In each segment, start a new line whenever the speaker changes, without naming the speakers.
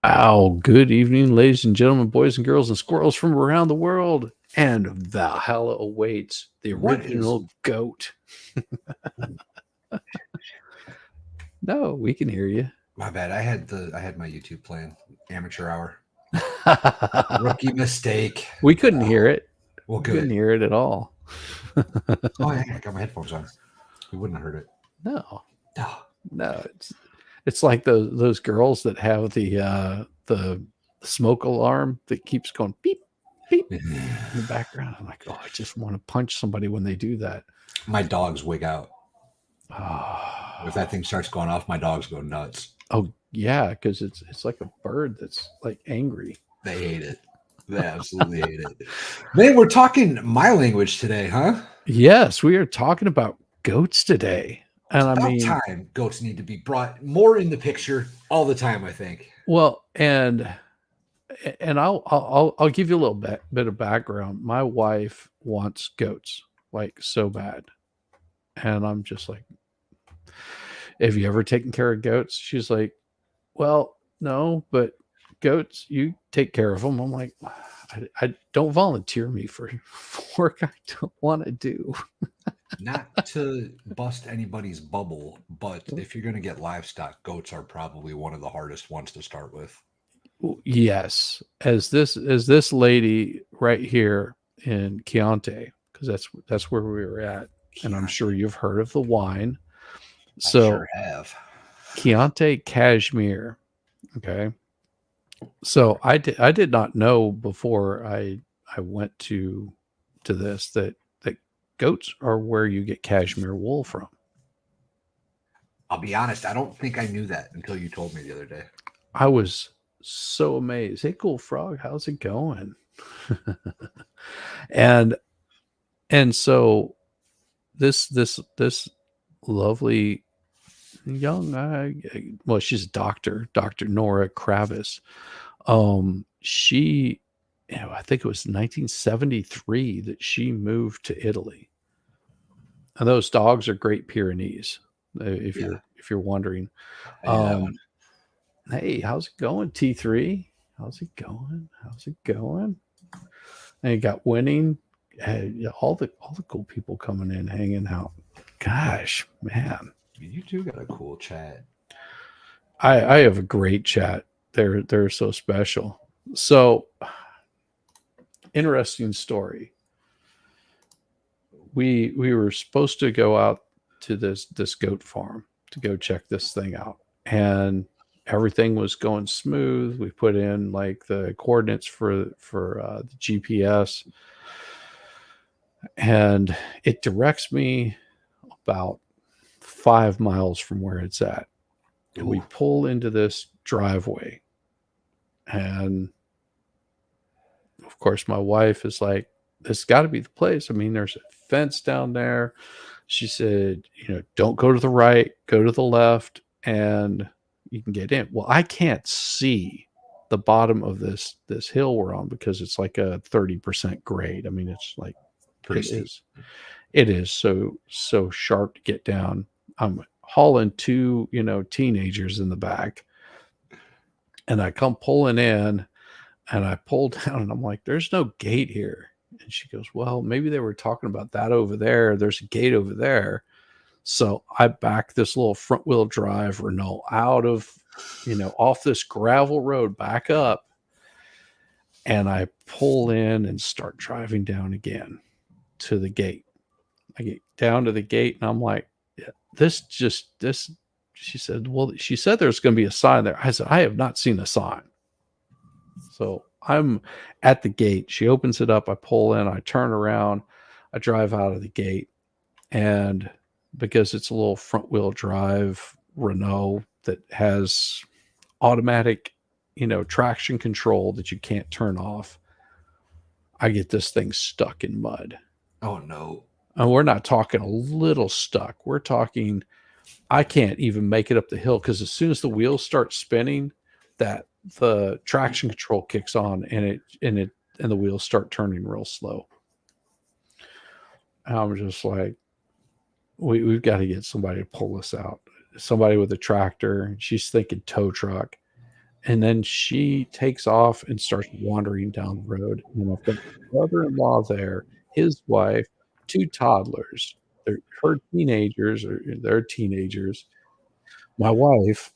Wow, good evening, ladies and gentlemen, boys and girls, and squirrels from around the world. And Valhalla awaits the original goat. No, we can hear you.
My bad. I had my YouTube playing. Amateur hour. Rookie mistake.
We couldn't hear it.
Well,
We
good.
couldn't hear it at all.
Oh, yeah, I got my headphones on. We wouldn't have heard it.
No,
Oh,
no, it's like those girls that have the smoke alarm that keeps going beep beep in the background. I'm like, oh, I just want to punch somebody when they do that.
my dogs wig out.
Oh,
If that thing starts going off, my dogs go nuts.
oh yeah, because it's like a bird that's like angry.
They hate it. They absolutely hate it. Man, we're talking my language today, huh?
Yes, we are talking about goats today. And
It's
I
about
mean,
time goats need to be brought more in the picture all the time, I think.
well, and I'll give you a little bit of background. My wife wants goats like so bad. And I'm just like, have you ever taken care of goats? She's like, well, no, but goats, you take care of them. I'm like, I don't volunteer me for work I don't want to do.
Not to bust anybody's bubble, but if you're going to get livestock, goats are probably one of the hardest ones to start with.
Yes, as this lady right here in Chianti, because that's where we were at, and I'm sure you've heard of the wine. So
I sure have.
Chianti Cashmere. Okay. So I did not know before I went to this that goats are where you get cashmere wool from.
I'll be honest, I don't think I knew that until you told me the other day.
I was so amazed. Hey, cool frog, how's it going? and so this lovely young well, she's a doctor, Dr. Nora Kravis. She, I think it was 1973 that she moved to Italy. And those dogs are Great Pyrenees, if you're wondering. Hey, how's it going, T3? How's it going? How's it going? And you got Winning. All the cool people coming in, hanging out. Gosh, man.
You two got a cool chat.
I have a great chat. They're so special. So interesting story. We were supposed to go out to this goat farm to go check this thing out, and everything was going smooth. We put in like the coordinates for the GPS, and it directs me about 5 miles from where it's at. And we pull into this driveway, and of course my wife is like, this got to be the place. I mean, there's a fence down there. She said, don't go to the right, go to the left, and you can get in. Well, I can't see the bottom of this hill we're on because it's like a 30% grade. I mean, it's like it is so sharp to get down. I'm hauling two, teenagers in the back, and I come pulling in, and I pull down, and I'm like, there's no gate here. And she goes, well, maybe they were talking about that over there. There's a gate over there. So I back this little front wheel drive Renault out of, off this gravel road back up. And I pull in and start driving down again to the gate. I get down to the gate, and I'm like, this. She said, well, she said there's going to be a sign there. I said, I have not seen a sign. So I'm at the gate. She opens it up. I pull in. I turn around. I drive out of the gate. And because it's a little front wheel drive Renault that has automatic, traction control that you can't turn off, I get this thing stuck in mud.
Oh no.
And we're not talking a little stuck. We're talking, I can't even make it up the hill because as soon as the wheels start spinning, that the traction control kicks on and the wheels start turning real slow. And I'm just like, we've got to get somebody to pull us out. Somebody with a tractor. She's thinking tow truck. And then she takes off and starts wandering down the road. And I've got my brother-in-law there, his wife, two toddlers. Her teenagers, or they're teenagers. My wife,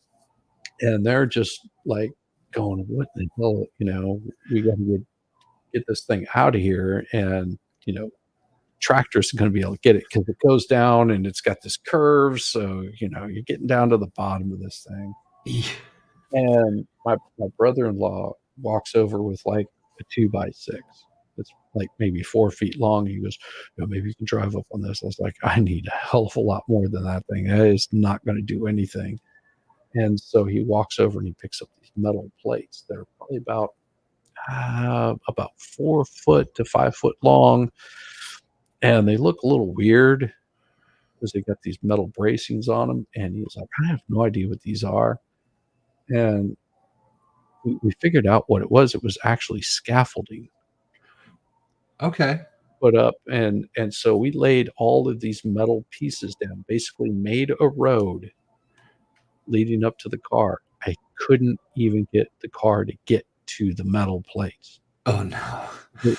and they're just like going, "What the hell?" We got to get this thing out of here, and tractor's going to be able to get it because it goes down and it's got this curve. So you're getting down to the bottom of this thing. And my brother-in-law walks over with like a 2x6. It's like maybe 4 feet long. He goes, maybe you can drive up on this. I was like, I need a hell of a lot more than that thing. That is not going to do anything. And so he walks over and he picks up these metal plates that are probably about 4 foot to 5 foot long. And they look a little weird because they got these metal bracings on them. And he was like, I have no idea what these are. And we figured out what it was. It was actually scaffolding.
Okay.
Put up, and so we laid all of these metal pieces down, basically made a road leading up to the car. I couldn't even get the car to get to the metal plates.
Oh no.
Sit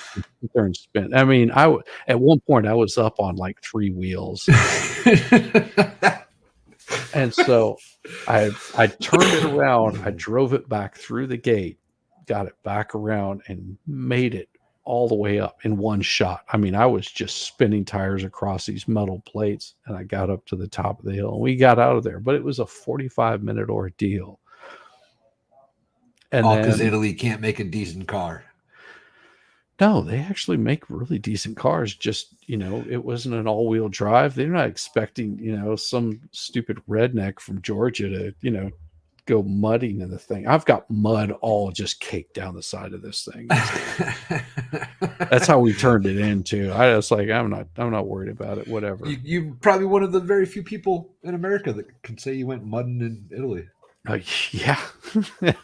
there and spin. I mean, at one point I was up on like 3 wheels. And so I turned it around, I drove it back through the gate, got it back around, and made it all the way up in one shot. I mean, I was just spinning tires across these metal plates, and I got up to the top of the hill, and we got out of there. But it was a 45-minute ordeal. And
all because
then,
Italy can't make a decent car.
no, they actually make really decent cars. Just, it wasn't an all-wheel drive. They're not expecting, some stupid redneck from Georgia to, go mudding in the thing. I've got mud all just caked down the side of this thing. That's how we turned it into. I was like, I'm not worried about it. Whatever.
You're probably one of the very few people in America that can say you went mudding in Italy.
Yeah,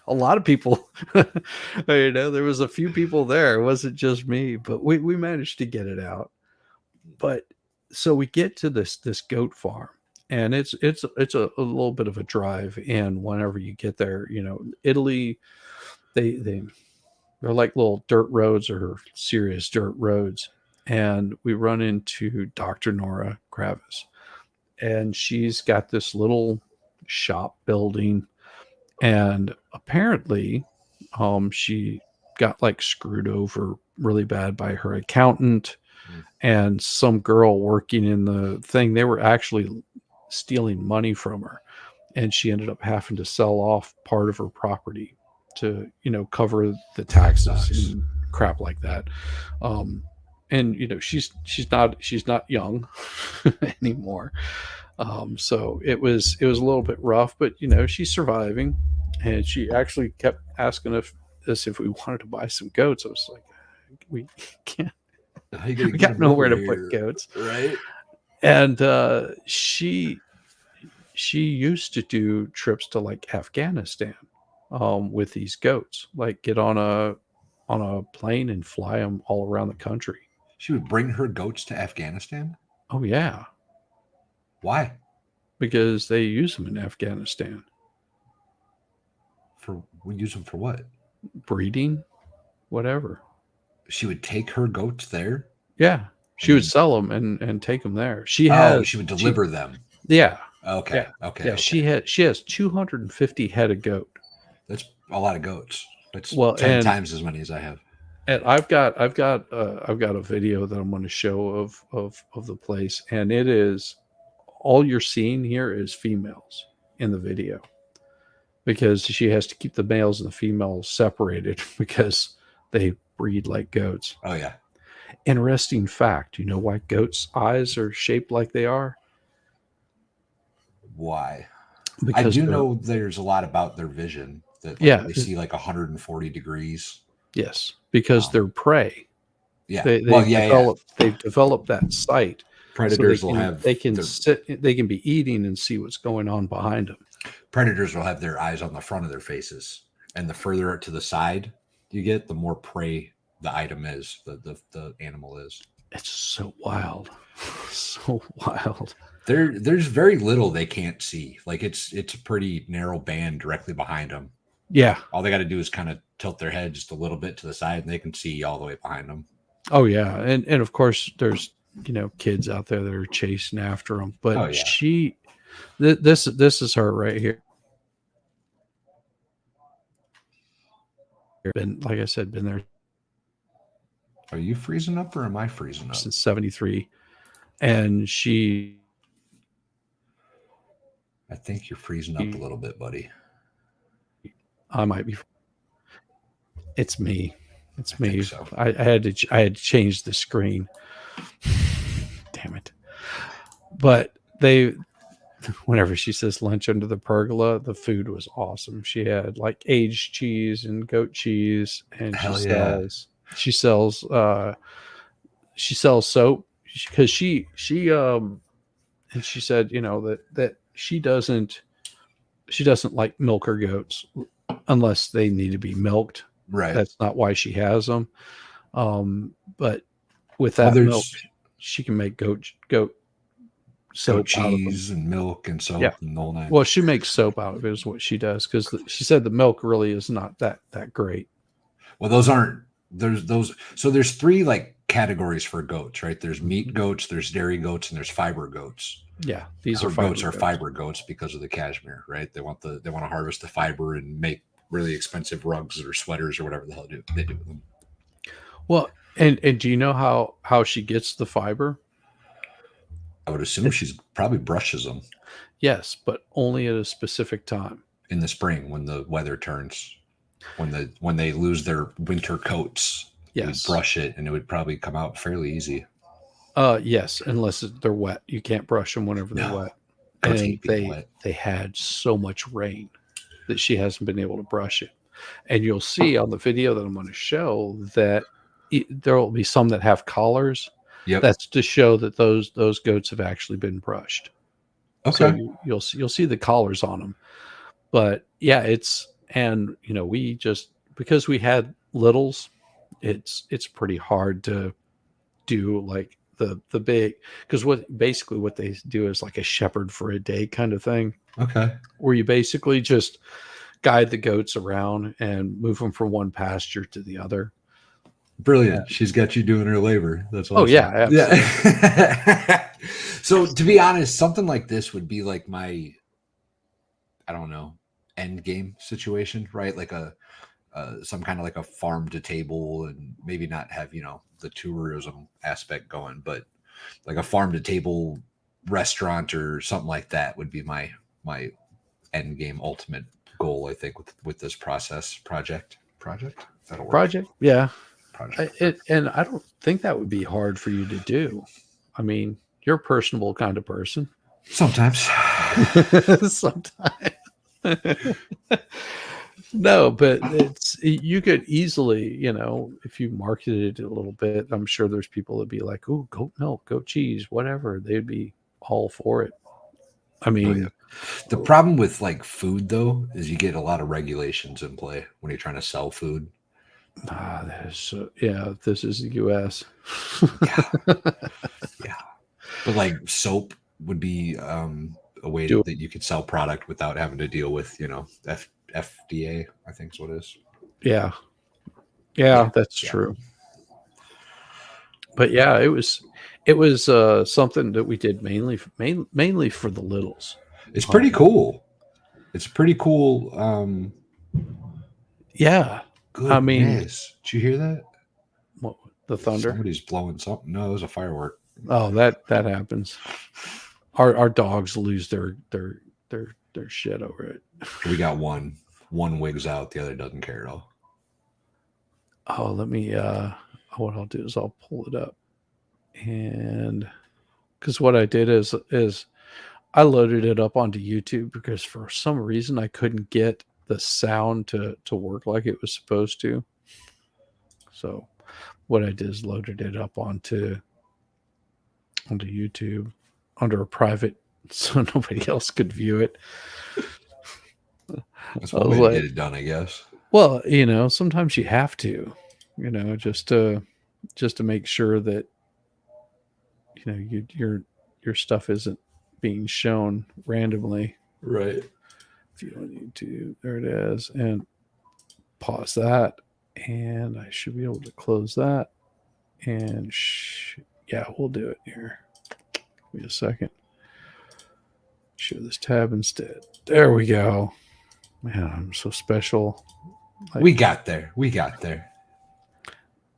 a lot of people. There was a few people there. It wasn't just me, but we managed to get it out. But so we get to this goat farm, and it's a little bit of a drive in whenever you get there. Italy, they're like little dirt roads or serious dirt roads. And we run into Dr. Nora Kravis, and she's got this little shop building, and apparently she got like screwed over really bad by her accountant and some girl working in the thing. They were actually stealing money from her, and she ended up having to sell off part of her property to cover the taxes and crap like that. And she's not young anymore. So it was a little bit rough, but she's surviving, and she actually kept asking us if we wanted to buy some goats. I was like, we can't. We got nowhere to put goats,
right?
And she used to do trips to like Afghanistan with these goats, like get on a plane and fly them all around the country.
She would bring her goats to Afghanistan?
Oh yeah.
Why?
Because they use them in Afghanistan.
We use them for what?
Breeding, whatever.
She would take her goats there?
Yeah. She would sell them and take them there. She
would deliver them.
Yeah.
Okay.
Yeah.
Okay.
Yeah.
Okay.
She has 250 head of goat.
That's a lot of goats. That's 10 times as many as I have.
And I've got a video that I'm going to show of the place, and it is all you're seeing here is females in the video, because she has to keep the males and the females separated because they breed like goats.
Oh yeah.
Interesting fact. You know why goats' eyes are shaped like they are?
Why? I
Because
do
they're,
know there's a lot about their vision that like
yeah,
they see like 140 degrees.
yes, because
Um,
they're prey.
yeah.
They
Well,
they've
yeah, yeah.
developed that sight so
Predators will have
they can
their
sit, they can be eating and see what's going on behind them.
predators will have their eyes on the front of their faces, and the further to the side you get, the more prey the item is, the animal is.
It's so wild, so wild.
There's very little they can't see. Like it's a pretty narrow band directly behind them.
Yeah.
All they got to do is kind of tilt their head just a little bit to the side, and they can see all the way behind them.
Oh yeah, and of course there's kids out there that are chasing after them. But
Oh yeah.
this is her right here. Been, like I said, been there
Are you freezing up or am I freezing up?
since '73, and
I think you're freezing up a little bit, buddy.
I might be. It's me. It's
I
me.
think so.
I had to change the screen. Damn it! But whenever she says lunch under the pergola, the food was awesome. She had like aged cheese and goat cheese, and
Hell yeah.
she sells she sells soap because and she said that she doesn't like milk her goats unless they need to be milked.
Right.
That's not why she has them. But with that milk, she can make goat soap
cheese and milk and soap and the whole nine.
Well, she makes soap out of it is what she does, because she said the milk really is not that great.
Well, there's three like categories for goats, right? There's meat goats, there's dairy goats, and there's fiber goats.
Yeah, these
are fiber goats because of the cashmere, right? They want to harvest the fiber and make really expensive rugs or sweaters or whatever the hell they do with them.
Well, and do you know how she gets the fiber?
I would assume she's probably brushes them.
Yes, but only at a specific time.
In the spring when the weather turns, when they lose their winter coats,
yes,
brush it and it would probably come out fairly easy.
Yes, unless they're wet. You can't brush them whenever they're wet. And they had so much rain that she hasn't been able to brush it. And you'll see on the video that I'm going to show that there will be some that have collars.
Yep.
That's to show that those goats have actually been brushed.
Okay.
So you'll see the collars on them. But yeah, we just, because we had littles, it's pretty hard to do like the big, because what they do is like a shepherd for a day kind of thing.
Okay.
Where you basically just guide the goats around and move them from one pasture to the other.
Brilliant. Yeah. She's got you doing her labor. That's awesome.
Oh yeah, absolutely.
Yeah. So to be honest, something like this would be like my, I don't know, end game situation, right? Like some kind of like a farm to table, and maybe not have, the tourism aspect going, but like a farm to table restaurant or something like that would be my end game ultimate goal, I think, with this project. That'll work.
Project. Yeah. And I don't think that would be hard for you to do. I mean, you're a personable kind of person.
Sometimes.
Sometimes. No, but you could easily, if you marketed it a little bit, I'm sure there's people that'd be like, "Ooh, goat milk, goat cheese, whatever." They'd be all for it. I mean,
the problem with like food though is you get a lot of regulations in play when you're trying to sell food.
This is the U.S.
Yeah. But like soap would be a way that you could sell product without having to deal with, FDA, I think is what it is.
Yeah, that's true. But yeah, it was something that we did mainly for the littles.
It's pretty cool. It's pretty cool.
Yeah.
Goodness. I mean, did you hear that?
What, the thunder?
Somebody's blowing something. No, it was a firework.
Oh, that happens. Our dogs lose their shit over it.
We got one wigs out, the other doesn't care at all.
Oh, let me what I'll do is I'll pull it up, and because what I did is I loaded it up onto YouTube because for some reason I couldn't get the sound to work like it was supposed to. So what I did is loaded it up onto YouTube under a private so nobody else could view it.
That's
I
one
was
way to
like,
get it done, I guess.
well, sometimes you have to, just to make sure that your stuff isn't being shown randomly.
Right.
View on YouTube, there it is, and pause that, and I should be able to close that. And yeah, we'll do it here. Give me a second. Show this tab instead. There we go. Man, I'm so special.
We got there. We got there.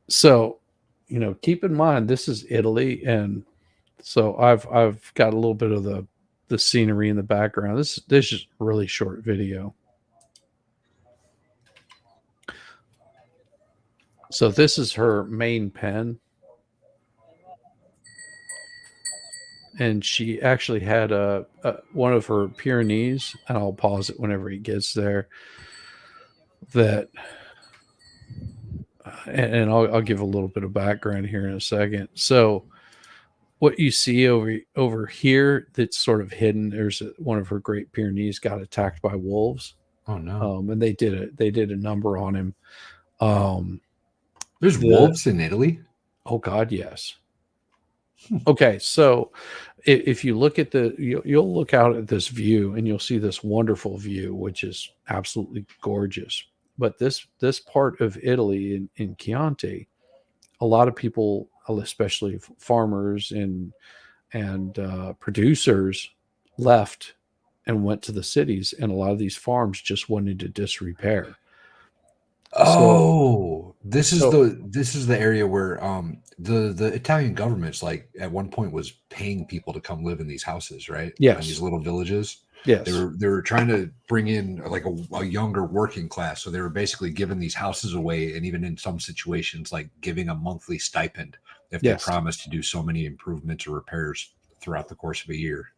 So, keep in mind this is Italy, and so I've got a little bit of the scenery in the background. This is a really short video. So this is her main pen, and she actually had one of her Pyrenees, and I'll pause it whenever he gets there. That, and I'll give a little bit of background here in a second. So what you see over here that's sort of hidden, there's one of her Great Pyrenees got attacked by wolves.
Oh no!
And they did a number on him.
There's wolves in Italy.
Oh God, yes. Okay, so if you look at you'll look out at this view and you'll see this wonderful view, which is absolutely gorgeous. But this part of Italy in Chianti, a lot of people, especially farmers and producers, left and went to the cities, and a lot of these farms just went into disrepair.
Oh, this is the area where the Italian government's like at one point was paying people to come live in these houses, right?
Yes.
In these little villages.
Yes.
They were trying to bring in like a younger working class. So they were basically giving these houses away, and even in some situations, like giving a monthly stipend if they promised to do so many improvements or repairs throughout the course of a year.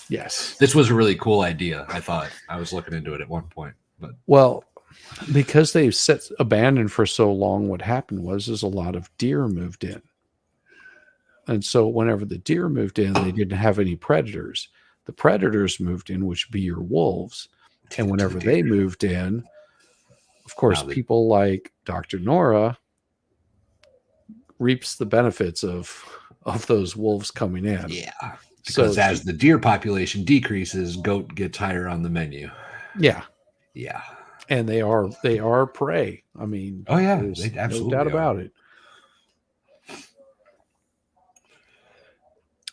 Yes.
This was a really cool idea. I thought I was looking into it at one point, but
because they've set abandoned for so long, what happened was a lot of deer moved in. And so whenever the deer moved in, they didn't have any predators. The predators moved in, which would be your wolves. And whenever they moved in, of course, people like Dr. Nora reaps the benefits of those wolves coming in.
Yeah. Because as the deer population decreases, goat gets higher on the menu.
Yeah.
Yeah.
And they are prey. I mean,
oh yeah, they absolutely
no doubt about it.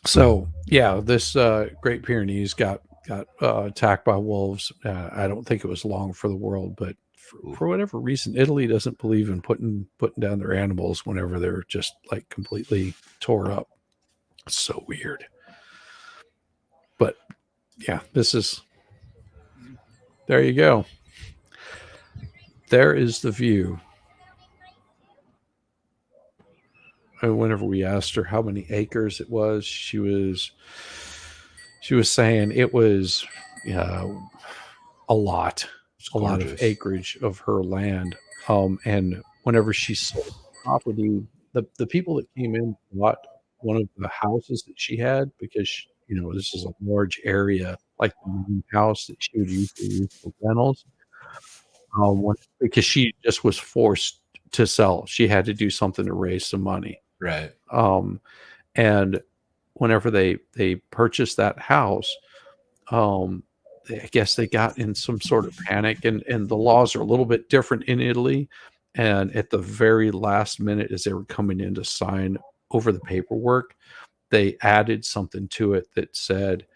So yeah, this Great Pyrenees got attacked by wolves. I don't think it was long for the world, but for whatever reason, Italy doesn't believe in putting down their animals whenever they're just like completely tore up. It's so weird. But yeah, there you go. There is the view. And whenever we asked her how many acres it was, she was saying it was a lot of acreage of her land. And whenever she sold property, the people that came in bought one of the houses that she had because this is a large area, like the main house that she would usually use for rentals. Because she just was forced to sell. She had to do something to raise some money.
Right.
And whenever they purchased that house, I guess they got in some sort of panic, and the laws are a little bit different in Italy. And at the very last minute, as they were coming in to sign over the paperwork, they added something to it that said,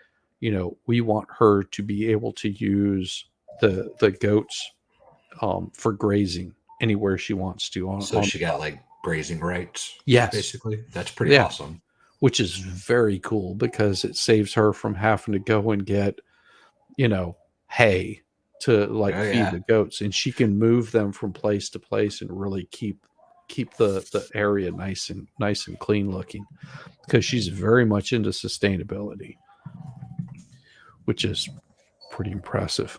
we want her to be able to use the goats for grazing anywhere she wants to.
So she got like grazing rights.
Yes,
basically. That's pretty awesome.
Which is very cool because it saves her from having to go and get, hay to feed the goats, and she can move them from place to place and really keep keep the area nice and clean looking, because she's very much into sustainability, which is pretty impressive.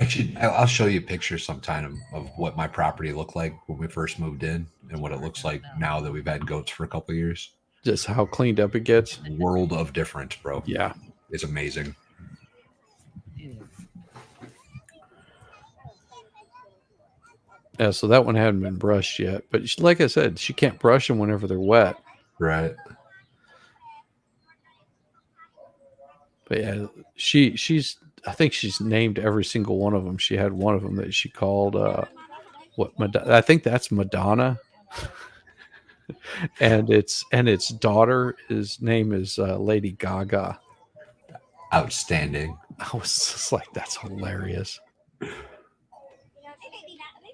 Actually, I'll show you pictures sometime of what my property looked like when we first moved in and what it looks like now that we've had goats for a couple of years.
Just how cleaned up it gets.
World of difference, bro.
Yeah.
It's amazing.
Yeah, so that one hadn't been brushed yet, but like I said, she can't brush them whenever they're wet.
Right.
But yeah, she's I think she's named every single one of them. She had one of them that she called I think that's Madonna, and its daughter, his name is Lady Gaga.
Outstanding.
I was just like, that's hilarious.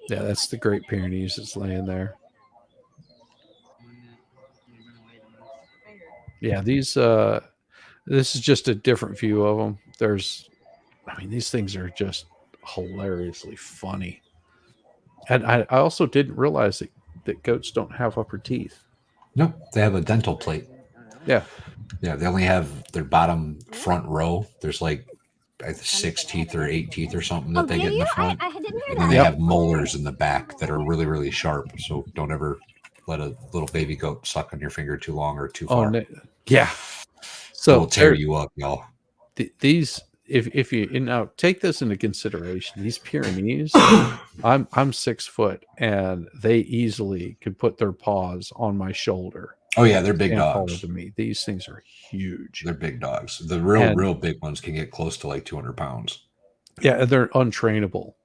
Yeah, that's the Great Pyrenees that's laying there. Yeah, these this is just a different view of them. These things are just hilariously funny. And I also didn't realize that goats don't have upper teeth.
No, they have a dental plate.
Yeah.
Yeah, they only have their bottom front row. There's like 6 teeth or 8 teeth or something that they get in the front.
I didn't hear
And then
that.
they have molars in the back that are really, really sharp. So don't ever let a little baby goat suck on your finger too long or too far.
Yeah. So
it'll tear you up, y'all.
These, if you now take this into consideration, these Pyrenees, I'm 6 foot, and they easily could put their paws on my shoulder.
Oh yeah, they're big dogs.
Taller than me. These things are huge.
They're big dogs. The real big ones can get close to like 200 pounds.
Yeah, they're untrainable.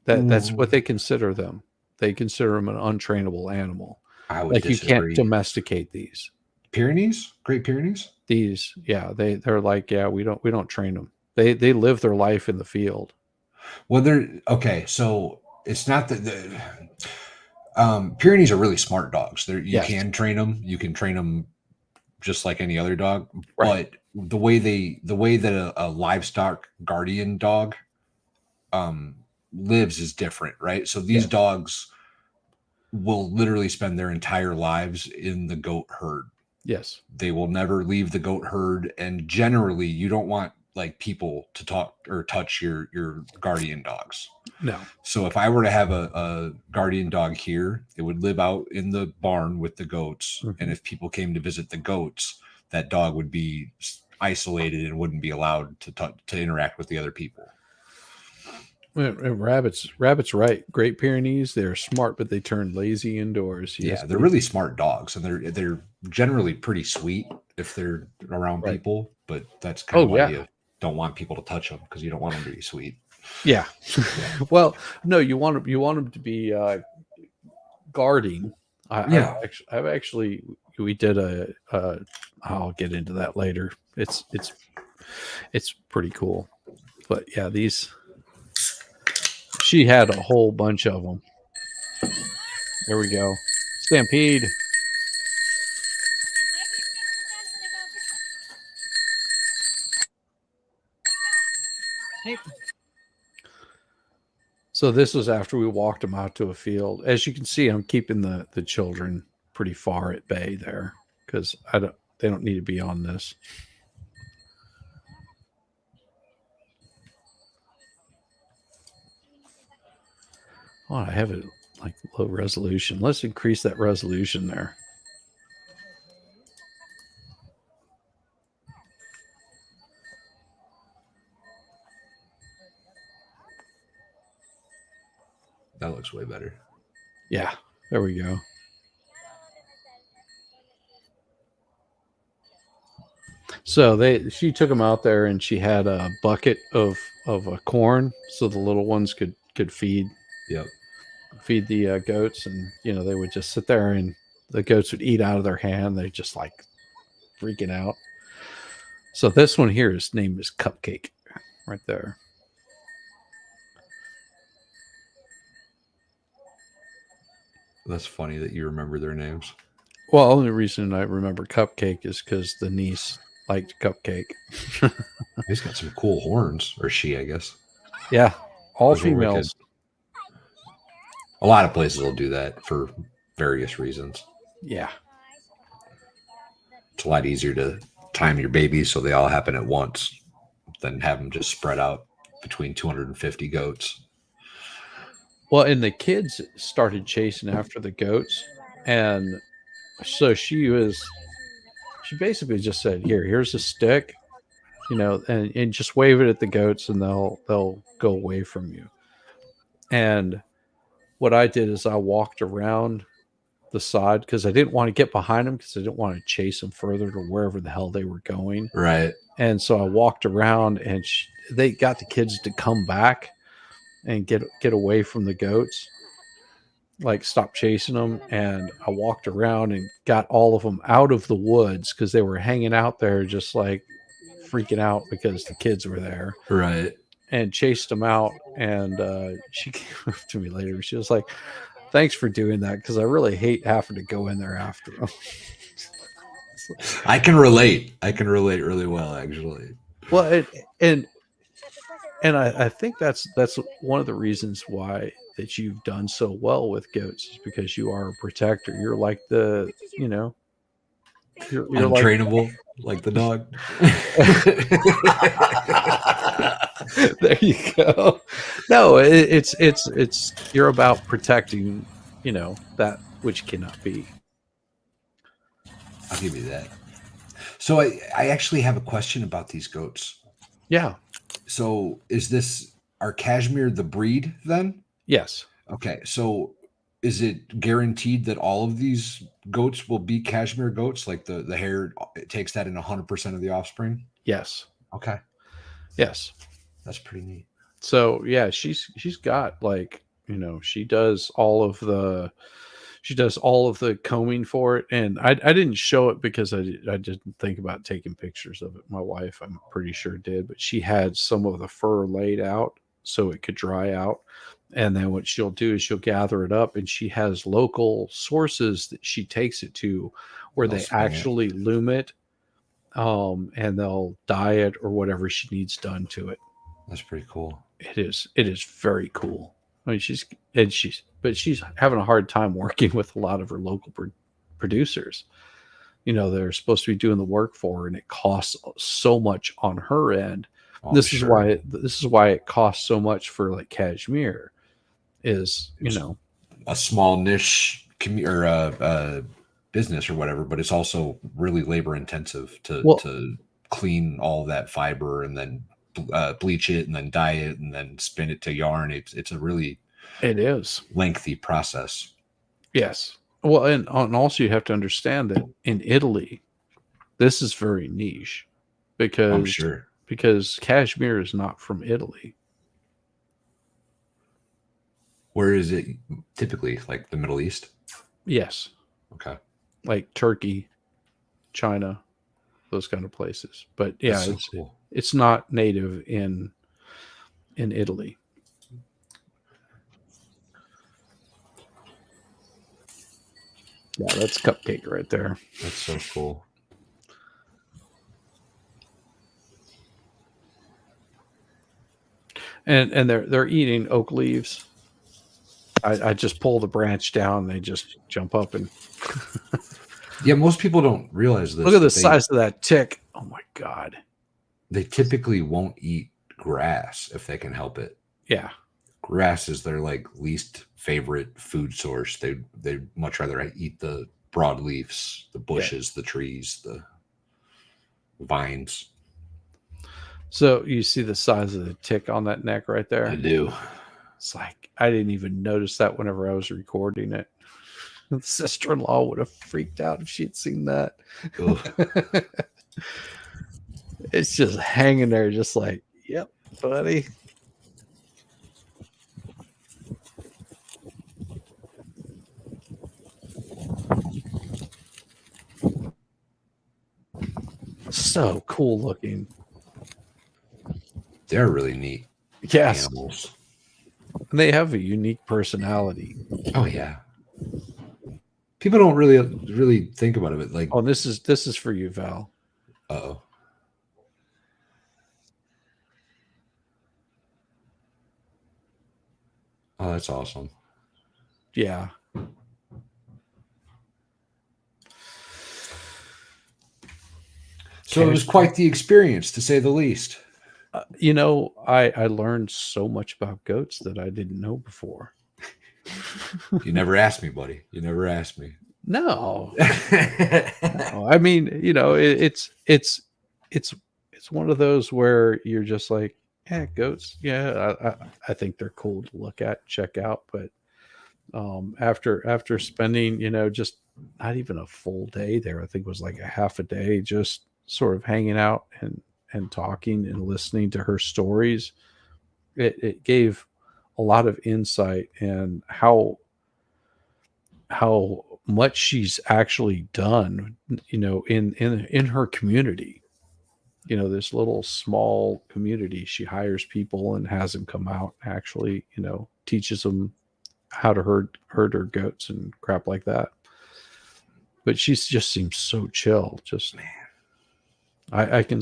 That's what they consider them. They consider them an untrainable animal.
I would
like
disagree.
You can't domesticate these.
Pyrenees? Great Pyrenees?
These, yeah, they're like, yeah, we don't train them. They live their life in the field.
Well, they're okay. So it's not that the Pyrenees are really smart dogs. You can train them. You can train them just like any other dog. Right. But the way that a livestock guardian dog lives is different, right? So these dogs will literally spend their entire lives in the goat herd.
Yes.
They will never leave the goat herd, and generally you don't want like people to talk or touch your guardian dogs.
No.
So if I were to have a guardian dog here, it would live out in the barn with the goats. Mm-hmm. And if people came to visit the goats, that dog would be isolated and wouldn't be allowed to interact with the other people.
Rabbit's right. Great Pyrenees, they're smart, but they turn lazy indoors.
Yes, they're really smart dogs, and they're generally pretty sweet if they're around people. But that's kind of why you don't want people to touch them, because you don't want them to be sweet.
Yeah. Well, no, you want them to be guarding. I've actually we did I'll get into that later. It's pretty cool. But yeah, she had a whole bunch of them. There we go. Stampede. Hey. So this was after we walked them out to a field. As you can see, I'm keeping the children pretty far at bay there, because they don't need to be on this. Oh, I have it like low resolution. Let's increase that resolution there.
That looks way better.
Yeah, there we go. So she took them out there, and she had a bucket of corn, so the little ones could feed.
Yep.
Feed the goats, and they would just sit there, and the goats would eat out of their hand. They're just like freaking out. So this one here, his name is Cupcake, right there.
That's funny that you remember their names.
Well, the only reason I remember Cupcake is because the niece liked Cupcake.
He's got some cool horns, or she, I guess.
Yeah, all females.
A lot of places will do that for various reasons.
Yeah.
It's a lot easier to time your babies so they all happen at once than have them just spread out between 250 goats.
Well, and the kids started chasing after the goats, and so she basically just said, here's a stick, and just wave it at the goats and they'll go away from you. And what I did is I walked around the side because I didn't want to get behind them because I didn't want to chase them further to wherever the hell they were going.
Right.
And so I walked around, and they got the kids to come back and get away from the goats, like stop chasing them. And I walked around and got all of them out of the woods because they were hanging out there just like freaking out because the kids were there,
Right.
and chased them out. And she came up to me later. She was like, thanks for doing that because I really hate having to go in there after them.
I can relate. I can relate really well, actually.
Well, and I think that's one of the reasons why that you've done so well with goats is because you are a protector. You're like you're like
Untrainable, like the dog.
there you go. No, it's you're about protecting, that which cannot be.
I'll give you that. So I actually have a question about these goats.
Yeah.
So are cashmere the breed then?
Yes.
Okay. So is it guaranteed that all of these goats will be cashmere goats? Like the hair, it takes that in 100% of the offspring?
Yes.
Okay.
Yes.
That's pretty neat.
So yeah, she's got like, she does all of the combing for it. And I didn't show it because I didn't think about taking pictures of it. My wife, I'm pretty sure, did, but she had some of the fur laid out so it could dry out. And then what she'll do is she'll gather it up, and she has local sources that she takes it to where
They'll
they
spin it.
actually loom it, and they'll dye it or whatever she needs done to it.
That's pretty cool.
It is very cool. I mean, she's having a hard time working with a lot of her local producers. They're supposed to be doing the work for her, and it costs so much on her end.
Oh,
This
sure.
is why it costs so much for like cashmere. Is
A small niche business or whatever, but it's also really labor intensive to clean all that fiber and then bleach it and then dye it and then spin it to yarn. It's a really lengthy process.
Yes. Well, and also you have to understand that in Italy, this is very niche
I'm sure.
because cashmere is not from Italy.
Where is it typically? Like the Middle East?
Yes.
Okay.
Like Turkey, China, those kind of places. But yeah,
That's so cool.
It's not native in Italy. Yeah, that's Cupcake right there.
That's so cool.
And they're eating oak leaves. I just pull the branch down, and they just jump up and
Yeah, most people don't realize this.
look at the size of that tick. Oh my god.
They typically won't eat grass if they can help it.
Yeah.
Grass is their like least favorite food source. They'd much rather eat the broadleafs, the bushes, the trees, the vines.
So you see the size of the tick on that neck right there?
I do.
It's like I didn't even notice that whenever I was recording it. The sister-in-law would have freaked out if she'd seen that. It's just hanging there, just like, yep, buddy. So cool looking.
They're really neat animals.
And they have a unique personality.
Oh yeah. People don't really think about it. Like,
oh, this is for you, Val.
Uh-oh. Oh, that's awesome.
Yeah.
So it was quite the experience, to say the least.
I learned so much about goats that I didn't know before.
You never asked me, buddy. You never asked me.
No, no. I mean, it's one of those where you're just like, yeah, goats. Yeah, I think they're cool to look at, check out. But after spending, just not even a full day there, I think it was like a half a day, just sort of hanging out and talking and listening to her stories. It gave a lot of insight and how much she's actually done, in her community. This little small community, she hires people and has them come out, actually, teaches them how to herd her goats and crap like that. But she just seems so chill. Just,
Man,
I can,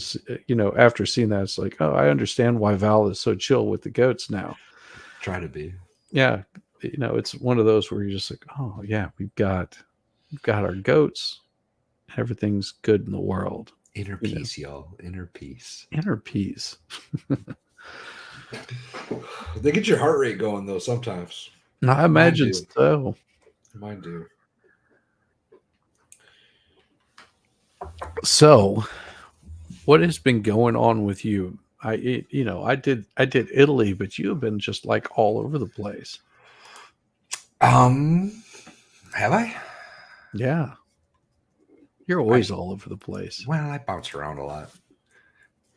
after seeing that, it's like, oh, I understand why Val is so chill with the goats now.
try to be.
Yeah, it's one of those where you're just like, oh yeah, we've got our goats. Everything's good in the world.
Inner peace, y'all. Inner peace.
Inner peace.
They get your heart rate going, though, sometimes.
No, I imagine
do.
so.
Mine do.
So, what has been going on with you? I did Italy, but you have been just like all over the place.
Have I?
Yeah. You're always all over the place.
Well, I bounce around a lot.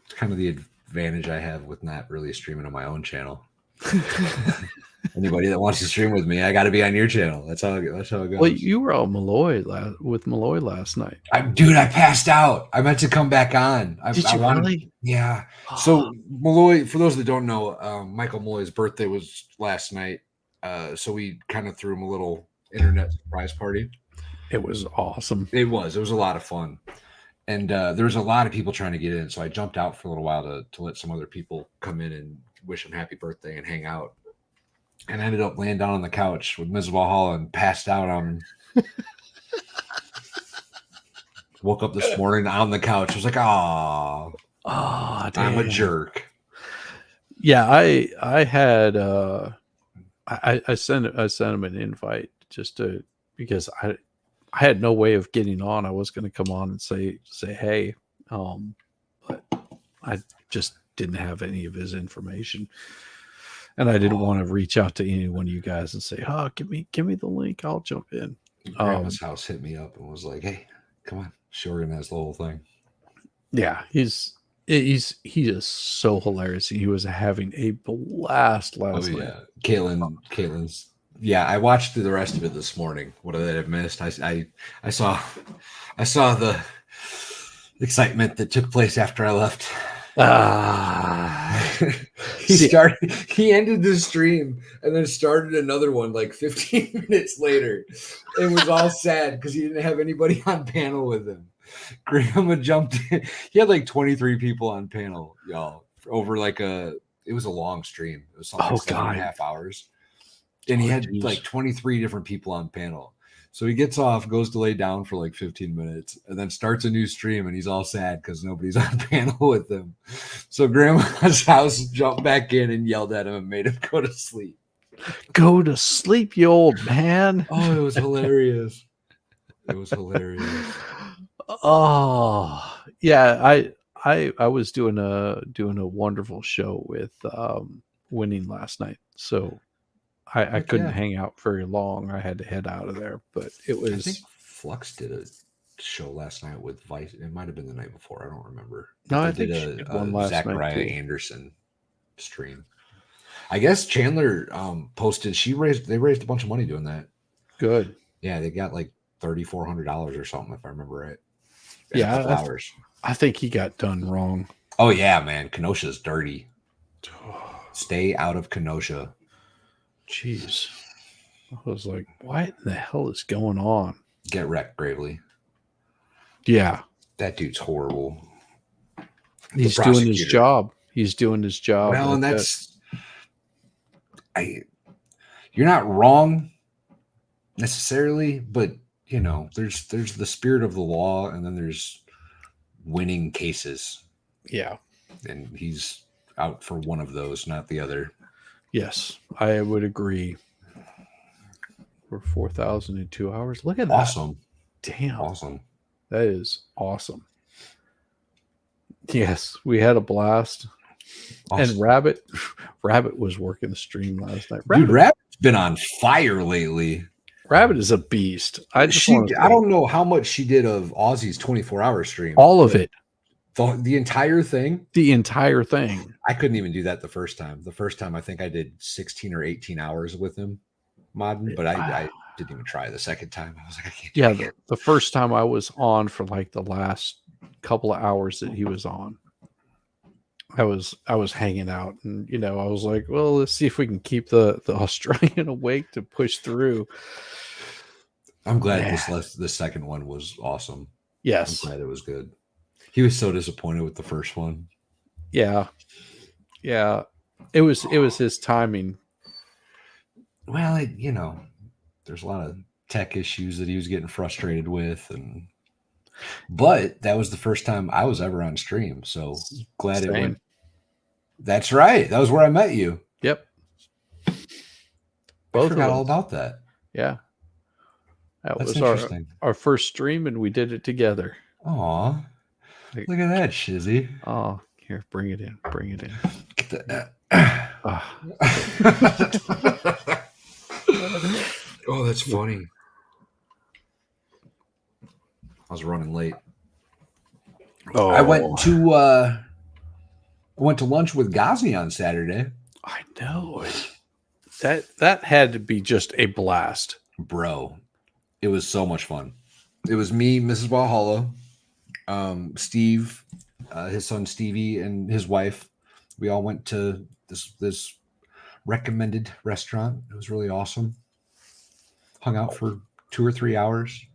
It's kind of the advantage I have with not really streaming on my own channel. Anybody that wants to stream with me, I got to be on your channel. That's how it goes.
Well, you were on with Malloy last night.
Dude, I passed out. I meant to come back on.
Did you really?
Yeah. So Malloy, for those that don't know, Michael Malloy's birthday was last night. So we kind of threw him a little internet surprise party.
It was awesome.
It was a lot of fun. And there was a lot of people trying to get in. So I jumped out for a little while to let some other people come in and wish him happy birthday and hang out. And I ended up laying down on the couch with Ms. Valhalla and passed out on. Woke up this morning on the couch. I was like, "Ah, I'm a jerk."
Yeah, I had I sent him an invite just because I had no way of getting on. I was going to come on and say hey, but I just didn't have any of his information. And I didn't want to reach out to any one of you guys and say, "Oh, give me the link. I'll jump in."
Grandma's house hit me up and was like, "Hey, come on, she organized the whole thing."
Yeah, he is so hilarious. He was having a blast last night.
Yeah, Caitlin's. Yeah, I watched the rest of it this morning. What did I missed? I saw the excitement that took place after I left. He ended the stream and then started another one like 15 minutes later. It was all sad because he didn't have anybody on panel with him. Grandma jumped in. He had like 23 people on panel, y'all, over it was a long stream. It was something like 7.5 hours. And he had like 23 different people on panel. So he gets off, goes to lay down for like 15 minutes, and then starts a new stream, and he's all sad because nobody's on panel with him. So Grandma's house jumped back in and yelled at him and made him go to sleep.
Go to sleep, you old man.
Oh, it was hilarious. It was hilarious.
Oh, yeah. I was doing a wonderful show with Winning last night, so I couldn't hang out very long. I had to head out of there, but it was.
I think Flux did a show last night with Vice. It might have been the night before. I don't remember.
No, I
did
think one last
Zachariah
night
Anderson stream. I guess Chandler posted. They raised a bunch of money doing that.
Good.
Yeah, they got like $3,400 or something, if I remember right.
Yeah, hours. I think he got done wrong.
Oh yeah, man, Kenosha's dirty. Stay out of Kenosha.
Jeez. I was like, what in the hell is going on?
Get wrecked, Gravely.
Yeah.
That dude's horrible.
He's doing his job.
Well, and you're not wrong, necessarily, but you know, there's the spirit of the law, and then there's winning cases,
Yeah.
and he's out for one of those, not the other.
Yes, I would agree. For 4,002 hours. Look at that.
Awesome,
Damn.
awesome.
That is awesome. Yes, we had a blast.
Awesome.
And Rabbit was working the stream last night.
Dude, Rabbit's been on fire lately.
Rabbit is a beast.
I don't know how much she did of Aussie's 24-hour stream.
All of it.
The entire thing?
The entire thing.
I couldn't even do that the first time. The first time I think I did 16 or 18 hours with him modding, but I didn't even try the second time. I was like, I can't do it.
The first time I was on for like the last couple of hours that he was on. I was hanging out, and I was like, well, let's see if we can keep the Australian awake to push through.
I'm glad this second one was awesome.
Yes.
I'm glad it was good. He was so disappointed with the first one.
Yeah. Yeah. It was his timing.
Well, there's a lot of tech issues that he was getting frustrated with, but that was the first time I was ever on stream. So glad it went. That's right. That was where I met you.
Yep.
I forgot all about that.
Yeah. That was our first stream, and we did it together.
Aw. Look at that, Shizzy.
Oh, here, bring it in. Bring it in.
Get that. Oh, that's funny. I was running late. Oh, I went to lunch with Ghazni on Saturday.
I know. That had to be just a blast.
Bro, it was so much fun. It was me, Mrs. Valhalla, Steve, his son Stevie, and his wife. We all went to this recommended restaurant. It was really awesome. Hung out for 2 or 3 hours.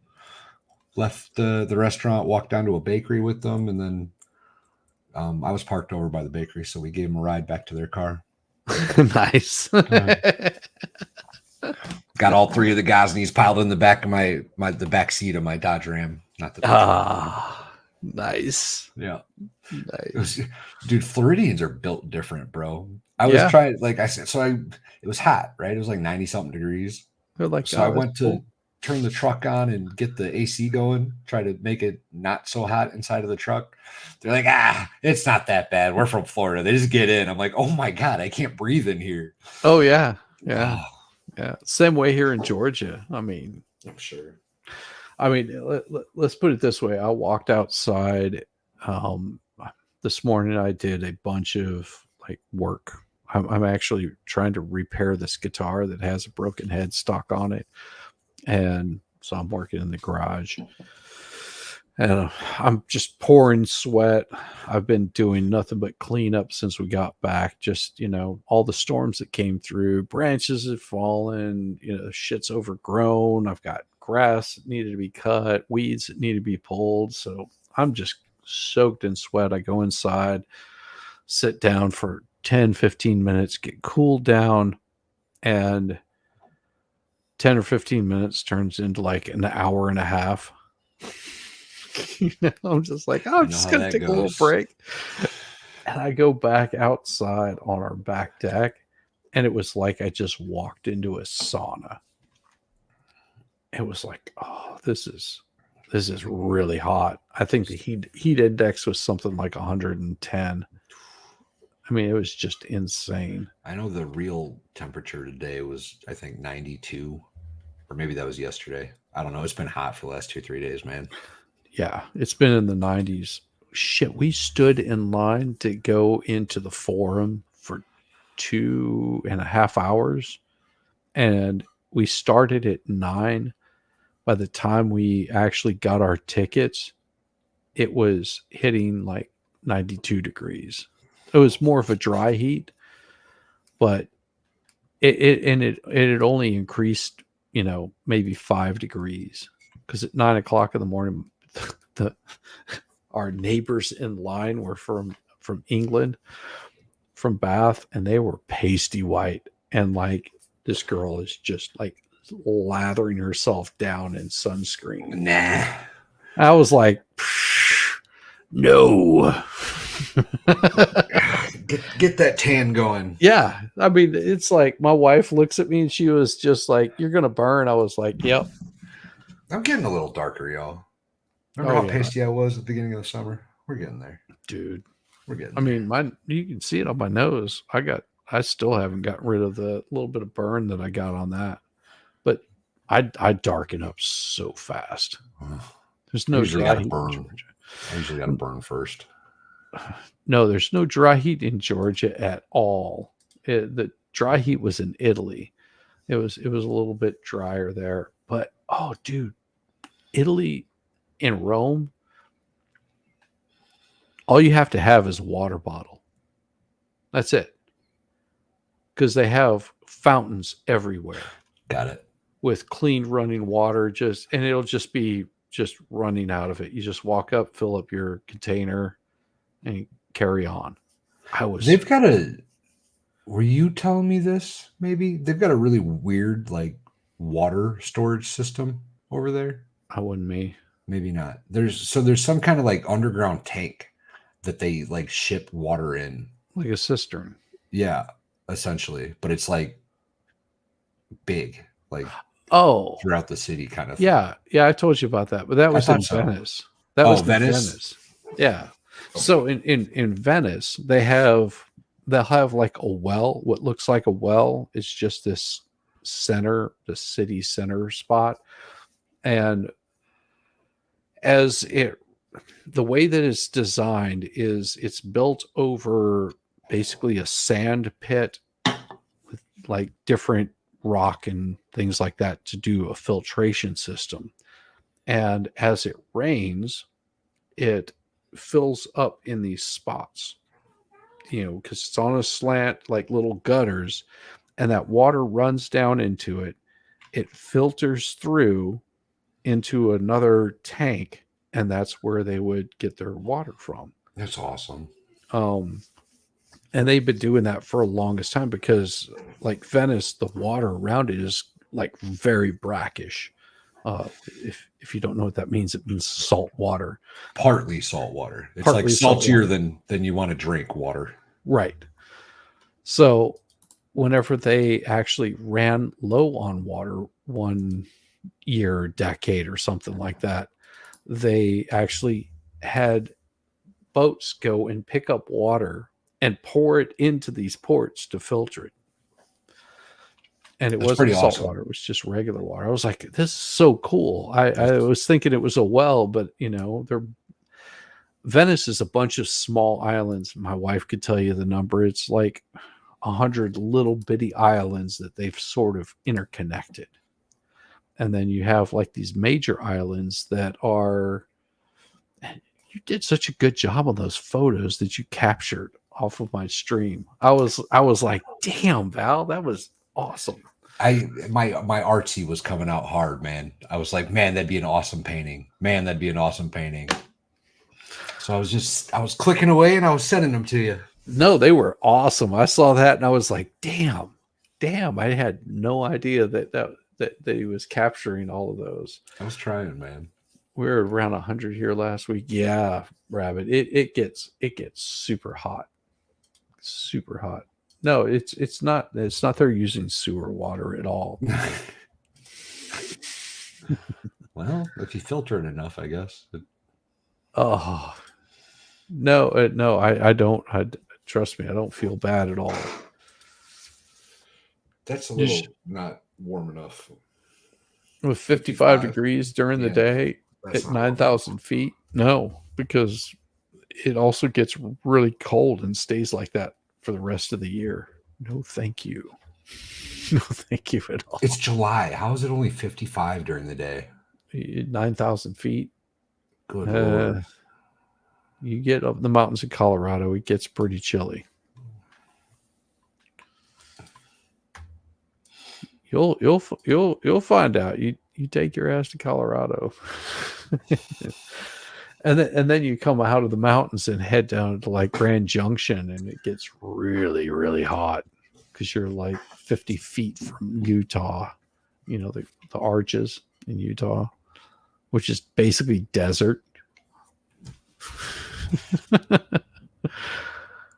Left the restaurant, walked down to a bakery with them, and then I was parked over by the bakery, so we gave them a ride back to their car.
Nice.
Got all three of the Ghaznis piled in the back of the back seat of my Dodge Ram. Not the Dodge Ram.
Nice.
Yeah.
Nice.
Dude, Floridians are built different, bro. I was trying, like I said, it was hot, right? It was like 90 something degrees. So I went to turn the truck on and get the AC going, try to make it not so hot inside of the truck. They're like, it's not that bad. We're from Florida. They just get in. I'm like, oh my God, I can't breathe in here.
Oh, yeah. Yeah. Yeah. Same way here in Georgia. I mean,
I'm sure.
I mean, let's put it this way. I walked outside this morning. I did a bunch of like work. I'm actually trying to repair this guitar that has a broken headstock on it. And so I'm working in the garage. And I'm just pouring sweat. I've been doing nothing but cleanup since we got back. Just, all the storms that came through. Branches have fallen. Shit's overgrown. I've got grass that needed to be cut. Weeds that need to be pulled. So I'm just soaked in sweat. I go inside, sit down for 10, 15 minutes, get cooled down, and 10 or 15 minutes turns into like an hour and a half. I'm just like, I'm just going to take a little break. And I go back outside on our back deck, and it was like I just walked into a sauna. It was like, oh, this is really hot. I think the heat index was something like 110. I mean, it was just insane.
I know the real temperature today was, I think, 92, or maybe that was yesterday. I don't know. It's been hot for the last 2-3 days, man.
Yeah, it's been in the 90s. Shit, we stood in line to go into the forum for 2.5 hours, and we started at 9. By the time we actually got our tickets, it was hitting like 92 degrees. It was more of a dry heat, but it had only increased, maybe 5 degrees, because at 9 o'clock in the morning, our neighbors in line were from England, from Bath, and they were pasty white, and like this girl is just like lathering herself down in sunscreen.
Nah.
I was like, no.
Get that tan going.
Yeah. I mean, it's like my wife looks at me and she was just like, you're going to burn. I was like, yep.
I'm getting a little darker, y'all. Remember how pasty I was at the beginning of the summer? We're getting there.
Dude.
We're getting
I
there.
mean, you can see it on my nose. I still haven't gotten rid of the little bit of burn that I got on that. But I darken up so fast. There's no dry heat in Georgia.
I usually got to burn first.
No, there's no dry heat in Georgia at all. The dry heat was in Italy. It was a little bit drier there. But oh, dude, Italy in Rome, all you have to have is a water bottle. That's it. Because they have fountains everywhere.
Got it.
With clean running water, and it'll just be just running out of it. You just walk up, fill up your container, and carry on.
They've got were you telling me this? Maybe they've got a really weird like water storage system over there.
I wouldn't me.
Maybe not. There's some kind of like underground tank that they like ship water in.
Like a cistern.
Yeah, essentially. But it's like big. Like throughout the city kind of thing.
Yeah, I told you about that, but that was in Venice. That was Venice. Yeah. Okay. So in Venice, they'll have like a well. What looks like a well is just this the city center spot, and the way that it's designed is it's built over basically a sand pit with like different rock and things like that to do a filtration system. And as it rains, it fills up in these spots, because it's on a slant, like little gutters, and that water runs down into it. It filters through into another tank, and that's where they would get their water from.
That's awesome.
And they've been doing that for the longest time because, like Venice, the water around it is like very brackish. If you don't know what that means, it means salt water.
Partly salt water. It's partly like saltier than you want to drink water.
Right. So whenever they actually ran low on water one year, decade, or something like that, they actually had boats go and pick up water and pour it into these ports to filter it. And it wasn't salt water. It was just regular water. I was like, this is so cool. I was thinking it was a well, but Venice is a bunch of small islands. My wife could tell you the number. It's like 100 little bitty islands that they've sort of interconnected. And then you have like these major islands that are, you did such a good job on those photos that you captured off of my stream. I was like, damn, Val, that was awesome.
My artsy was coming out hard, man. I was like, man, that'd be an awesome painting. Man, that'd be an awesome painting. So I was clicking away and I was sending them to you.
No, they were awesome. I saw that and I was like, damn. I had no idea that he was capturing all of those.
I was trying, man.
We were around 100 here last week. Yeah, Rabbit. It gets super hot. Super hot. No, it's not they're using sewer water at all.
Well, if you filter it enough, I guess.
Oh, no, I don't. Trust me, I don't feel bad at all.
That's a little not warm enough.
With 55 degrees during the day at 9,000 feet? No, because it also gets really cold and stays like that for the rest of the year. No, thank you. No, thank you at all.
It's July. How is it only 55 during the day?
9,000 feet.
Good Lord.
You get up the mountains of Colorado, it gets pretty chilly. You'll find out. You take your ass to Colorado. And then you come out of the mountains and head down to like Grand Junction, and it gets really, really hot because you're like 50 feet from Utah. the arches in Utah, which is basically desert.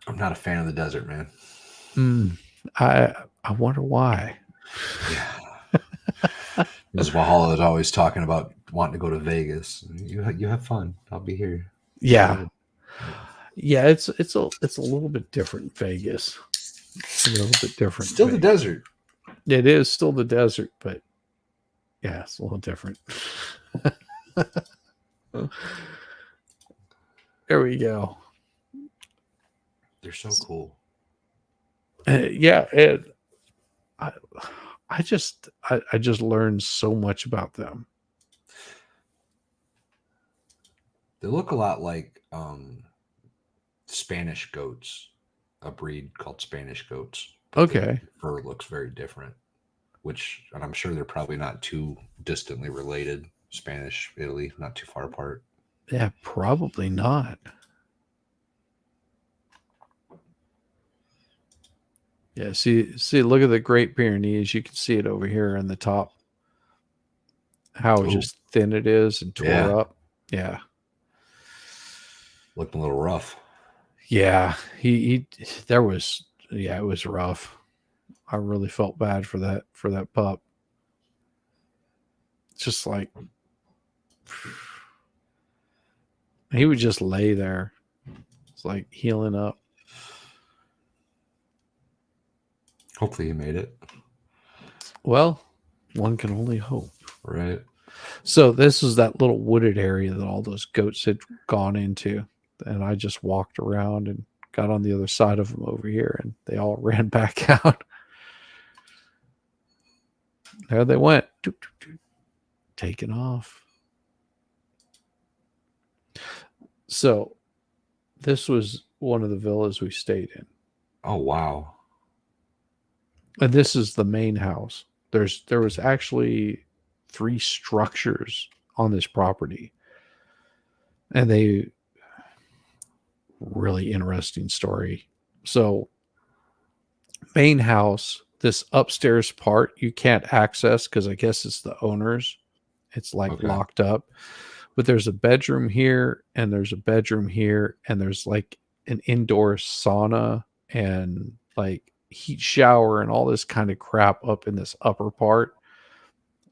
I'm not a fan of the desert, man.
I wonder why.
Yeah. Because Wahala is always talking about wanting to go to Vegas. You have fun. I'll be here.
Yeah. Yeah, it's a little bit different Vegas. A little bit different.
Still the desert.
It is still the desert, but yeah, it's a little different. There we go.
They're so cool.
Yeah, I just learned so much about them.
They look a lot like Spanish goats, a breed called Spanish goats.
Okay.
The fur looks very different, and I'm sure they're probably not too distantly related. Spanish, Italy, not too far apart.
Yeah, probably not. Yeah, see, look at the Great Pyrenees. You can see it over here in the top. How just thin it is and tore up. Yeah.
Looking a little rough.
Yeah, it was rough. I really felt bad for that pup. It's just like he would just lay there. It's like healing up.
Hopefully he made it.
Well, one can only hope.
Right.
So this is that little wooded area that all those goats had gone into. And I just walked around and got on the other side of them over here, and they all ran back out. There they went. Taking off. So this was one of the villas we stayed in.
Oh, wow.
And this is the main house. There was actually 3 structures on this property. And they really interesting story. So main house, this upstairs part you can't access because I guess it's the owner's. It's like locked up. But there's a bedroom here, and there's a bedroom here, and there's like an indoor sauna and like heat shower and all this kind of crap up in this upper part.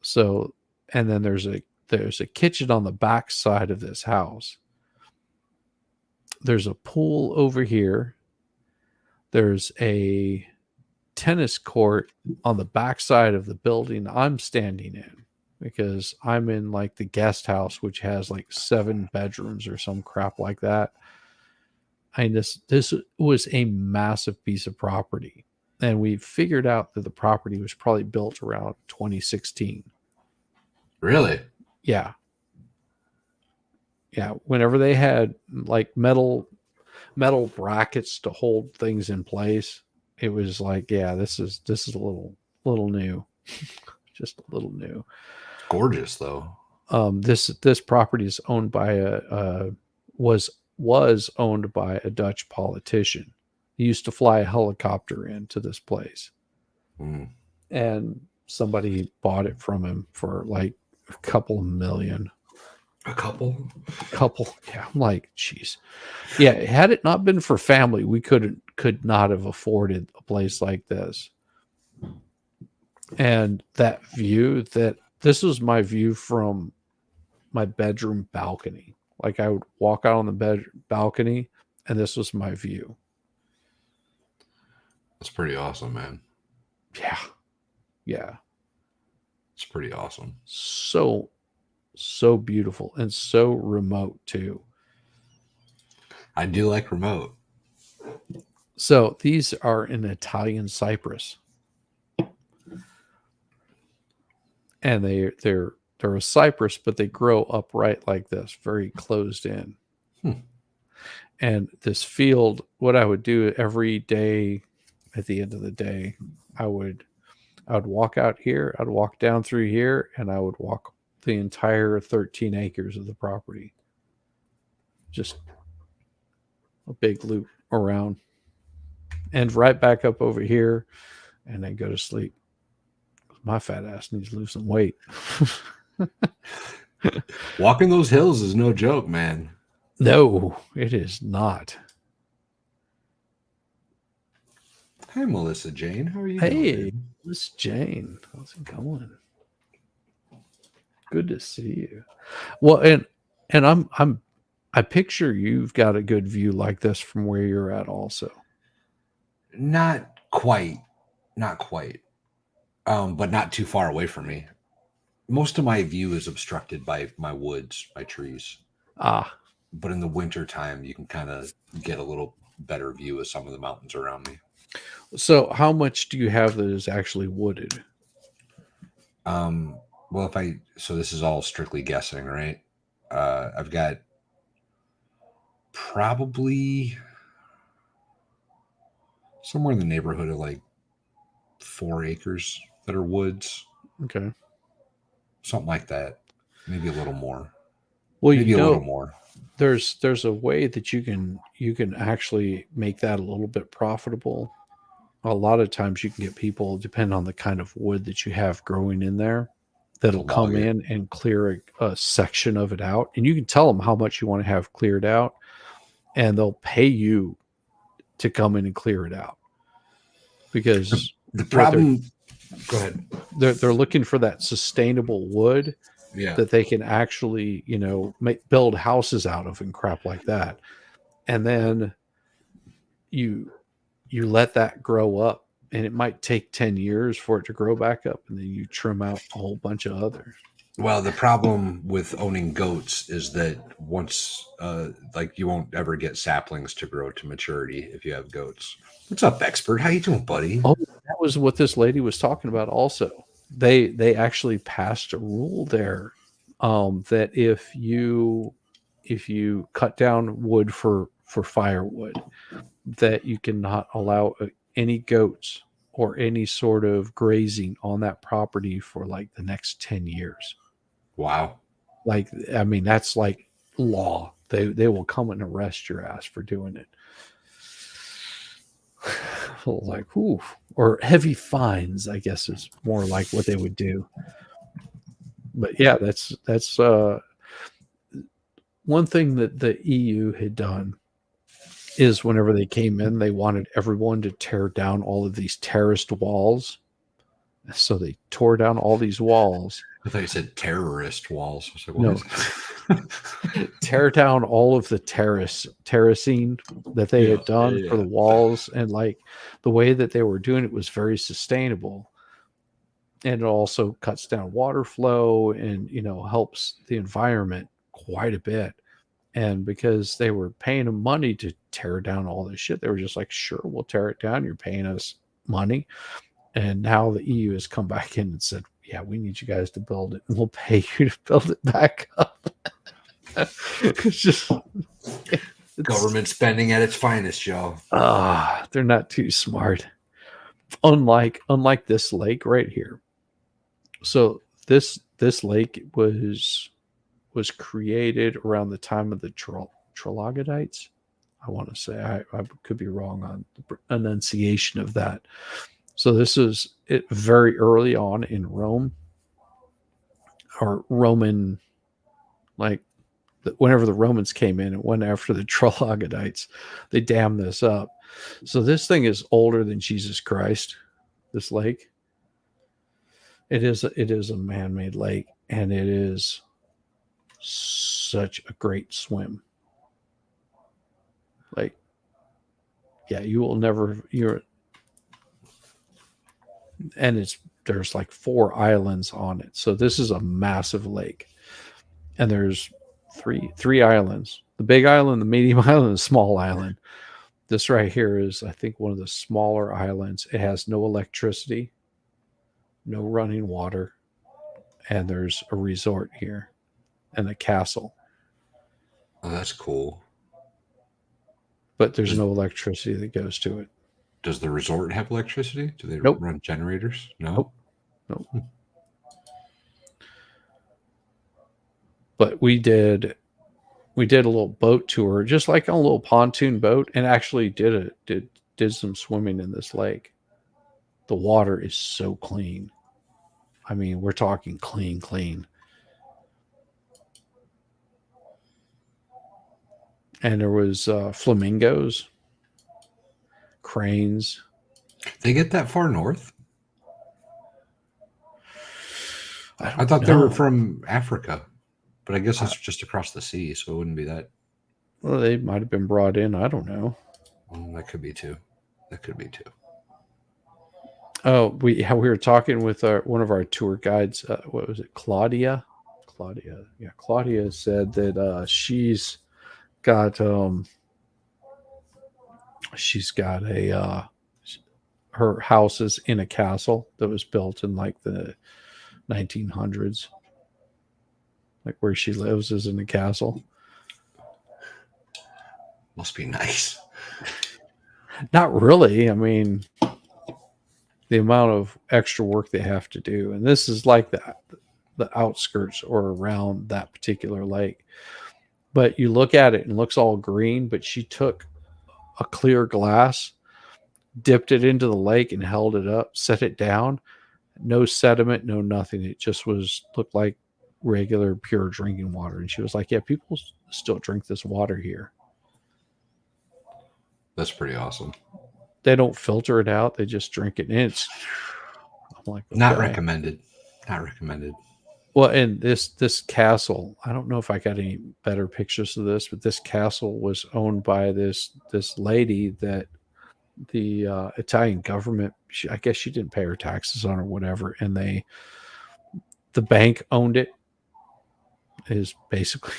So, and then there's a kitchen on the back side of this house. There's a pool over here. There's a tennis court on the back side of the building I'm standing in, because I'm in like the guest house, which has like 7 bedrooms or some crap like that. I mean, this was a massive piece of property, and we figured out that the property was probably built around 2016.
Really?
Yeah. Yeah. Whenever they had like metal brackets to hold things in place, it was like, yeah, this is a little new. Just a little new.
Gorgeous though.
This property is owned by was owned by a Dutch politician. He used to fly a helicopter into this place. And somebody bought it from him for like a couple million.
A couple?
Yeah. I'm like, geez. Yeah. Had it not been for family, we could not have afforded a place like this. And that view, this was my view from my bedroom balcony. Like I would walk out on the balcony, and this was my view.
That's pretty awesome, man.
Yeah. Yeah.
It's pretty awesome.
So beautiful and so remote too.
I do like remote.
So these are in Italian cypress. And they're a cypress, but they grow upright like this, very closed in. And this field, what I would do every day at the end of the day, I would walk out here, I'd walk down through here, and I would walk the entire 13 acres of the property. Just a big loop around and right back up over here, and then go to sleep. My fat ass needs to lose some weight.
Walking those hills is no joke, man.
No, it is not.
Hey, Melissa Jane, how are you
Hey,
doing?
Miss Jane, how's it going? Good to see you. Well, and I picture you've got a good view like this from where you're at also.
Not quite, not quite, but not too far away from me. Most of my view is obstructed by my woods, my trees.
Ah,
But in the winter time, you can kind of get a little better view of some of the mountains around me.
so how much do you have that is actually wooded?
Well, so this is all strictly guessing, right? I've got probably somewhere in the neighborhood of like 4 acres that are woods,
Okay.
something like that. Maybe a little more.
Well,
Maybe a little more.
there's a way that you can actually make that a little bit profitable. A lot of times you can get people, depending on the kind of wood that you have growing in there,
To
that'll
log
come
it.
in and clear a section of it out, and you can tell them how much you want to have cleared out, and they'll pay you to come in and clear it out because
The
what
problem. Go ahead.
they're looking for that sustainable wood
Yeah.
that they can actually build houses out of and crap like that, and then you you let that grow up, and it might take 10 years for it to grow back up, and then you trim out a whole bunch of others.
Well, the problem with owning goats is that once, like, you won't ever get saplings to grow to maturity if you have goats. What's up, expert? How you doing, buddy?
Oh, that was what this lady was talking about also. They actually passed a rule there, that if you cut down wood for firewood, that you cannot allow any goats or any sort of grazing on that property for like the next 10 years.
Wow.
Like, I mean, that's like law. They will come and arrest your ass for doing it. Like, ooh, or heavy fines, I guess is more like what they would do. But yeah, that's one thing that the EU had done is whenever they came in, they wanted everyone to tear down all of these terraced walls. So they tore down all these walls.
I thought you said terrorist walls. I was like,
No, tear down all of the terracing that they had done for the walls, and like the way that they were doing it was very sustainable, and it also cuts down water flow and helps the environment quite a bit. And because they were paying them money to tear down all this shit, they were just like, sure, we'll tear it down. You're paying us money. And now the EU has come back in and said, yeah, we need you guys to build it, and we'll pay you to build it back up. It's just
Government spending at its finest, Joe.
They're not too smart. Unlike this lake right here. So this lake was created around the time of the Troglodytes. I want to say I could be wrong on the enunciation of that. So this is it very early on in Rome, or Roman, like whenever the Romans came in and went after the Troglodytes, they dammed this up. So this thing is older than Jesus Christ. This lake. It is a man-made lake, and it is such a great swim. Like, yeah, you will never and there's like 4 islands on it. So this is a massive lake. And there's three islands. The big island, the medium island, the small island. This right here is, I think, one of the smaller islands. It has no electricity, no running water, and there's a resort here and a castle.
Oh, that's cool.
But there's no electricity that goes to it.
Does the resort have electricity? Do they
Nope.
run generators? No.
Nope. But we did a little boat tour, just like a little pontoon boat, and actually did some swimming in this lake. The water is so clean. I mean, we're talking clean. And there was flamingos, cranes.
They get that far north?
I
I
don't
thought they were
know.
from Africa, but I guess
I,
it's just across the sea, so it wouldn't be that.
well, they might have been brought in. I don't know.
Well, that could be too. That could be too.
Oh, we were talking with one of our tour guides. What was it, Claudia? Yeah. Claudia said that got um, she's got a her house is in a castle that was built in like the 1900s. Like where she lives is in a castle.
Must be nice.
Not really. I mean, the amount of extra work they have to do, and this is like the outskirts or around that particular lake. But you look at it and it looks all green, but she took a clear glass, dipped it into the lake and held it up, set it down. No sediment, no nothing. It just looked like regular pure drinking water. And she was like, "Yeah, people still drink this water here.
That's pretty awesome.
They don't filter it out. They just drink it." And I'm like,
Not
okay.
recommended. Not recommended.
Well, and this castle, I don't know if I got any better pictures of this, but this castle was owned by this lady that the Italian government, I guess she didn't pay her taxes on or whatever, and the bank owned it. Is basically,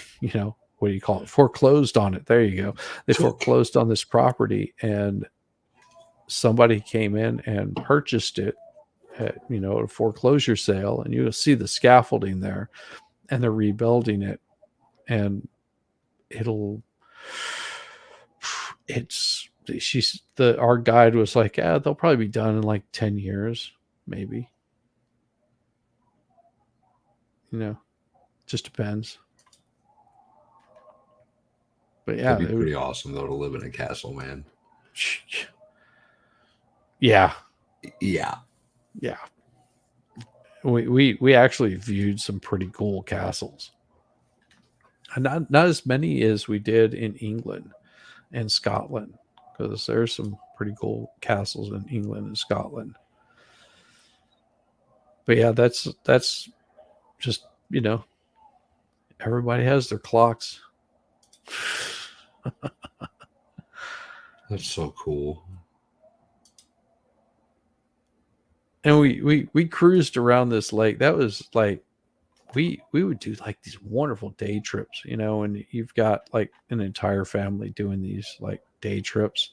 what do you call it? Foreclosed on it. There you go. They foreclosed on this property, and somebody came in and purchased it at a foreclosure sale, and you'll see the scaffolding there, and they're rebuilding it, and our guide was like, yeah, they'll probably be done in like 10 years, maybe. Just depends. But yeah,
That'd be pretty awesome though to live in a castle, man.
Yeah.
Yeah.
We actually viewed some pretty cool castles, and not as many as we did in England and Scotland, because there's some pretty cool castles in England and Scotland. But yeah, that's just everybody has their clocks.
That's so cool.
And we cruised around this lake. That was like we would do like these wonderful day trips, and you've got like an entire family doing these like day trips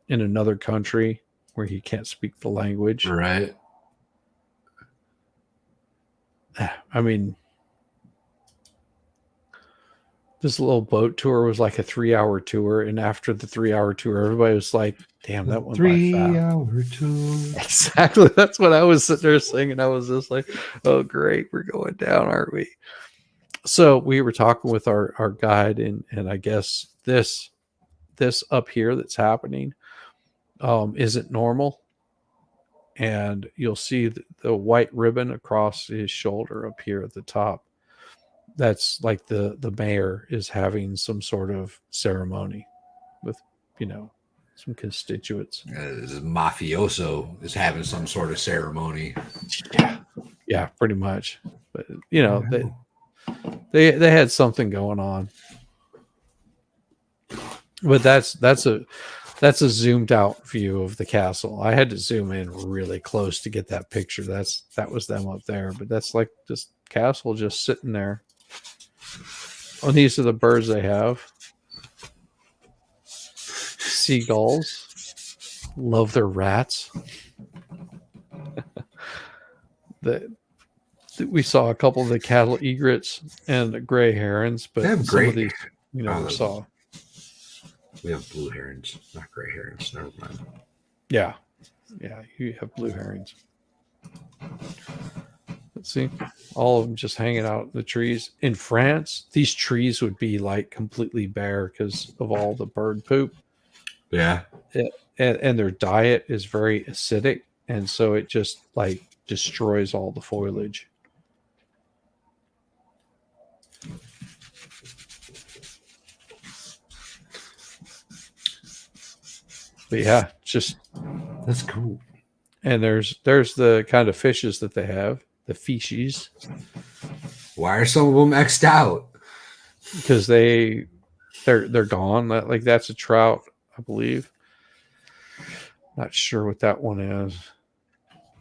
in another country where you can't speak the language.
Right.
I mean, this little boat tour was like a 3-hour tour, and after the 3-hour tour, everybody was like, "Damn, that went by fast."
3-hour tour.
Exactly. That's what I was sitting there singing. I was just like, "Oh, great, we're going down, aren't we?" So we were talking with our guide, and I guess this up here that's happening isn't normal. And you'll see the white ribbon across his shoulder up here at the top. That's like the mayor is having some sort of ceremony with some constituents.
This mafioso is having some sort of ceremony.
Yeah, pretty much. But they had something going on. But that's a zoomed out view of the castle. I had to zoom in really close to get that picture. That was them up there, but that's like this castle just sitting there. Oh, these are the birds they have. Seagulls. Love their rats. We saw a couple of the cattle egrets and the gray herons, but some of these, we saw.
We have blue herons, not gray herons. Never mind.
Yeah, you have blue herons. Let's see, all of them just hanging out in the trees. In France, these trees would be like completely bare because of all the bird poop.
Yeah.
And their diet is very acidic, and so it just like destroys all the foliage. But yeah, just
That's cool.
and there's the kind of fishes that they have, the fishies,
Why are some of them X'd out?
because they're gone. Like that's a trout, I believe. Not sure what that one is,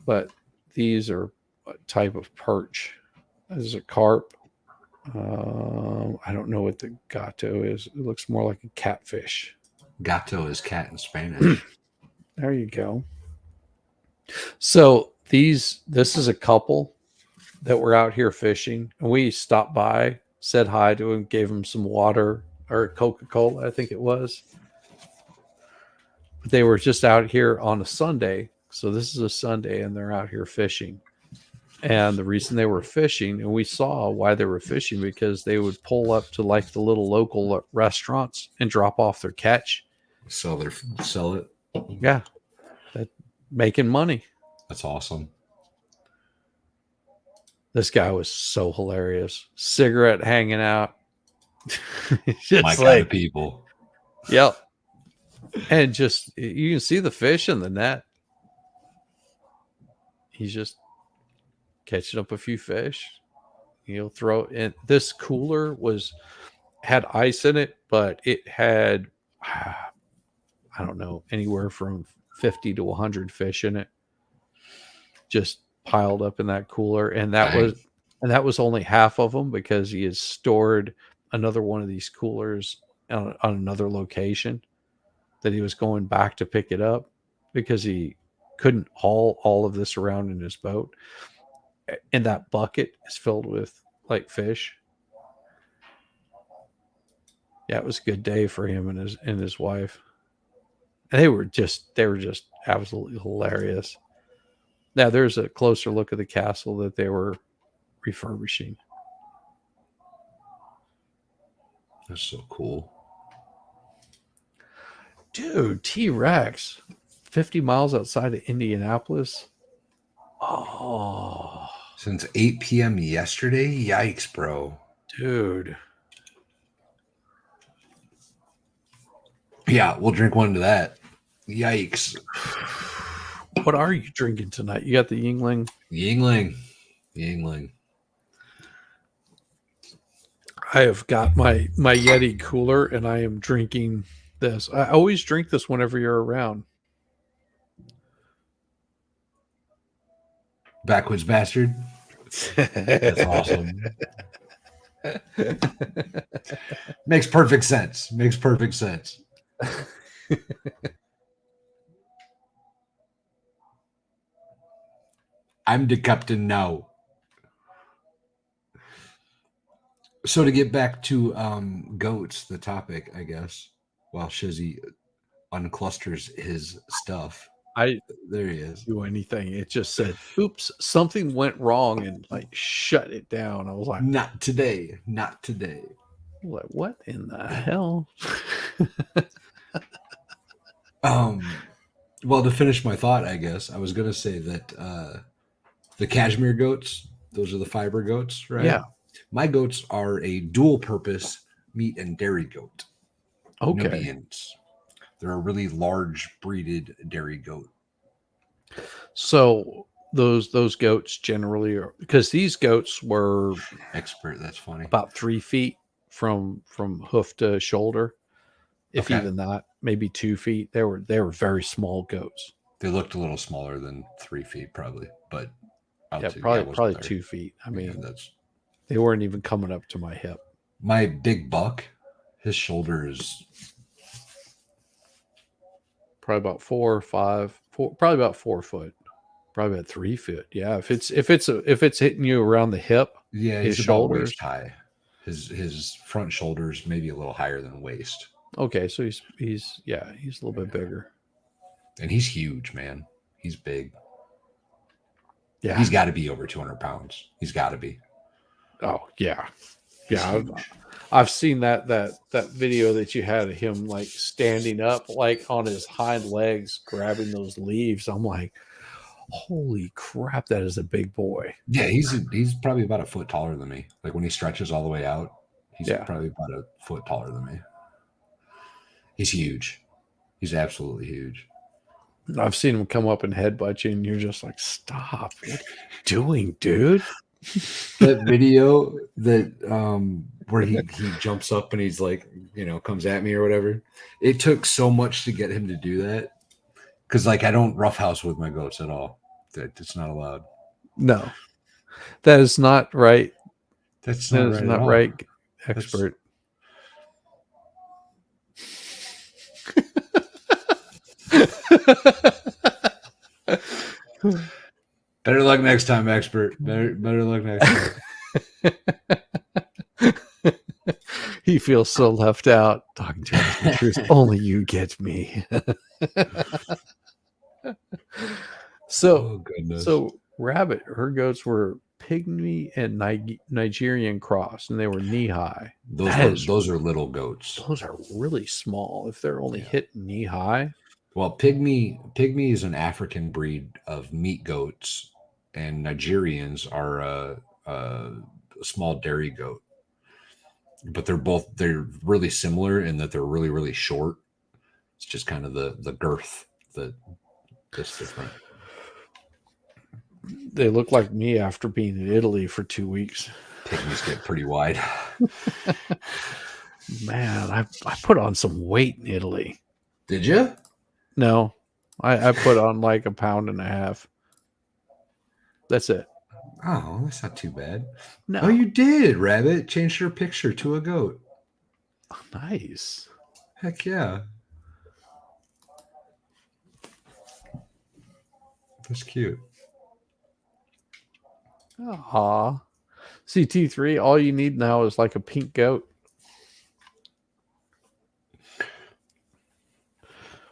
but these are a type of perch. This is a carp. I don't know what the gato is. It looks more like a catfish.
Gato is cat in Spanish.
There you go. So this is a couple that were out here fishing, and we stopped by, said hi to him, gave him some water or Coca-Cola, I think it was. But they were just out here on a Sunday. So this is a Sunday, and they're out here fishing. And the reason they were fishing, and we saw why they were fishing, because they would pull up to like the little local restaurants and drop off their catch.
Sell it.
Yeah, making money.
That's awesome.
This guy was so hilarious. Cigarette hanging out.
Just my kind of people.
Yep. And just you can see the fish in the net. He's just catching up a few fish. He'll throw in. This cooler had ice in it, but it had I don't know, anywhere from 50 to 100 fish in it, just piled up in that cooler. And that was only half of them, because he had stored another one of these coolers on another location that he was going back to pick it up, because he couldn't haul all of this around in his boat. And that bucket is filled with like fish. Yeah, it was a good day for him and his wife. And they were just absolutely hilarious. Now there's a closer look at the castle that they were refurbishing.
That's so cool.
Dude, T-Rex, 50 miles outside of Indianapolis. Oh.
Since 8 p.m. yesterday? Yikes, bro.
Dude.
Yeah, we'll drink one to that. Yikes.
What are you drinking tonight? You got the Yingling?
Yingling.
I have got my Yeti cooler, and I am drinking this. I always drink this whenever you're around.
Backwoods bastard. That's awesome. Makes perfect sense. I'm the captain now. So to get back to goats, the topic, I guess, while Shizzy unclusters his stuff. There he is.
Do anything. It just said, oops, something went wrong, and like shut it down. I was like,
not today.
Like, what in the hell?
Well, to finish my thought, I guess I was going to say that the cashmere goats, those are the fiber goats, right?
Yeah.
My goats are a dual purpose meat and dairy goat.
Okay.
Nubians. They're a really large breeded dairy goat.
So those goats generally are, because these goats were
expert. That's funny.
About 3 feet from hoof to shoulder, if even that, maybe 2 feet. They were very small goats.
They looked a little smaller than 3 feet, probably, but
probably 2 feet. I mean, they weren't even coming up to my hip.
My big buck, his shoulder is
probably about 4 or 5, probably about 4 foot, probably about 3 foot. Yeah, if it's hitting you around the hip,
his shoulders waist high. His front shoulders maybe a little higher than waist.
Okay, so he's a little bit bigger,
and he's huge, man. He's big.
Yeah,
he's got to be over 200 pounds. He's got to be.
Oh yeah. I've seen that video that you had of him like standing up like on his hind legs grabbing those leaves. I'm like, Holy crap, that is a big boy.
Yeah, he's probably about a foot taller than me. Like when he stretches all the way out, he's
Yeah.
probably about a foot taller than me. He's huge. He's absolutely huge.
I've seen him come up and headbutt you, and you're just like, stop. What are you doing, dude?
That video that where he jumps up and he's like, comes at me or whatever. It took so much to get him to do that. Because like I don't roughhouse with my goats at all. It's not allowed.
No, that is not right.
That's
That
not
is
right at
not
all.
right, expert.
Better luck next time, expert. Better luck next time.
He feels so left out. Talking to us the truth. Only you get me.
Oh goodness.
So Rabbit, her goats were pygmy and Nigerian cross, and they were knee high.
Those are little goats.
Those are really small if they're only hit knee high.
Well, pygmy is an African breed of meat goats, and Nigerians are a small dairy goat. But they're really similar in that they're really, really short. It's just kind of the girth that's different.
They look like me after being in Italy for 2 weeks.
Pygmies get pretty wide.
Man, I put on some weight in Italy.
Did you?
No, I put on like 1.5 pounds. That's it.
Oh, that's not too bad.
No.
Oh, you did, Rabbit. Changed your picture to a goat.
Oh, nice.
Heck yeah. That's cute.
Aw. CT3, all you need now is like a pink goat.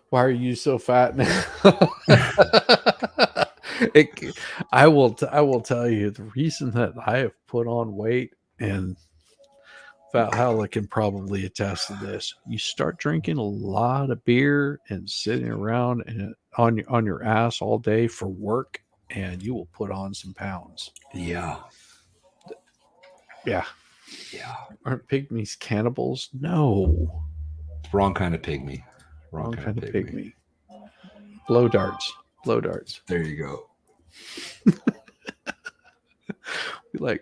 Why are you so fat now? I will tell you the reason that I have put on weight, and Valhalla can probably attest to this. You start drinking a lot of beer and sitting around and on your ass all day for work, and you will put on some pounds.
Yeah.
Yeah.
Yeah.
Aren't pygmies cannibals? No.
Wrong kind of pygmy.
Wrong kind of pygmy. Blow darts. Blow darts.
There you go.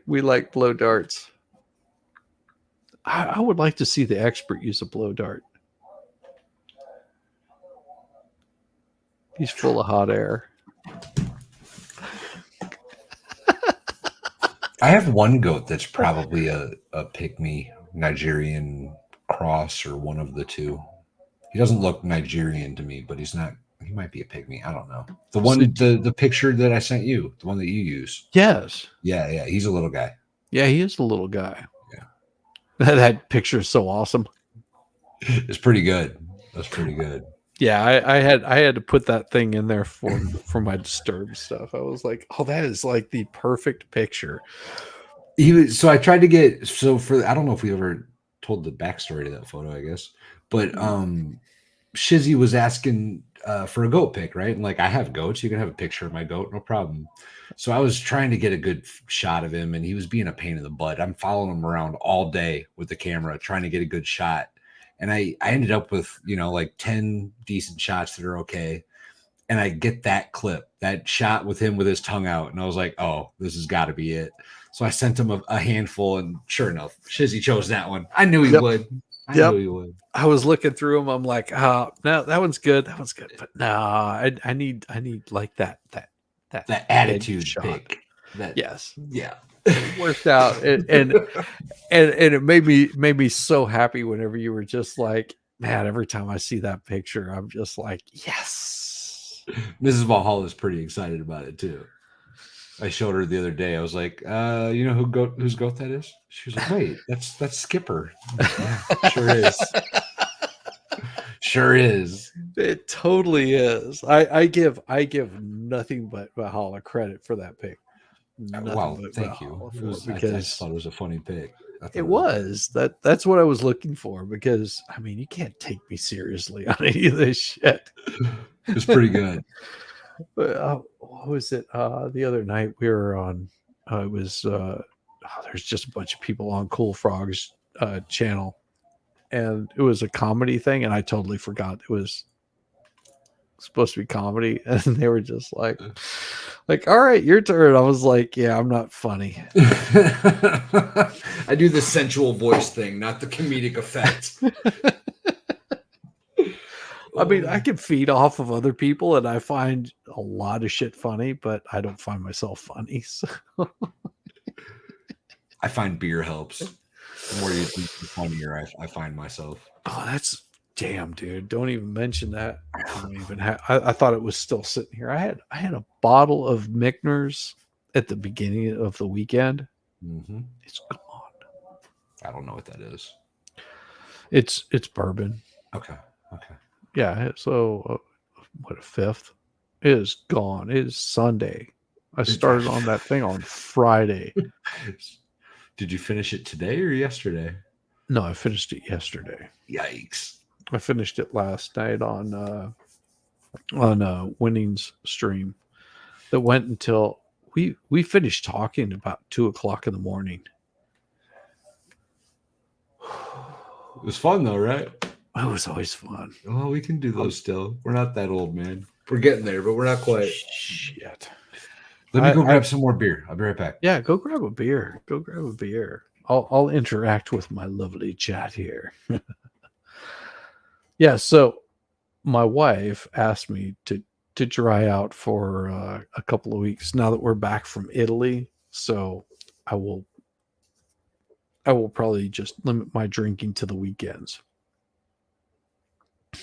We like blow darts. I would like to see the expert use a blow dart. He's full of hot air.
I have one goat that's probably a pygmy Nigerian cross or one of the two. He doesn't look Nigerian to me, but he might be a pygmy. I don't know. The one, the picture that I sent you, the one that you use.
Yes.
Yeah. He's a little guy.
Yeah, he is a little guy.
Yeah.
That picture is so awesome.
It's pretty good. That's pretty good.
Yeah, I had to put that thing in there for my Disturbed stuff. I was like, oh, that is like the perfect picture.
So I tried to get I don't know if we ever told the backstory to that photo, I guess. But Shizzy was asking for a goat pic, right? And like, I have goats. You can have a picture of my goat, no problem. So I was trying to get a good shot of him, and he was being a pain in the butt. I'm following him around all day with the camera, trying to get a good shot. And I ended up with, like 10 decent shots that are okay. And I get that clip, that shot with him with his tongue out. And I was like, oh, this has got to be it. So I sent him a handful, and sure enough, Shizzy chose that one. I knew he would. I knew he would.
I was looking through them. I'm like, no, that one's good. That one's good. But no, I need like that
attitude pick.
Yes.
Yeah.
It worked out. And it made me so happy whenever you were just like, man, every time I see that picture, I'm just like, yes.
Mrs. Valhalla is pretty excited about it too. I showed her the other day. I was like, you know whose goat that is? She was like, wait, that's Skipper. Like, yeah, sure is. Sure is.
It totally is. I give nothing but Valhalla credit for that pick.
Wow, thank you. I thought it was a funny pick.
It was. That's what I was looking for, because I mean, you can't take me seriously on any of this shit.
It's pretty good.
But what was it? The other night we were on. It was. There's just a bunch of people on Cool Frogs channel, and it was a comedy thing, and I totally forgot it was supposed to be comedy, and they were just like, all right, your turn. I was like, yeah, I'm not funny.
I do the sensual voice thing, not the comedic effect.
I mean, I can feed off of other people, and I find a lot of shit funny, but I don't find myself funny. So.
I find beer helps. The more you do, the funnier I find myself.
Oh, that's damn, dude! Don't even mention that. I don't even have. I thought it was still sitting here. I had a bottle of Michner's at the beginning of the weekend.
Mm-hmm.
It's gone.
I don't know what that is.
It's bourbon.
Okay.
Yeah. So what a fifth? It is gone. It is Sunday. I started on that thing on Friday.
Did you finish it today or yesterday?
No, I finished it yesterday.
Yikes!
I finished it last night on Winning's stream. That went until we finished talking about 2:00 in the morning.
It was fun though, right?
It was always fun.
Well, we can do those still. We're not that old, man. We're getting there, but we're not quite.
Shit.
Let me go grab some more beer. I'll be right back.
Yeah, go grab a beer. Go grab a beer. I'll interact with my lovely chat here. Yeah, so my wife asked me to dry out for a couple of weeks now that we're back from Italy. So I will probably just limit my drinking to the weekends.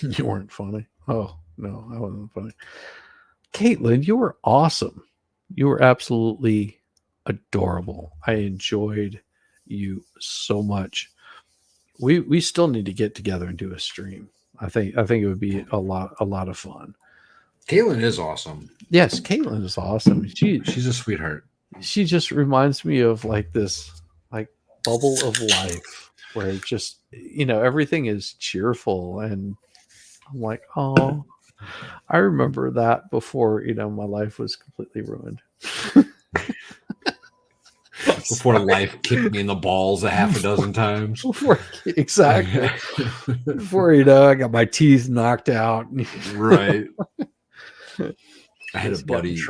You weren't funny. Oh no, I wasn't funny. Caitlin, you were awesome. You were absolutely adorable. I enjoyed you so much. We still need to get together and do a stream. I think it would be a lot of fun.
Caitlin is awesome.
Yes, Caitlin is awesome.
She's a sweetheart.
She just reminds me of like this like bubble of life where it just everything is cheerful, and I'm like, oh, I remember that before my life was completely ruined.
Before life kicked me in the balls a half a dozen times.
Exactly. Before I got my teeth knocked out.
Right. I had a buddy.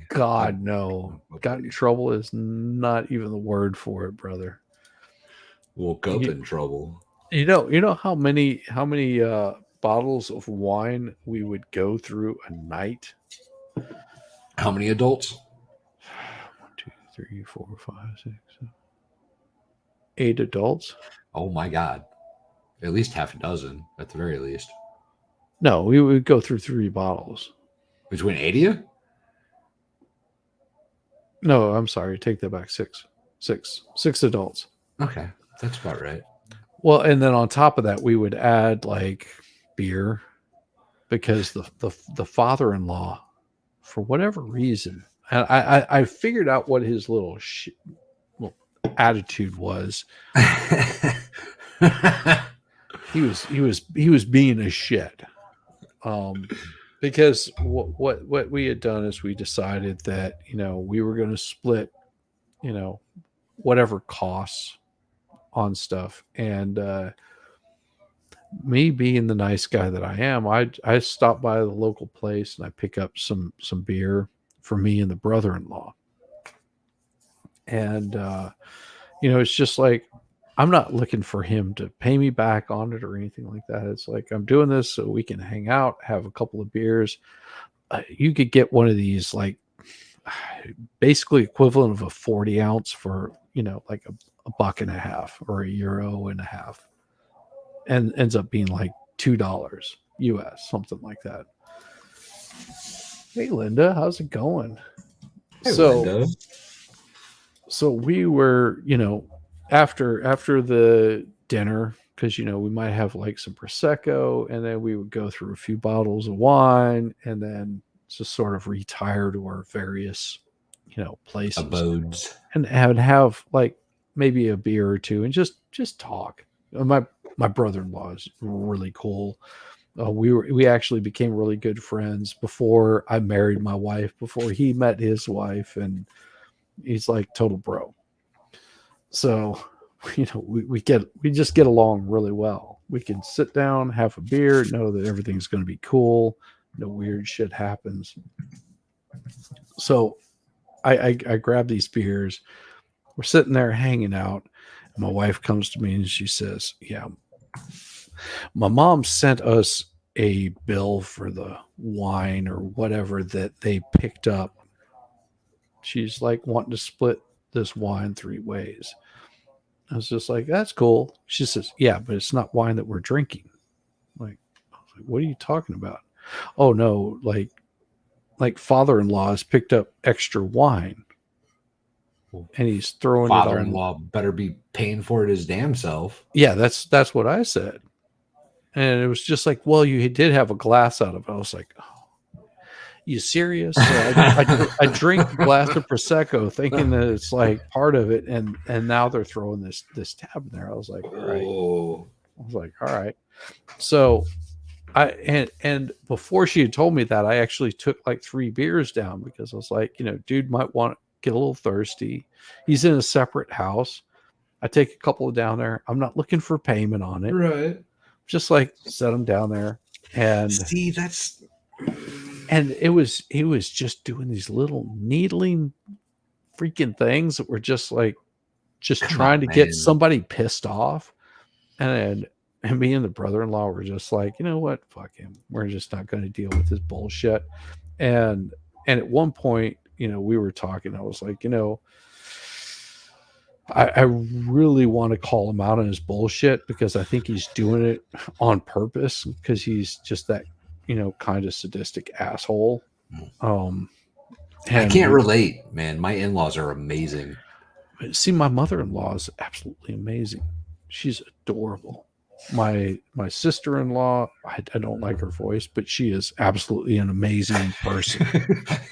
God, no. Got in trouble is not even the word for it, brother.
Woke up in trouble.
You know how many bottles of wine we would go through a night?
How many adults?
1, 2, 3, 4, 5, 6, 7, 8 adults.
Oh my God. At least half a dozen, at the very least.
No, we would go through 3 bottles.
Between 8 of you?
No, I'm sorry. Take that back. 6 adults.
Okay. That's about right.
Well, and then on top of that, we would add like beer because the father-in-law, for whatever reason, and I figured out what his little attitude was. He was being a shit. Because what we had done is we decided that we were going to split whatever costs on stuff, and me being the nice guy that I am, I stop by the local place and I pick up some beer for me and the brother-in-law, and it's just like I'm not looking for him to pay me back on it or anything like that. It's like I'm doing this so we can hang out, have a couple of beers. You could get one of these like basically equivalent of a 40 ounce for like $1.50 or €1.50, and ends up being like $2 US, something like that. Hey Linda, how's it going?
Hey, Linda.
So we were after the dinner, because we might have like some prosecco, and then we would go through a few bottles of wine, and then just sort of retire to our various places,
abodes,
and have like maybe a beer or two and just talk. My brother-in-law is really cool. We actually became really good friends before I married my wife, before he met his wife, and he's like total bro. So, we just get along really well. We can sit down, have a beer, know that everything's going to be cool, no weird shit happens. So I grab these beers. We're sitting there hanging out. And my wife comes to me and she says, "Yeah, my mom sent us a bill for the wine or whatever that they picked up. She's like wanting to split this wine 3 ways." I was just like, "That's cool." She says, "Yeah, but it's not wine that we're drinking." Like, I was like, "What are you talking about?" "Oh no, like father-in-law has picked up extra wine and he's throwing it on."
Father-in-law better be paying for it his damn self.
Yeah, that's what I said. And it was just like, "Well, you did have a glass out of it." I was like, "Oh, you serious?" So I drink a glass of prosecco, thinking that it's like part of it, and now they're throwing this tab in there. I was like, "All right."
Oh,
I was like, "All right." So and before she had told me that, I actually took like 3 beers down because I was like, dude might want to get a little thirsty. He's in a separate house. I take a couple down there. I'm not looking for payment on it.
right.
Just like set them down there, and
See, that's
it was just doing these little needling freaking things that were just like just
come
trying
on,
to get
man.
somebody pissed off. And me and the brother-in-law were just like, you know what, fuck him. We're just not going to deal with this bullshit. And at one point, we were talking. I was like, I really want to call him out on his bullshit because I think he's doing it on purpose because he's just that, kind of sadistic asshole. Um,
I
and
can't relate, man. My in-laws are amazing.
see, my mother-in-law is absolutely amazing. She's adorable. My sister-in-law, I don't like her voice, but she is absolutely an amazing person.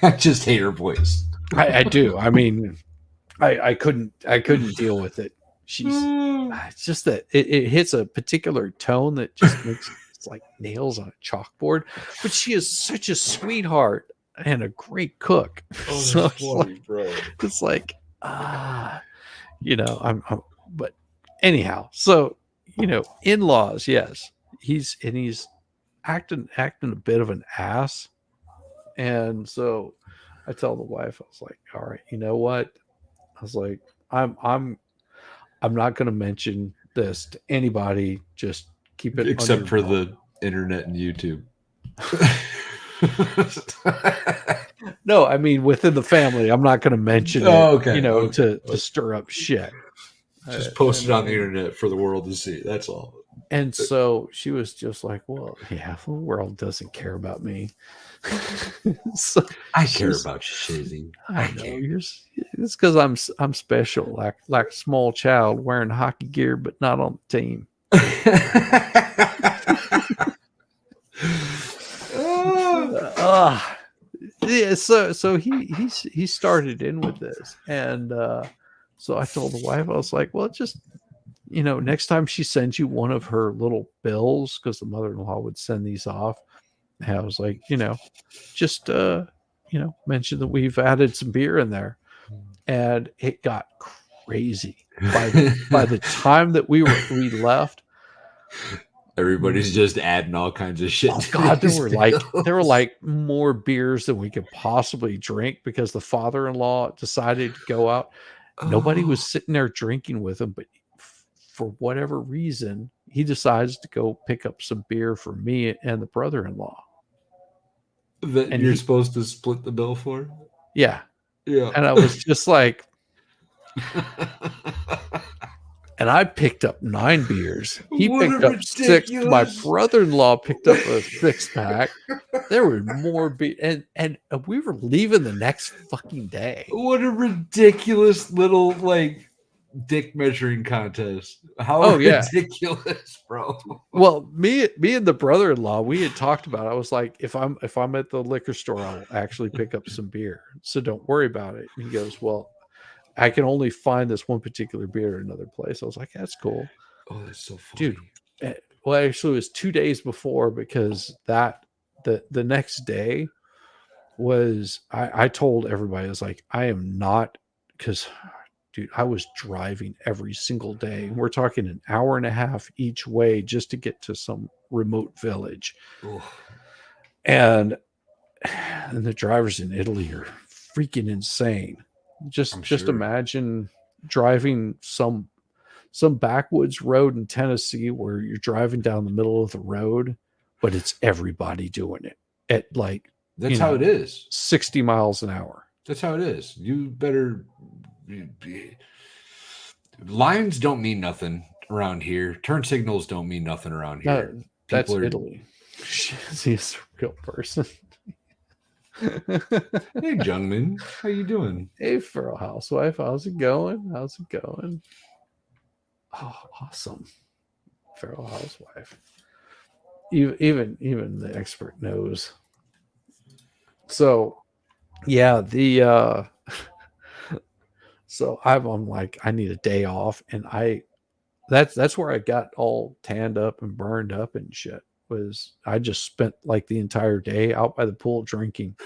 I just hate her voice.
I do. I mean, I couldn't deal with it. It's just that it hits a particular tone that just makes it's like nails on a chalkboard. But she is such a sweetheart and a great cook. So it's like I'm but anyhow, so in-laws, yes. He's acting a bit of an ass. And so I tell the wife, I was like, all right, you know what? I was like, I'm not going to mention this to anybody. Just keep it under
Except
your
for
belt.
the internet and YouTube.
No, I mean within the family. I'm not going to mention it.
Oh, okay, okay.
To stir up shit.
Just post it on the internet for the world to see. That's all.
And so she was just like, "Well, yeah, the world doesn't care about me." So
I care about you, Shizzy.
I know it's because I'm special, like a small child wearing hockey gear, but not on the team. Yeah. So he started in with this, and so I told the wife, I was like, "Well, just next time she sends you one of her little bills, because the mother-in-law would send these off." And I was like, just mention that we've added some beer in there, and it got crazy by the time that we left.
Everybody's just adding all kinds of shit.
Oh God, there were like more beers than we could possibly drink because the father-in-law decided to go out. Nobody was sitting there drinking with him, but for whatever reason, he decides to go pick up some beer for me and the brother-in-law.
That
And
you're supposed to split the bill for?
Yeah.
Yeah.
And I was just like, and I picked up 9 beers. He
What
picked
a
up 6. My
ridiculous-
brother-in-law picked up a 6-pack. There were more beer, and we were leaving the next fucking day.
What a ridiculous little dick measuring contest. How ridiculous, bro.
Well, me and the brother-in-law, we had talked about it. I was like, if I'm at the liquor store, I'll actually pick up some beer. So don't worry about it. And he goes, "Well, I can only find this one particular beer at another place." I was like, "That's cool."
Oh, that's so funny.
Dude. well, actually, it was 2 days before because the next day was I told everybody I was like, I am not because dude, I was driving every single day. We're talking an hour and a half each way just to get to some remote village.
Ooh,
And the drivers in Italy are freaking insane.
I'm
Just
sure.
imagine driving some backwoods road in Tennessee where you're driving down the middle of the road, but it's everybody doing it at like,
That's how it is.
60 miles an hour.
That's how it is. You better. Lines don't mean nothing around here. Turn signals don't mean nothing around here.
No, that's
People are.
Italy. She's a real person.
Hey, Jungman, how you doing?
Hey, Feral Housewife, how's it going? How's it going? Oh, awesome, Feral Housewife. Even the expert knows. So, yeah, so I'm like, I need a day off, and that's where I got all tanned up and burned up and shit. Was I just spent like the entire day out by the pool drinking.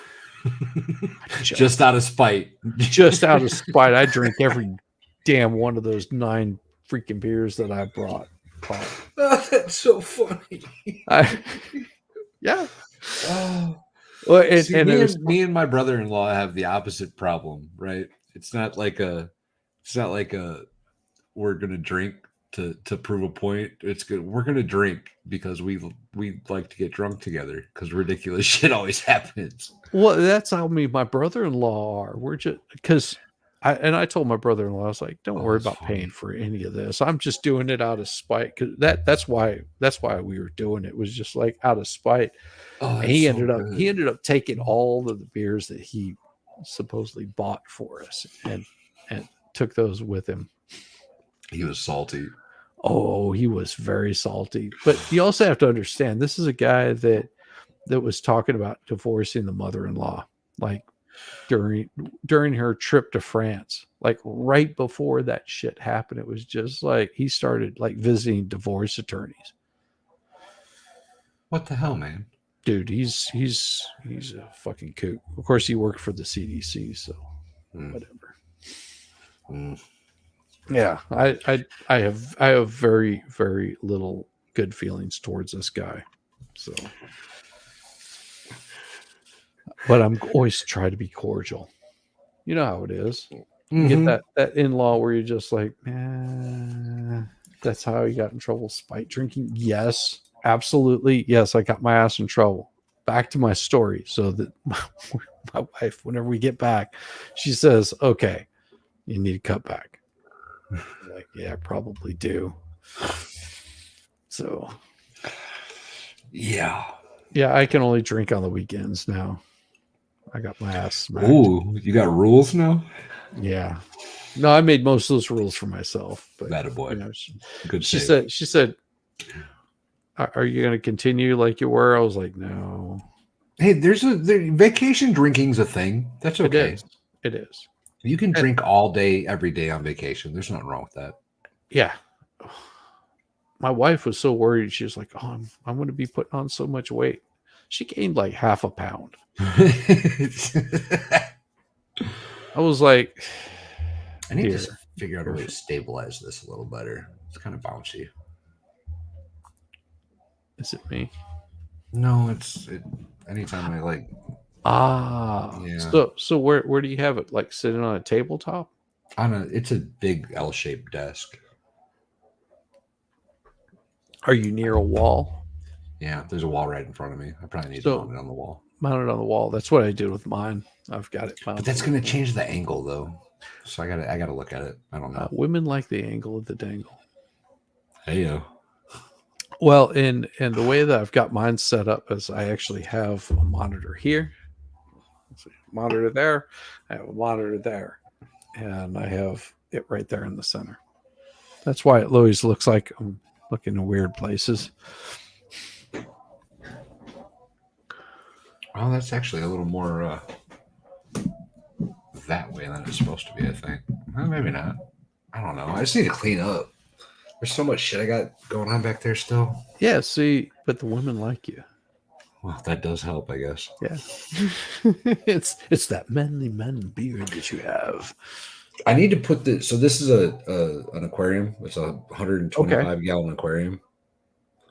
Just out of spite.
Just out of spite. I drink every damn one of those 9 freaking beers that I brought.
Oh, that's so funny.
Yeah.
Oh.
Well,
See, me and my brother-in-law have the opposite problem, right? It's not like we're gonna drink to prove a point. It's good. We're gonna drink because we like to get drunk together because ridiculous shit always happens.
Well, that's how my brother-in-law are. We're just because I told my brother-in-law, I was like, don't worry about paying for any of this. I'm just doing it out of spite. Cause that's why we were doing it. It was just like out of spite.
Oh,
And he ended up taking all of the beers that he supposedly bought for us and took those with him.
He was salty.
Oh, he was very salty. But you also have to understand, this is a guy that was talking about divorcing the mother-in-law, like during her trip to France, like right before that shit happened. It was just like he started like visiting divorce attorneys.
What the hell, man?
Dude, he's a fucking kook. Of course, he worked for the CDC, so whatever. Yeah, I have very, very little good feelings towards this guy. So, but I'm always try to be cordial. You know how it is. You get that in-law where you're just like, that's how you got in trouble. Spite drinking. Yes, absolutely. Yes, I got my ass in trouble. Back to my story. So that my wife, whenever we get back, she says, okay, you need to cut back. I'm like, yeah, I probably do. So,
yeah,
I can only drink on the weekends now. I got my ass smacked.
Ooh, you got rules now?
Yeah. No, I made most of those rules for myself. But
that a boy. Good.
She said, are you going to continue like you were? I was like, no.
Hey, vacation drinking's a thing. That's okay.
It is.
You can drink all day, every day on vacation. There's nothing wrong with that.
Yeah. My wife was so worried. She was like, oh, I'm going to be putting on so much weight. She gained like half a pound. I was like,
I need to figure out a way to stabilize this a little better. It's kind of bouncy.
Is it me?
No, it's anytime I like.
Yeah. So where do you have it? Like sitting on a tabletop?
It's a big L-shaped desk.
Are you near a wall?
Yeah, there's a wall right in front of me. I probably need to mount it on the wall.
Mount it on the wall. That's what I did with mine. I've got it mounted.
But that's going to change the angle, though. So I gotta look at it. I don't know.
Women like the angle of the dangle.
Hey yo.
Well, and the way that I've got mine set up is I actually have a monitor here. Monitor there. I have a monitor there. And I have it right there in the center. That's why it always looks like I'm looking in weird places.
Well, that's actually a little more that way than it's supposed to be, I think. Well, maybe not. I don't know. I just need to clean up. There's so much shit I got going on back there still.
Yeah, see, but the women like you.
Well, that does help, I guess.
Yeah. It's that manly man beard that you have.
I need to put this. So this is an aquarium. It's a 125
Okay.
gallon aquarium.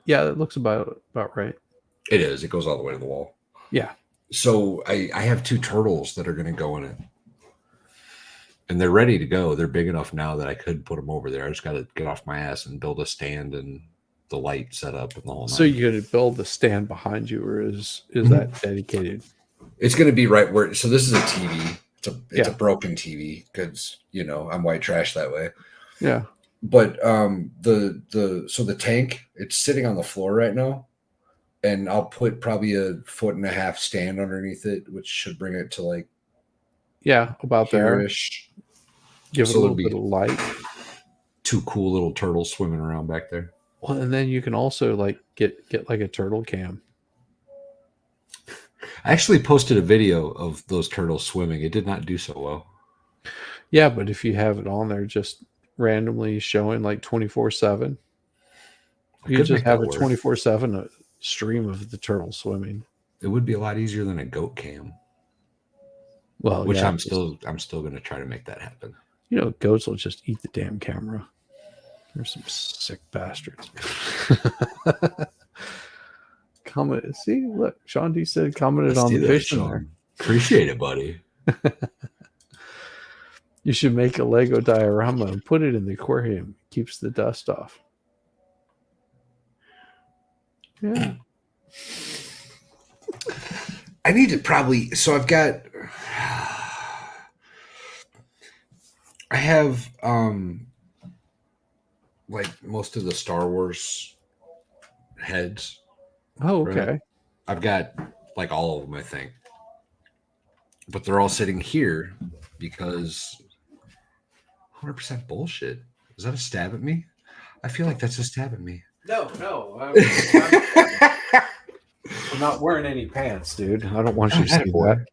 Yeah, that looks about right.
It is. It goes all the way to the wall.
Yeah.
So I have 2 turtles that are going to go in it, and they're ready to go. They're big enough now that I could put them over there. I just got to get off my ass and build a stand and the light set up and the whole.
So
nine.
you're gonna build the stand behind you, or is
Mhm.
that dedicated?
It's going to be right where. So this is a TV. It's a
Yeah.
broken TV because I'm white trash that way.
Yeah.
But the tank, it's sitting on the floor right now, and I'll put probably a 1.5 foot stand underneath it, which should bring it to like
Yeah, about there.
here-ish.
Give it
So
a
there'll
little bit of light.
2 cool little turtles swimming around back there.
Well, and then you can also like get like a turtle cam.
I actually posted a video of those turtles swimming. It did not do so well.
Yeah, but if you have it on there just randomly showing like 24/7, you
could
just
make
have
that
a
work.
24/7 stream of the turtle swimming.
It would be a lot easier than a goat cam,
Well,
which
yeah,
I'm still going to try to make that happen.
Goats will just eat the damn camera. They're some sick bastards. Comment. See, look, Sean D said commented on the fish in there.
Appreciate it, buddy.
You should make a Lego diorama and put it in the aquarium. It keeps the dust off. Yeah.
I need to probably. So I've got. I have like most of the Star Wars heads.
Oh, okay.
Right? I've got like all of them, I think, but they're all sitting here because 100% bullshit. Is that a stab at me? I feel like that's a stab at me.
No. I'm not wearing any pants, dude. I don't want you to see that.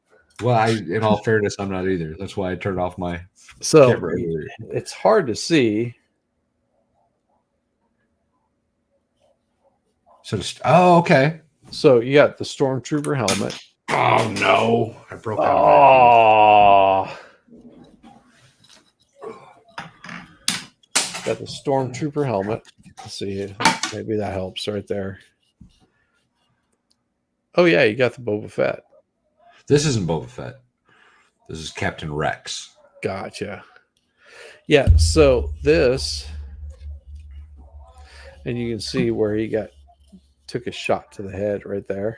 Well, in all fairness, I'm not either. That's why I turned off my
camera. It's hard to see.
Okay.
So you got the Stormtrooper helmet.
Oh no! I broke out.
Oh. Got the Stormtrooper helmet. Let's see. Maybe that helps right there. Oh yeah, you got the Boba Fett.
This isn't Boba Fett. This is Captain Rex.
Gotcha. Yeah, so this, and you can see where he took a shot to the head right there.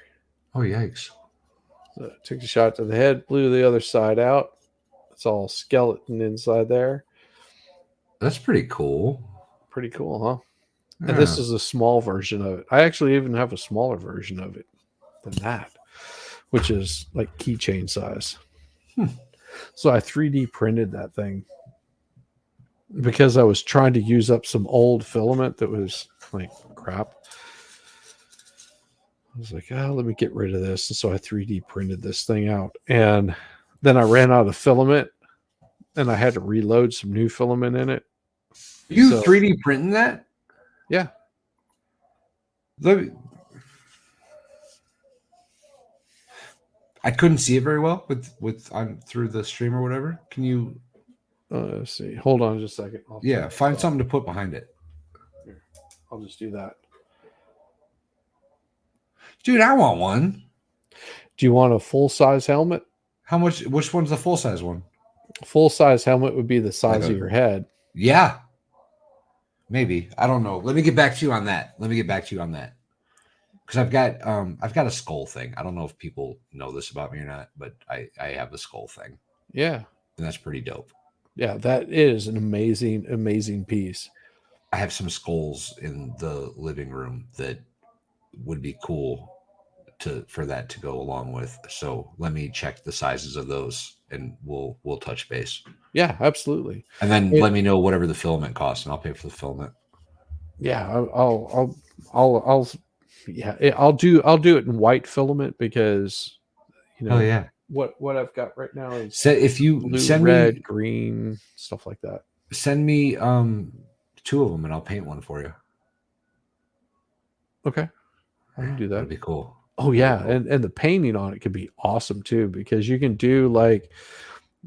Oh, yikes.
So took a shot to the head, blew the other side out. It's all skeleton inside there.
That's pretty cool.
Pretty cool, huh? Yeah. And this is a small version of it. I actually even have a smaller version of it than that, which is like keychain size. So I 3D printed that thing because I was trying to use up some old filament that was like crap. I was like, let me get rid of this. And so I 3D printed this thing out. And then I ran out of filament and I had to reload some new filament in it.
You 3D printing that?
Yeah.
I couldn't see it very well with through the stream or whatever. Can you?
Let's see. Hold on just a second.
Find something to put behind it.
Here, I'll just do that.
Dude, I want one.
Do you want a full-size helmet?
How much? Which one's the full-size one?
Full-size helmet would be the size of your head.
Yeah. Maybe. I don't know. Let me get back to you on that. Because I've got a skull thing. I don't know if people know this about me or not, but I have the skull thing.
Yeah.
And that's pretty dope.
Yeah, that is an amazing, amazing piece.
I have some skulls in the living room that would be cool for that to go along with. So let me check the sizes of those and we'll touch base.
Yeah, absolutely.
And then let me know whatever the filament costs and I'll pay for the filament.
Yeah, I'll do it in white filament because what I've got right now is
if you
blue,
send
red,
me
green, stuff like that.
Send me 2 of them, and I'll paint one for you.
Okay, I can do that.
That'd be cool.
Oh yeah, and the painting on it could be awesome too, because you can do like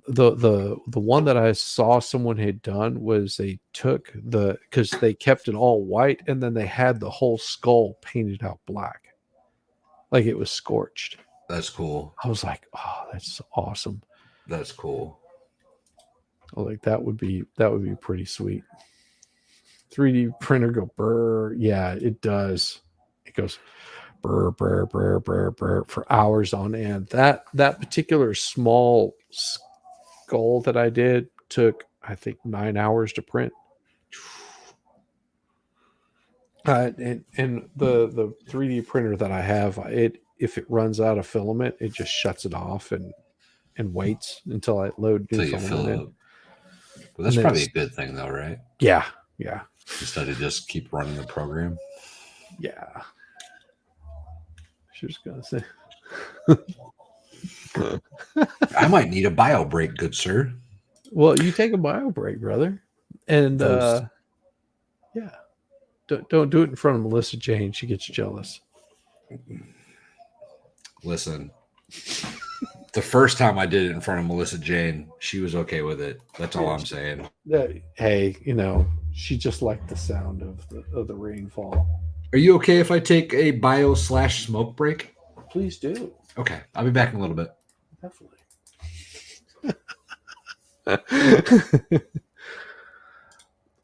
the one that I saw someone had done was they took because they kept it all white and then they had the whole skull painted out black, like it was scorched.
That's cool.
I was like, oh, that's awesome.
That's cool.
Like that would be pretty sweet. 3D printer go brr. Yeah, it does. It goes brr brr brr brr brr for hours on end. That particular small skull that I did took, I think, 9 hours to print. And the 3D printer that I have, if it runs out of filament, it just shuts it off and waits until I load new
Until you
filament
fill
in.
it up. Well, that's probably a good thing, though, right?
Yeah.
Instead of just keep running the program.
Yeah. She was gonna say.
I might need a bio break, good sir.
Well, you take a bio break, brother, and yeah, don't do it in front of Melissa Jane. She gets jealous.
Listen, the first time I did it in front of Melissa Jane, she was okay with it. That's all I'm saying.
Hey, she just liked the sound of the rainfall.
Are you okay if I take a bio/smoke break?
Please do.
Okay, I'll be back in a little bit.
Definitely.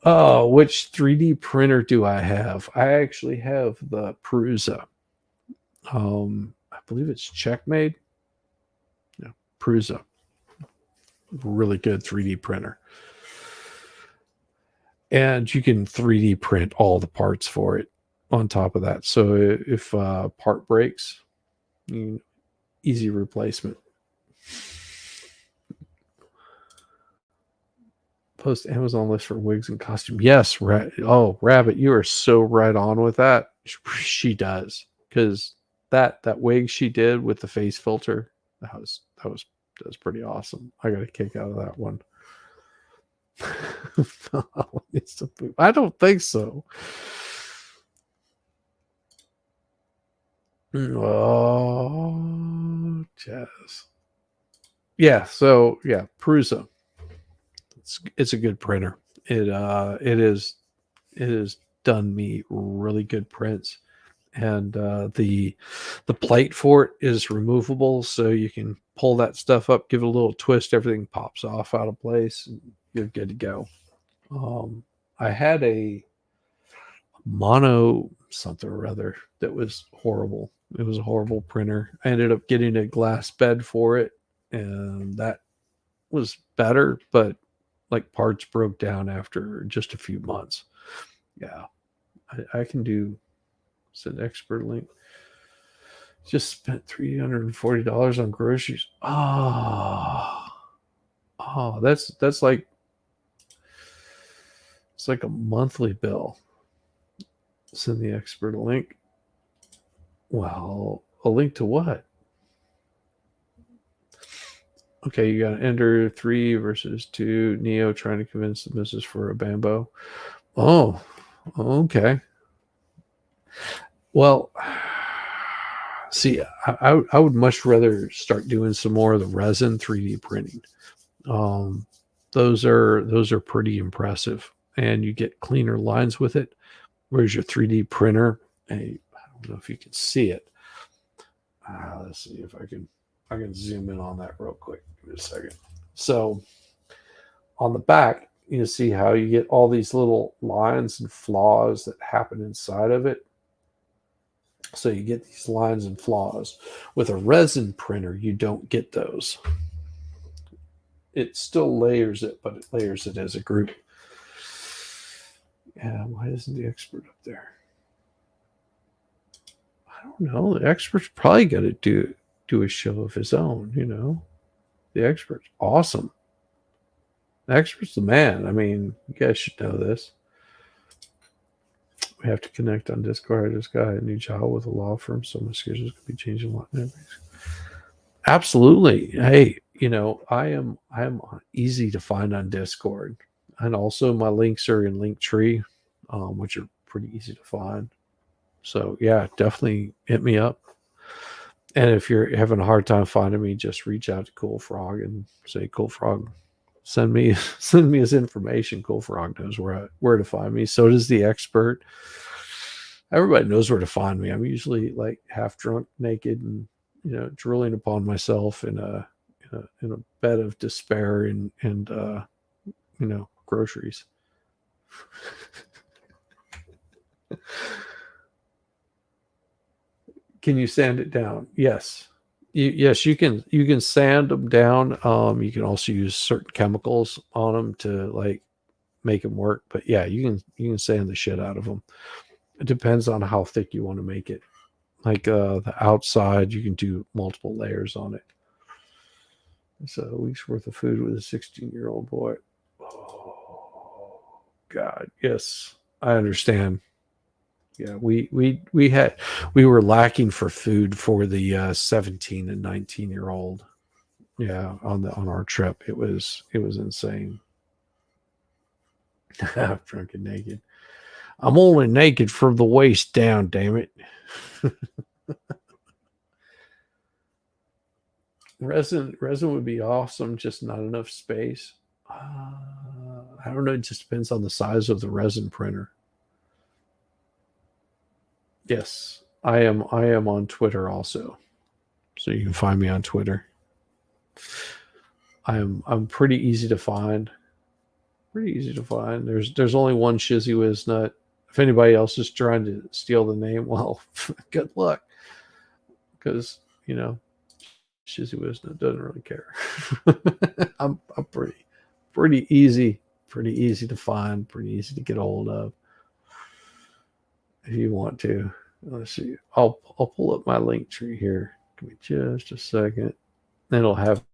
Oh, which 3D printer do I have? I actually have the Prusa. I believe it's Checkmate. Yeah, Prusa. Really good 3D printer. And you can 3D print all the parts for it on top of that. So if part breaks, easy replacement. Post Amazon list for wigs and costume. Yes, Rabbit, you are so right on with that. She does, because that wig she did with the face filter, that was pretty awesome. I got a kick out of that one. I don't think so. Oh, Jazz. Yeah. So yeah, Prusa. It's a good printer. It has done me really good prints, and the plate for it is removable, so you can pull that stuff up, give it a little twist, everything pops off out of place, and you're good to go. I had a mono something or other that was horrible. It was a horrible printer. I ended up getting a glass bed for it, and that was better, but like parts broke down after just a few months. Yeah, I can do. Said expert link. Just spent $340 on groceries. Oh, that's like, it's like a monthly bill. Send the expert a link. Well, a link to what? Okay, you got to enter 3 versus 2. Neo trying to convince the missus for a bambo. Oh, okay. Well, see, I would much rather start doing some more of the resin 3D printing. Those are pretty impressive, and you get cleaner lines with it. Where's your 3D printer? I don't know if you can see it. Let's see if I can zoom in on that real quick. Give me a second. So on the back, you see how you get all these little lines and flaws that happen inside of it. So you get these lines and flaws. With a resin printer, you don't get those. It still layers it, but it layers it as a group. Yeah, why isn't the expert up there? I don't know. The expert's probably got to do a show of his own, The expert's awesome. The expert's the man. I mean, you guys should know this. We have to connect on Discord. I just got a new job with a law firm, so my schedules could be changing a lot. Absolutely. Hey, I am easy to find on Discord. and also my links are in Linktree, which are pretty easy to find. So yeah, definitely hit me up. And if you're having a hard time finding me, just reach out to Cool Frog and say, Cool Frog, send me send me his information. Cool Frog knows where to find me. So does the expert. Everybody knows where to find me. I'm usually like half drunk, naked, and drooling upon myself in a bed of despair and groceries. Can you sand it down? Yes. Yes, you can sand them down. You can also use certain chemicals on them to like make them work. But yeah, you can sand the shit out of them. It depends on how thick you want to make it. Like the outside, you can do multiple layers on it. It's a week's worth of food with a 16-year-old boy. Oh God, yes, I understand. Yeah, we were lacking for food for the 17 and 19-year-old. Yeah, on our trip, it was insane. Drunk and naked. I'm only naked from the waist down. Damn it. Resin would be awesome, just not enough space. I don't know. It just depends on the size of the resin printer. Yes, I am. I am on Twitter also, so you can find me on Twitter. I'm pretty easy to find. Pretty easy to find. There's only one Shizzy Whiz Nut. If anybody else is trying to steal the name, well, good luck, because Shizzy Whiz Nut doesn't really care. I'm pretty easy to find, pretty easy to get a hold of if you want to. Let's see. I'll pull up my link tree here. Give me just a second. Then it'll have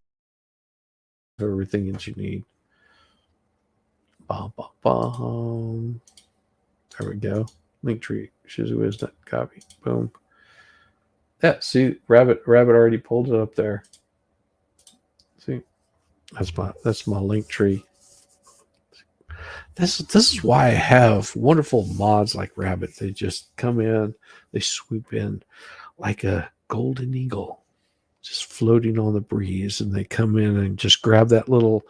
everything that you need. Bum, bum, bum. There we go. Link tree. Shizzy Whiz Nut copy. Boom. Yeah, see, Rabbit already pulled it up there. See? That's my link tree. This is why I have wonderful mods like Rabbit. They just come in, they swoop in like a golden eagle, just floating on the breeze, and they come in and just grab that little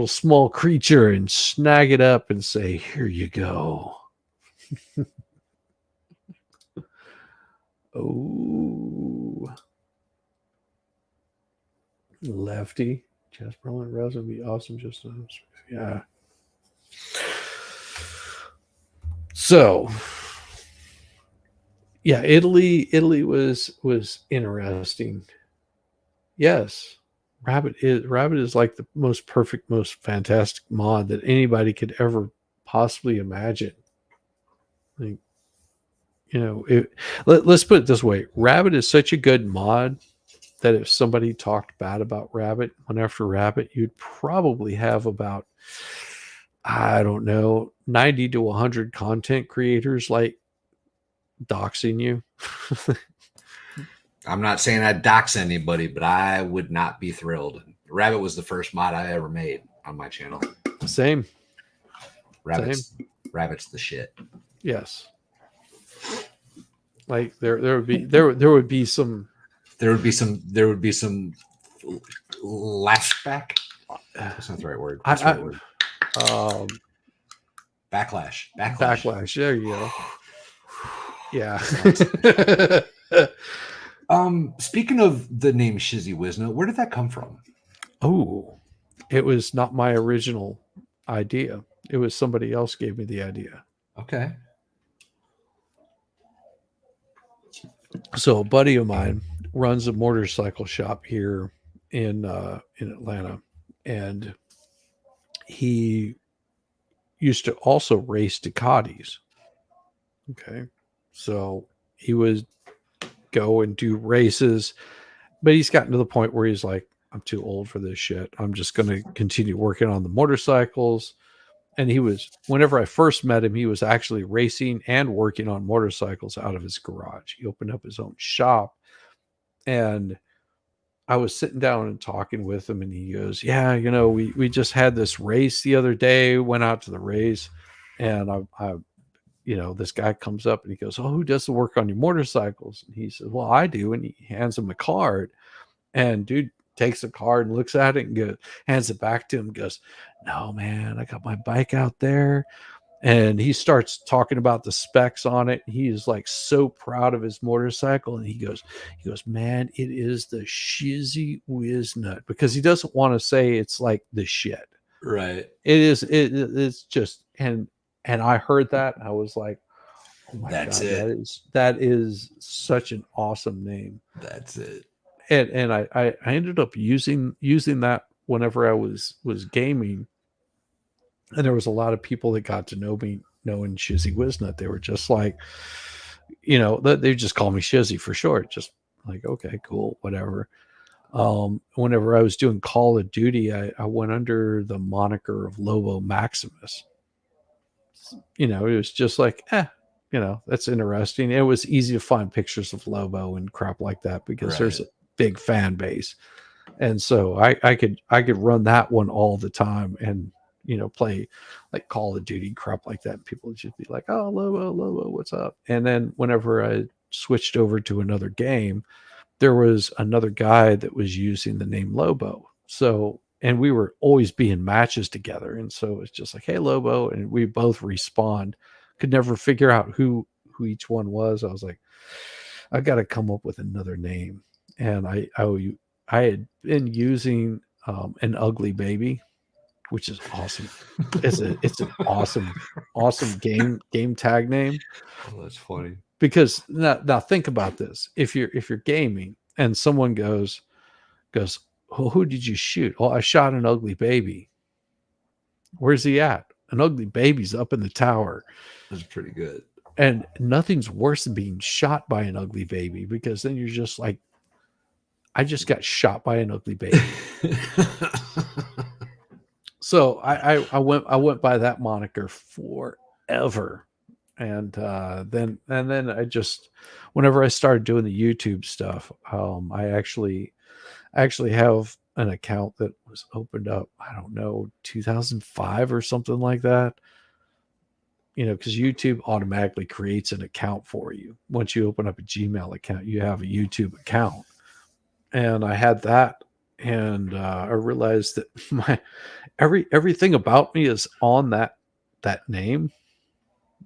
small creature and snag it up and say, "Here you go." Oh, Lefty, Jasper and Rose would be awesome. Just yeah. So yeah, Italy was interesting. Yes, Rabbit is like the most perfect, most fantastic mod that anybody could ever possibly imagine. Like, let's put it this way: Rabbit is such a good mod that if somebody talked bad about Rabbit, went after Rabbit, you'd probably have about, I don't know, 90 to 100 content creators like doxing you.
I'm not saying I'd dox anybody, but I would not be thrilled. Rabbit was the first mod I ever made on my channel.
Same.
Rabbit's the shit.
Yes. Like there would be some
lashback. That's not the right word. That's the right word. Backlash.
There you go. Yeah.
Speaking of the name Shizzy Wisna, where did that come from?
Oh, it was not my original idea. It was somebody else gave me the idea.
Okay.
So a buddy of mine runs a motorcycle shop here in Atlanta, and he used to also race Ducatis. Okay, so he would go and do races, but he's gotten to the point where he's like, I'm too old for this shit. I'm just going to continue working on the motorcycles. And whenever I first met him, he was actually racing and working on motorcycles out of his garage. He opened up his own shop, and I was sitting down and talking with him, and he goes, "Yeah, we just had this race the other day. Went out to the race, and this guy comes up and he goes, 'Oh, who does the work on your motorcycles?' And he says, 'Well, I do.' And he hands him a card, and dude takes the card and looks at it and hands it back to him. And goes, 'No, man, I got my bike out there.' And he starts talking about the specs on it. He is like so proud of his motorcycle, and he goes, 'Man, it is the shizzy whiz nut,' because he doesn't want to say it's like the shit.
Right.
It is. It's just and I heard that and I was like, oh my
That's
god,
it.
that is such an awesome name.
That's it.
And I ended up using that whenever I was gaming, and there was a lot of people that got to know me knowing Shizzy Wisnut. They were just like, they just call me Shizzy for short. Just like, okay, cool, whatever. Whenever I was doing Call of Duty, I went under the moniker of Lobo Maximus. It was just like, that's interesting. It was easy to find pictures of Lobo and crap like that because there's a big fan base. And so I could run that one all the time and play like Call of Duty crap like that. And people would just be like, "Oh, Lobo, what's up?" And then whenever I switched over to another game, there was another guy that was using the name Lobo. So, and we were always being matches together. And so it's just like, "Hey, Lobo." And we both respawned. Could never figure out who each one was. I was like, I got to come up with another name. And I had been using an ugly baby, which is awesome. It's an awesome game tag name.
Oh, that's funny.
Because now think about this. If you're gaming and someone goes, "Well, who did you shoot?" "Oh, I shot an ugly baby." "Where's he at?" "An ugly baby's up in the tower."
That's pretty good.
And nothing's worse than being shot by an ugly baby, because then you're just like, I just got shot by an ugly baby. So I went by that moniker forever. And then I just, whenever I started doing the YouTube stuff, I actually have an account that was opened up, I don't know, 2005 or something like that. Because YouTube automatically creates an account for you. Once you open up a Gmail account, you have a YouTube account. And I had that, and I realized that my everything about me is on that name.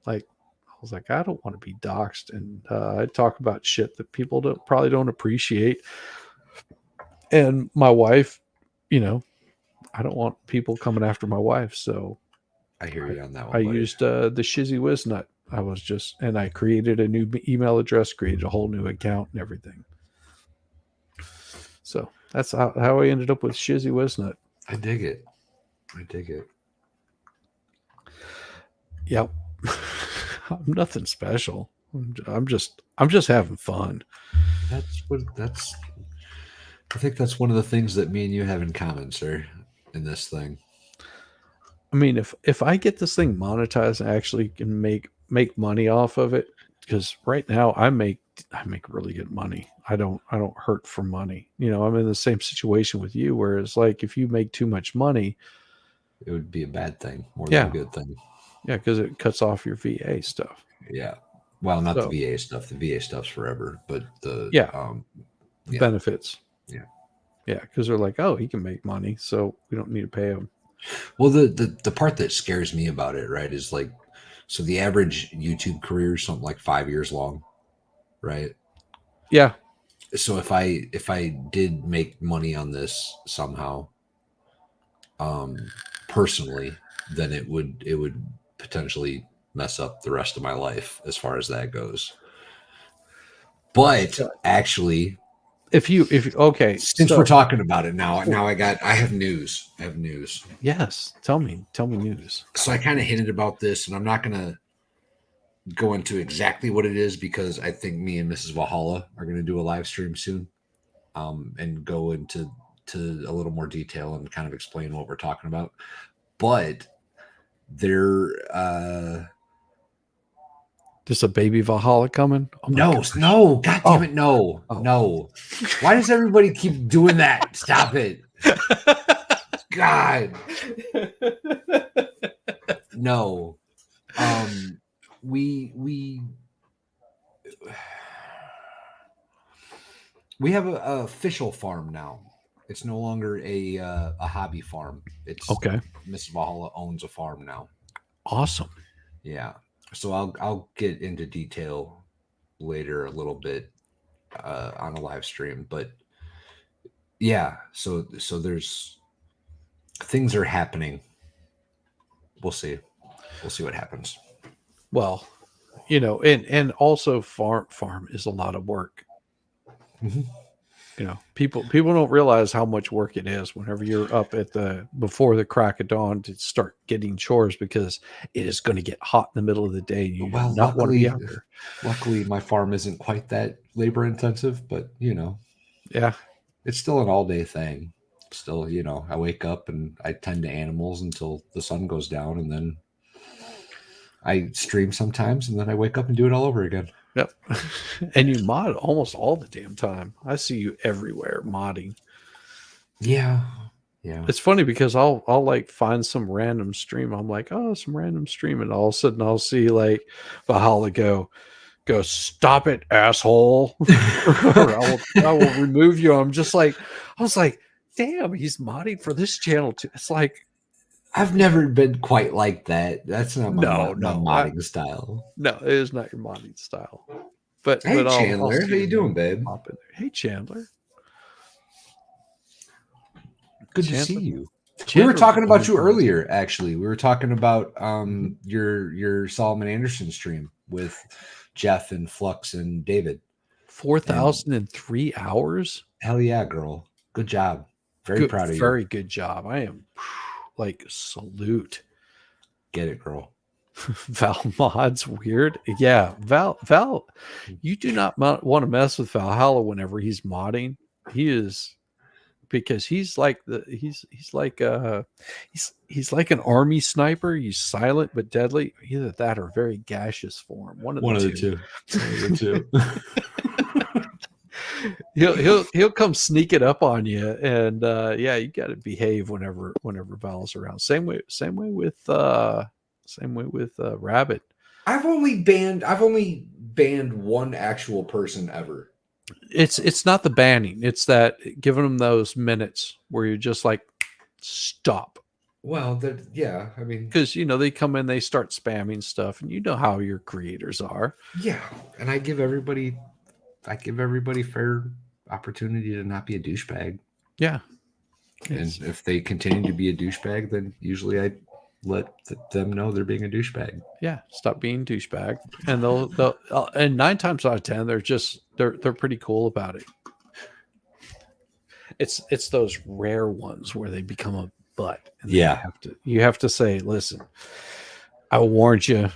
Like, I was like, I don't want to be doxxed, and I talk about shit that people probably don't appreciate. And my wife, I don't want people coming after my wife, so
I hear you on that one.
I used the Shizzy Wiznut. And I created a new email address, created a whole new account and everything. So that's how I ended up with Shizzy Wiznut.
I dig it.
Yep. I'm nothing special. I'm just having fun.
I think that's one of the things that me and you have in common, sir, in this thing.
I mean, if I get this thing monetized and actually can make money off of it, because right now I make really good money. I don't hurt for money. I'm in the same situation with you, where it's like, if you make too much money,
it would be a bad thing more than a good thing.
Yeah, because it cuts off your VA stuff.
Yeah. Well, not the VA stuff. The VA stuff's forever, but the
benefits.
Yeah.
Yeah, because they're like, oh, he can make money, so we don't need to pay him.
Well, the part that scares me about it, right, is like, so the average YouTube career is something like 5 years long, right?
Yeah.
So if I did make money on this somehow, personally, then it would potentially mess up the rest of my life as far as that goes. But actually,
if okay,
since we're talking about it now I have news.
Yes, tell me news.
So I kind of hinted about this, and I'm not gonna go into exactly what it is, because I think me and Mrs. Valhalla are going to do a live stream soon, and go into a little more detail and kind of explain what we're talking about. But there
There's a baby Valhalla coming. Oh my
No,
gosh.
no, God damn
Oh,
it, no,
oh.
no. Why does everybody keep doing that? Stop it. God. No. We have a official farm now. It's no longer a hobby farm. It's
Okay.
Miss Valhalla owns a farm now.
Awesome.
Yeah. So I'll get into detail later a little bit on a live stream, but yeah. So there's things are happening. We'll see. We'll see what happens.
Well, you know, and also farm is a lot of work.
Mhm.
You know, people don't realize how much work it is whenever you're up at the before the crack of dawn to start getting chores, because it is going to get hot in the middle of the day. You do
Well,
not want to be out there.
luckily my farm isn't quite that labor intensive, but you know,
Yeah.
it's still an all day thing. Still, you know, I wake up and I tend to animals until the sun goes down, and then I stream sometimes, and then I wake up and do it all over again.
Yep. And you mod almost all the damn time. I see you everywhere modding.
Yeah. Yeah.
It's funny because I'll like find some random stream. I'm like, oh, some random stream, and all of a sudden I'll see like Valhalla go, stop it, asshole. Or I will remove you. I was like, damn, he's modding for this channel too. It's like,
I've never been quite like that. That's not my
no,
my
no,
modding style.
no, it is not your modding style. But
Hey
I'll
Chandler, how
see
you doing, babe?
pop in there. Hey Chandler.
Good to
Chandler.
see you. We
Chandler
were talking about you
Valhalla.
earlier, actually. We were talking about your Solomon Anderson stream with Jeff and Flux and David.
4,003 hours.
Hell yeah, girl. Good job. Very proud of you.
Very good job. I am like salute.
Get it, girl.
Val mods weird. Yeah, Val, you do not want to mess with Valhalla whenever he's modding. He is, because he's like he's like an army sniper. He's silent but deadly. Either that or very gaseous form. One of the two.
One of the two.
He'll come sneak it up on you, and yeah, you got to behave whenever Val's around. Same way with Rabbit.
I've only banned one actual person ever.
It's not the banning. It's that giving them those minutes where you're just like, stop.
Well, yeah, I mean,
because you know they come in, they start spamming stuff, and you know how your creators are.
Yeah, and I give everybody fair opportunity to not be a douchebag.
Yeah,
and if they continue to be a douchebag, then usually I let them know they're being a douchebag.
Yeah, stop being douchebag, and they'll and 9 times out of 10 they're pretty cool about it. It's those rare ones where they become a butt. And
yeah,
you have to say, listen, I warned you,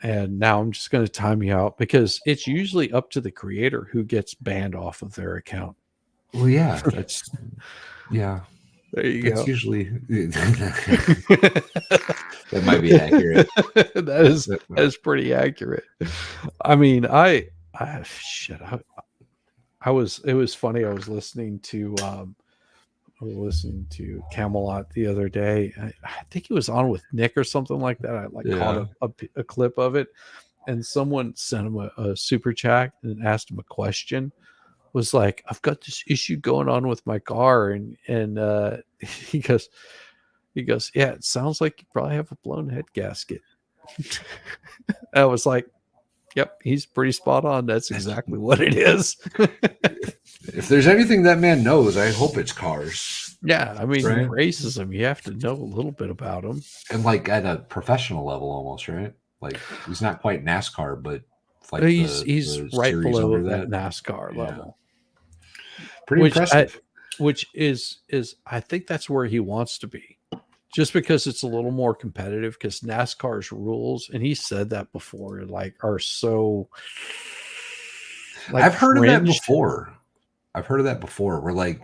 and now I'm just going to time you out, because it's usually up to the creator who gets banned off of their account.
Well, yeah, that's yeah.
There you
That's
go.
usually that might be accurate.
That is pretty accurate. I mean, it was funny. I was listening to Camelot the other day. I think he was on with Nick or something like that. I caught a clip of it, and someone sent him a super chat and asked him a question. Was like, I've got this issue going on with my car, and he goes, yeah, it sounds like you probably have a blown head gasket. I was like, yep, he's pretty spot on. That's exactly what it is.
If there's anything that man knows, I hope it's cars.
Yeah, I mean,
right?
Racism, you have to know a little bit about them,
and like at a professional level, almost, right? Like he's not quite NASCAR, but like
he's right below that NASCAR level.
Pretty impressive.
Which is I think that's where he wants to be, just because it's a little more competitive. Because NASCAR's rules, and he said that before, like are so. Like,
I've heard of that before. Where like,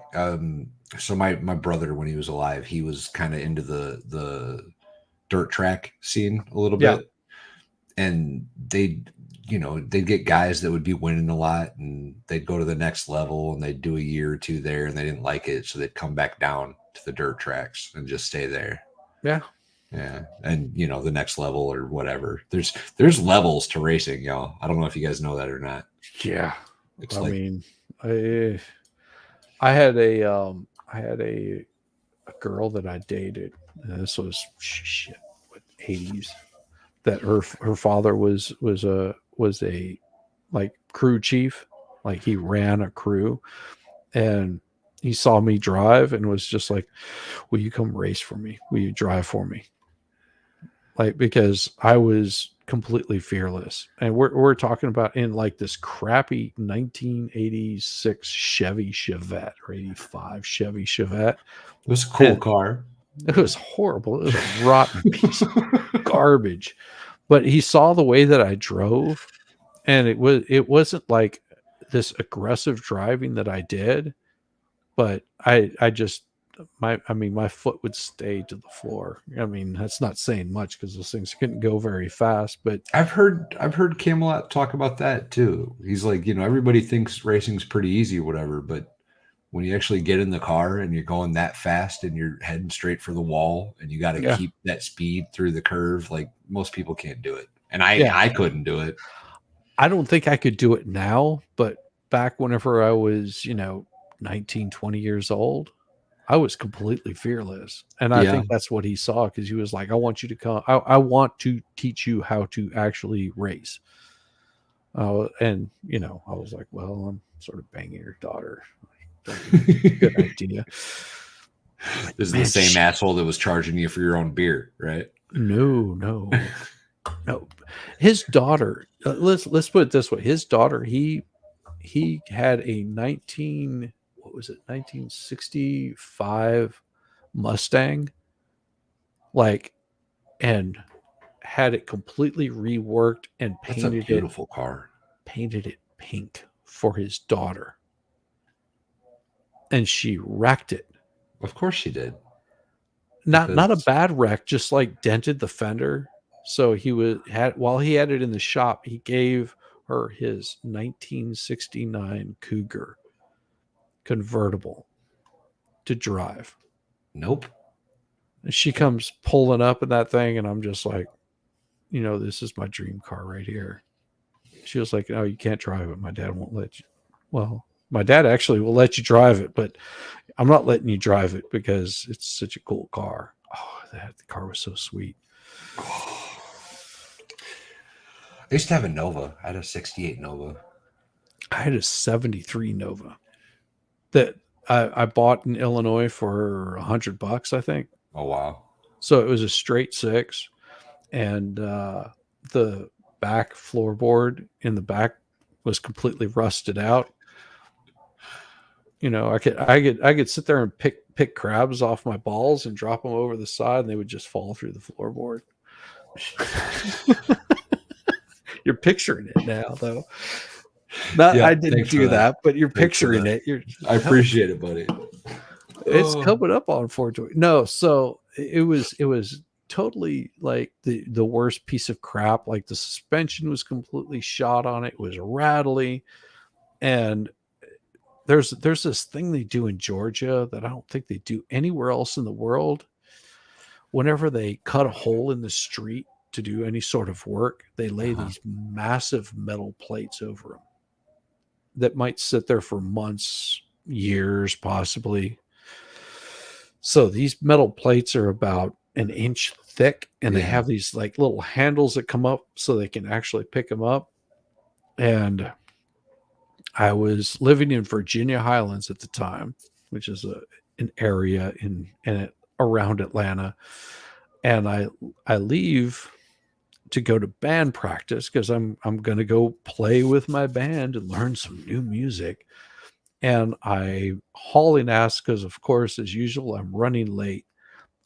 so my brother, when he was alive, he was kind of into the dirt track scene a little bit, and they'd get guys that would be winning a lot, and they'd go to the next level, and they'd do a year or two there, and they didn't like it, so they'd come back down to the dirt tracks and just stay there.
Yeah.
Yeah, and the next level or whatever. There's levels to racing, y'all. I don't know if you guys know that or not.
Yeah.
It's
I
like
mean, I had a girl that I dated. This was shit, what, 80s. That her father was a like crew chief, like he ran a crew, and he saw me drive and was just like, "Will you come race for me? Will you drive for me?" Like, because I was completely fearless, and we're talking about in like this crappy 1986 Chevy Chevette or 85 Chevy Chevette.
it was a cool
And
car.
it was horrible. It was a rotten piece of garbage. But he saw the way that I drove, and it wasn't like this aggressive driving that I did, but I just my foot would stay to the floor. I mean, that's not saying much because those things couldn't go very fast, but
I've heard Camelot talk about that too. He's like, everybody thinks racing's pretty easy or whatever, but when you actually get in the car and you're going that fast and you're heading straight for the wall and you got to
yeah.
keep that speed through the curve, like most people can't do it. And I
Yeah.
I couldn't do it.
I don't think I could do it now, but back whenever I was, 19, 20 years old, I was completely fearless. And I
Yeah.
think that's what he saw because he was like, I want you to come. I want to teach you how to actually race. And, I was like, well, I'm sort of banging your daughter. I don't think it's a good idea. Like,
This is the
man,
same asshole that was charging you for your own beer, right?
no, no, no. His daughter, let's put it this way. His daughter, he had a 1965 Mustang, like, and had it completely reworked and
That's a beautiful car.
painted it pink for his daughter, and she wrecked it.
Of course she did.
Not a
Because
bad wreck, just like dented the fender. So while he had it in the shop, he gave her his 1969 Cougar convertible to drive.
nope.
And she comes pulling up in that thing, and I'm just like, this is my dream car right here. She was like, "No, you can't drive it. My dad won't let you." Well, my dad actually will let you drive it, but I'm not letting you drive it because it's such a cool car. Oh, the car was so sweet.
I used to have a Nova. I had a 68 Nova.
I had a 73 Nova that I bought in Illinois for $100, I think.
Oh, wow.
So it was a straight six, and the back floorboard in the back was completely rusted out. I could sit there and pick crabs off my balls and drop them over the side, and they would just fall through the floorboard. You're picturing it now, though. I didn't do that, but you're picturing it.
I appreciate it, buddy.
It's coming up on 420. No, so it was totally like the worst piece of crap. Like the suspension was completely shot on it. It was rattly, and there's this thing they do in Georgia that I don't think they do anywhere else in the world. Whenever they cut a hole in the street to do any sort of work, they lay these massive metal plates over them that might sit there for months, years, possibly. So these metal plates are about an inch thick, and they have these like little handles that come up so they can actually pick them up. And I was living in Virginia Highlands at the time, which is an area around Atlanta. And I leave to go to band practice because I'm going to go play with my band and learn some new music. And I hauling ass because, of course, as usual, I'm running late.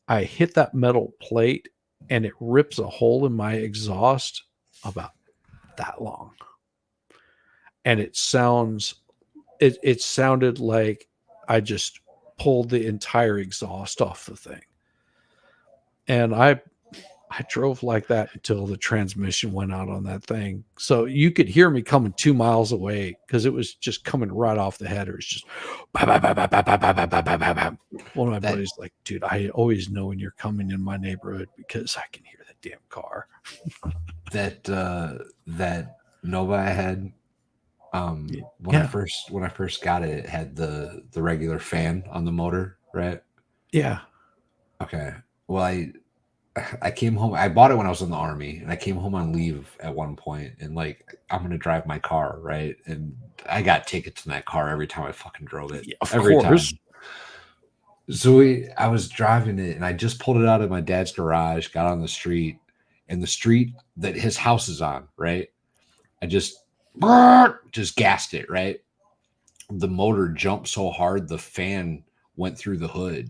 I hit that metal plate and it rips a hole in my exhaust about that long. And it sounded like I just pulled the entire exhaust off the thing. And I I drove like that until the transmission went out on that thing. So you could hear me coming 2 miles away because it was just coming right off the header. It's just bah, bah, bah, bah, bah, bah, bah, bah, bah, bah, bah, bah. One of my
That
buddies like, dude, I always know when you're coming in my neighborhood because I can hear the damn car.
that Nova I had, when
Yeah.
I first got it, it had the regular fan on the motor, right?
Yeah.
Okay. Well, I came home. I bought it when I was in the army, and I came home on leave at one point, and like I'm gonna drive my car, right? And I got tickets in that car every time I fucking drove it.
Yeah, of
Every
course.
time. So I was driving it, and I just pulled it out of my dad's garage, got on the street, and the street that his house is on, right? I just gassed it, right? The motor jumped so hard, the fan went through the hood.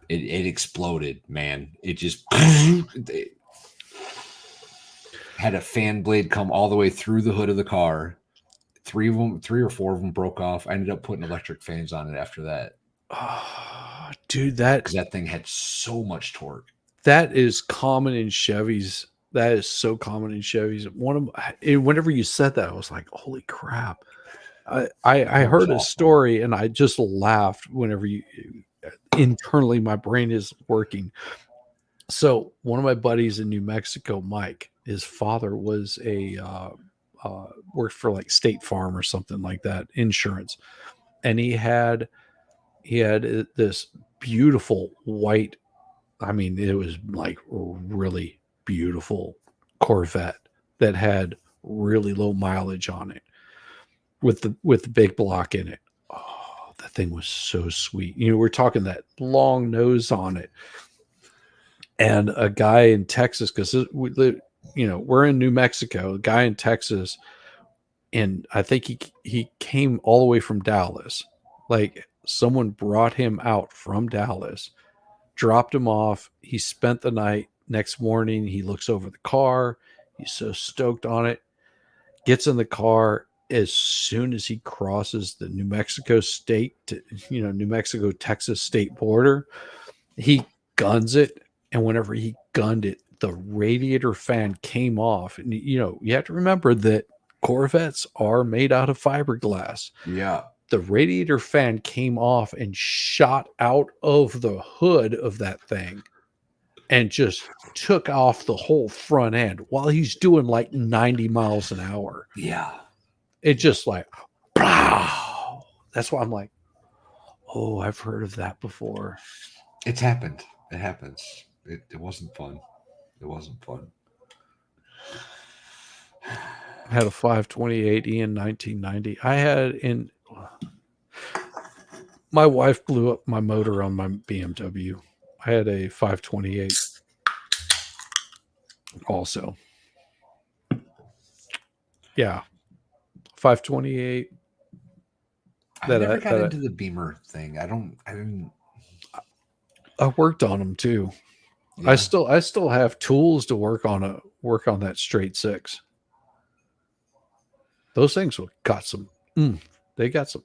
It exploded, man. It just it had a fan blade come all the way through the hood of the car. Three or four of them broke off. I ended up putting electric fans on it after that
Oh, dude,
because that thing had so much torque.
that is common in Chevys. That is so common in Chevys. Whenever you said that, I was like, holy crap. I
It was
heard a
awful.
story and I just laughed whenever you internally my brain is working. So one of my buddies in New Mexico, Mike, his father was worked for like State Farm or something like that, insurance, and he had this beautiful white. I mean, it was like really beautiful Corvette that had really low mileage on it with the big block in it. Oh, that thing was so sweet. We're talking that long nose on it. And a guy in Texas, because we live, we're in New Mexico. A guy in Texas, and I think he came all the way from Dallas. Like someone brought him out from Dallas, dropped him off. He spent the night. Next morning, he looks over the car. He's so stoked on it. Gets in the car. As soon as he crosses the New Mexico New Mexico Texas state border, he guns it. And whenever he gunned it, the radiator fan came off. And you have to remember that Corvettes are made out of fiberglass.
Yeah.
The radiator fan came off and shot out of the hood of that thing and just took off the whole front end while he's doing like 90 miles an hour.
Yeah.
It just like, pow. That's why I'm like, oh, I've heard of that before.
It's happened. It happens. It wasn't fun. It wasn't fun.
I had a 528E in 1990. My wife blew up my motor on my BMW. I had a 528 also. Yeah. 528.
I never got into the Beamer thing. I didn't.
I worked on them too.
Yeah.
I still have tools to work on that straight six. Those things got some. They got some.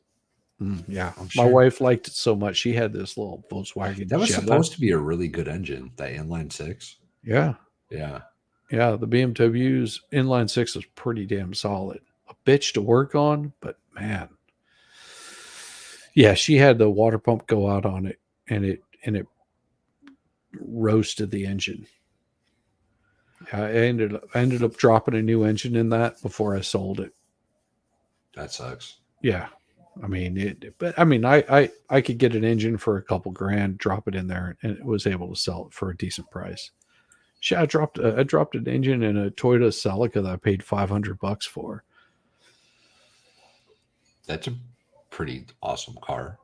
Yeah,
sure.
My wife liked it so much. She had this little Volkswagen.
That was
Jetta.
supposed to be a really good engine. That inline six.
Yeah.
Yeah.
Yeah. The BMW's inline six is pretty damn solid. A bitch to work on, but man. Yeah, she had the water pump go out on it, and it roasted the engine. I ended up dropping a new engine in that before I sold it.
That sucks.
Yeah. I mean, I could get an engine for a couple grand, drop it in there, and it was able to sell it for a decent price. I dropped an engine in a Toyota Celica that I paid $500 for.
That's a pretty awesome car.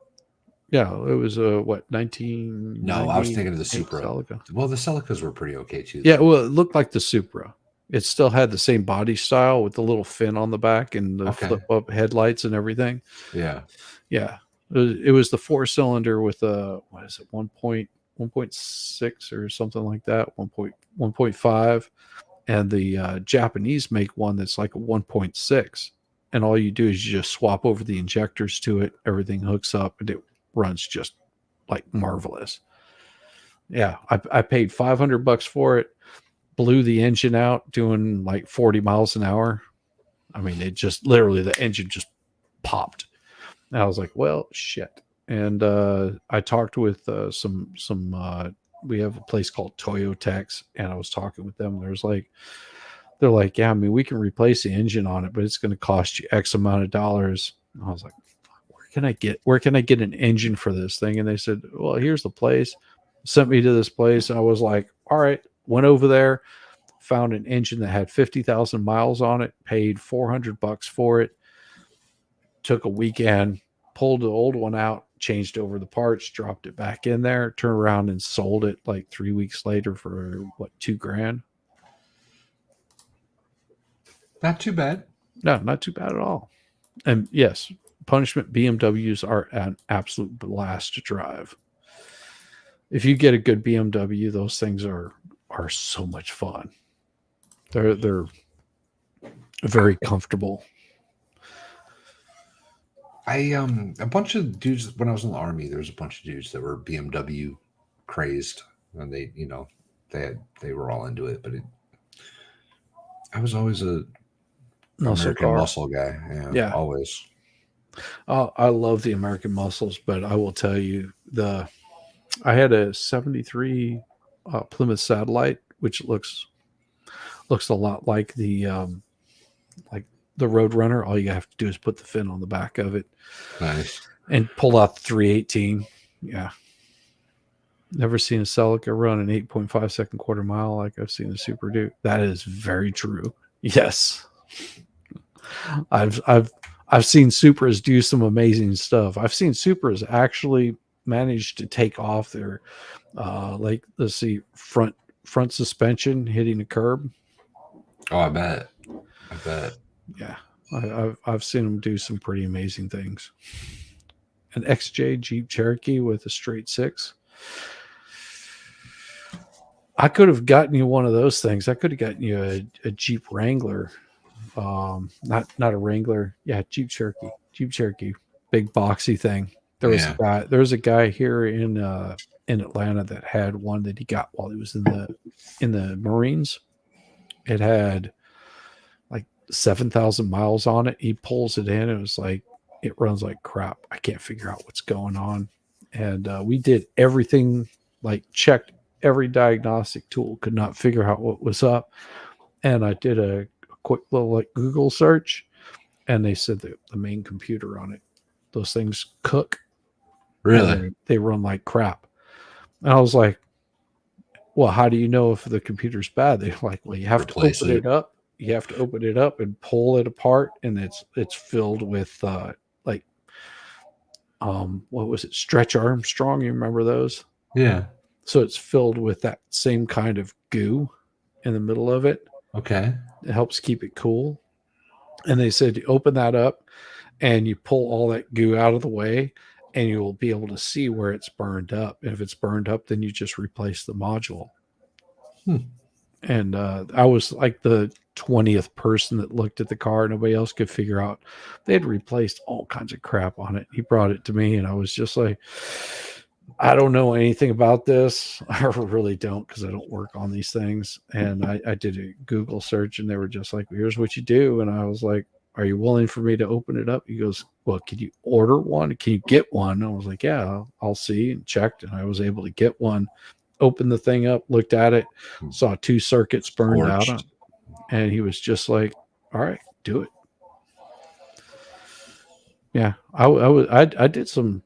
Yeah, it was what 19.
No, I was thinking of the Supra.
Celica.
Well, the Celicas were pretty okay too.
Yeah, well, it looked like the Supra. It still had the same body style with the little fin on the back and the flip up headlights and everything.
Yeah.
Yeah. It was the 4-cylinder with a, 1.6 or something like that, 1.5. And the Japanese make one that's like a 1.6. And all you do is you just swap over the injectors to it. Everything hooks up and it runs just like marvelous. Yeah, I paid $500 for it. Blew the engine out doing like 40 miles an hour. I mean, it just literally the engine just popped. And I was like, well, shit. And I talked with some. We have a place called Toyotex, and I was talking with them. They're like, yeah, I mean, we can replace the engine on it, but it's going to cost you X amount of dollars. And I was like, where can I get an engine for this thing? And they said, well, here's the place. Sent me to this place. And I was like, all right. Went over there, found an engine that had 50,000 miles on it, paid $400 for it, took a weekend, pulled the old one out, changed over the parts, dropped it back in there, turned around and sold it like 3 weeks later for what, $2,000?
Not too bad.
No, not too bad at all. And yes, punishment BMWs are an absolute blast to drive. If you get a good BMW, those things are so much fun. They're very comfortable.
A bunch of dudes when I was in the army, there was a bunch of dudes that were BMW crazed, and they were all into it. But I was always a
Muscle
American
car.
muscle guy. Yeah,
Yeah.
always.
I love the American muscles, but I will tell you I had a 73 Plymouth Satellite, which looks a lot like the Roadrunner. All you have to do is put the fin on the back of it.
Nice.
And pull out the 318. Yeah. Never seen a Celica run an 8.5 second quarter mile like I've seen a Super do. That is very true. Yes. I've seen Supras do some amazing stuff. I've seen Supras actually manage to take off their let's see, front suspension hitting a curb.
Oh, I bet.
Yeah. I've seen them do some pretty amazing things. An XJ Jeep Cherokee with a straight six. I could have gotten you one of those things. I could have gotten you a Jeep Wrangler. Not a Wrangler. Yeah, Jeep Cherokee. Big boxy thing. There was a guy here in Atlanta that had one that he got while he was in the Marines. It had like 7,000 miles on it. He pulls it in. It was like, it runs like crap. I can't figure out what's going on. And we did everything, like checked every diagnostic tool, could not figure out what was up. And I did a quick little like Google search, and they said that the main computer on it, those things cook.
Really?
They run like crap. And I was like, well, how do you know if the computer's bad? They're like, well, you have to open it up. You have to open it up and pull it apart, and it's filled with what was it? Stretch Armstrong. You remember those?
Yeah.
So it's filled with that same kind of goo in the middle of it.
Okay.
It helps keep it cool. And they said you open that up and you pull all that goo out of the way, and you'll be able to see where it's burned up. And if it's burned up, then you just replace the module. And I was like the 20th person that looked at the car. Nobody else could figure out. They had replaced all kinds of crap on it. He brought it to me, and I was just like, I don't know anything about this. I really don't, because I don't work on these things. And I did a Google search, and they were just like, here's what you do. And I was like, are you willing for me to open it up? He goes, well, can you order one? Can you get one? I was like, yeah, I'll see, and checked. And I was able to get one, opened the thing up, looked at it, saw 2 circuits burned out. And he was just like, all right, do it. Yeah. I did some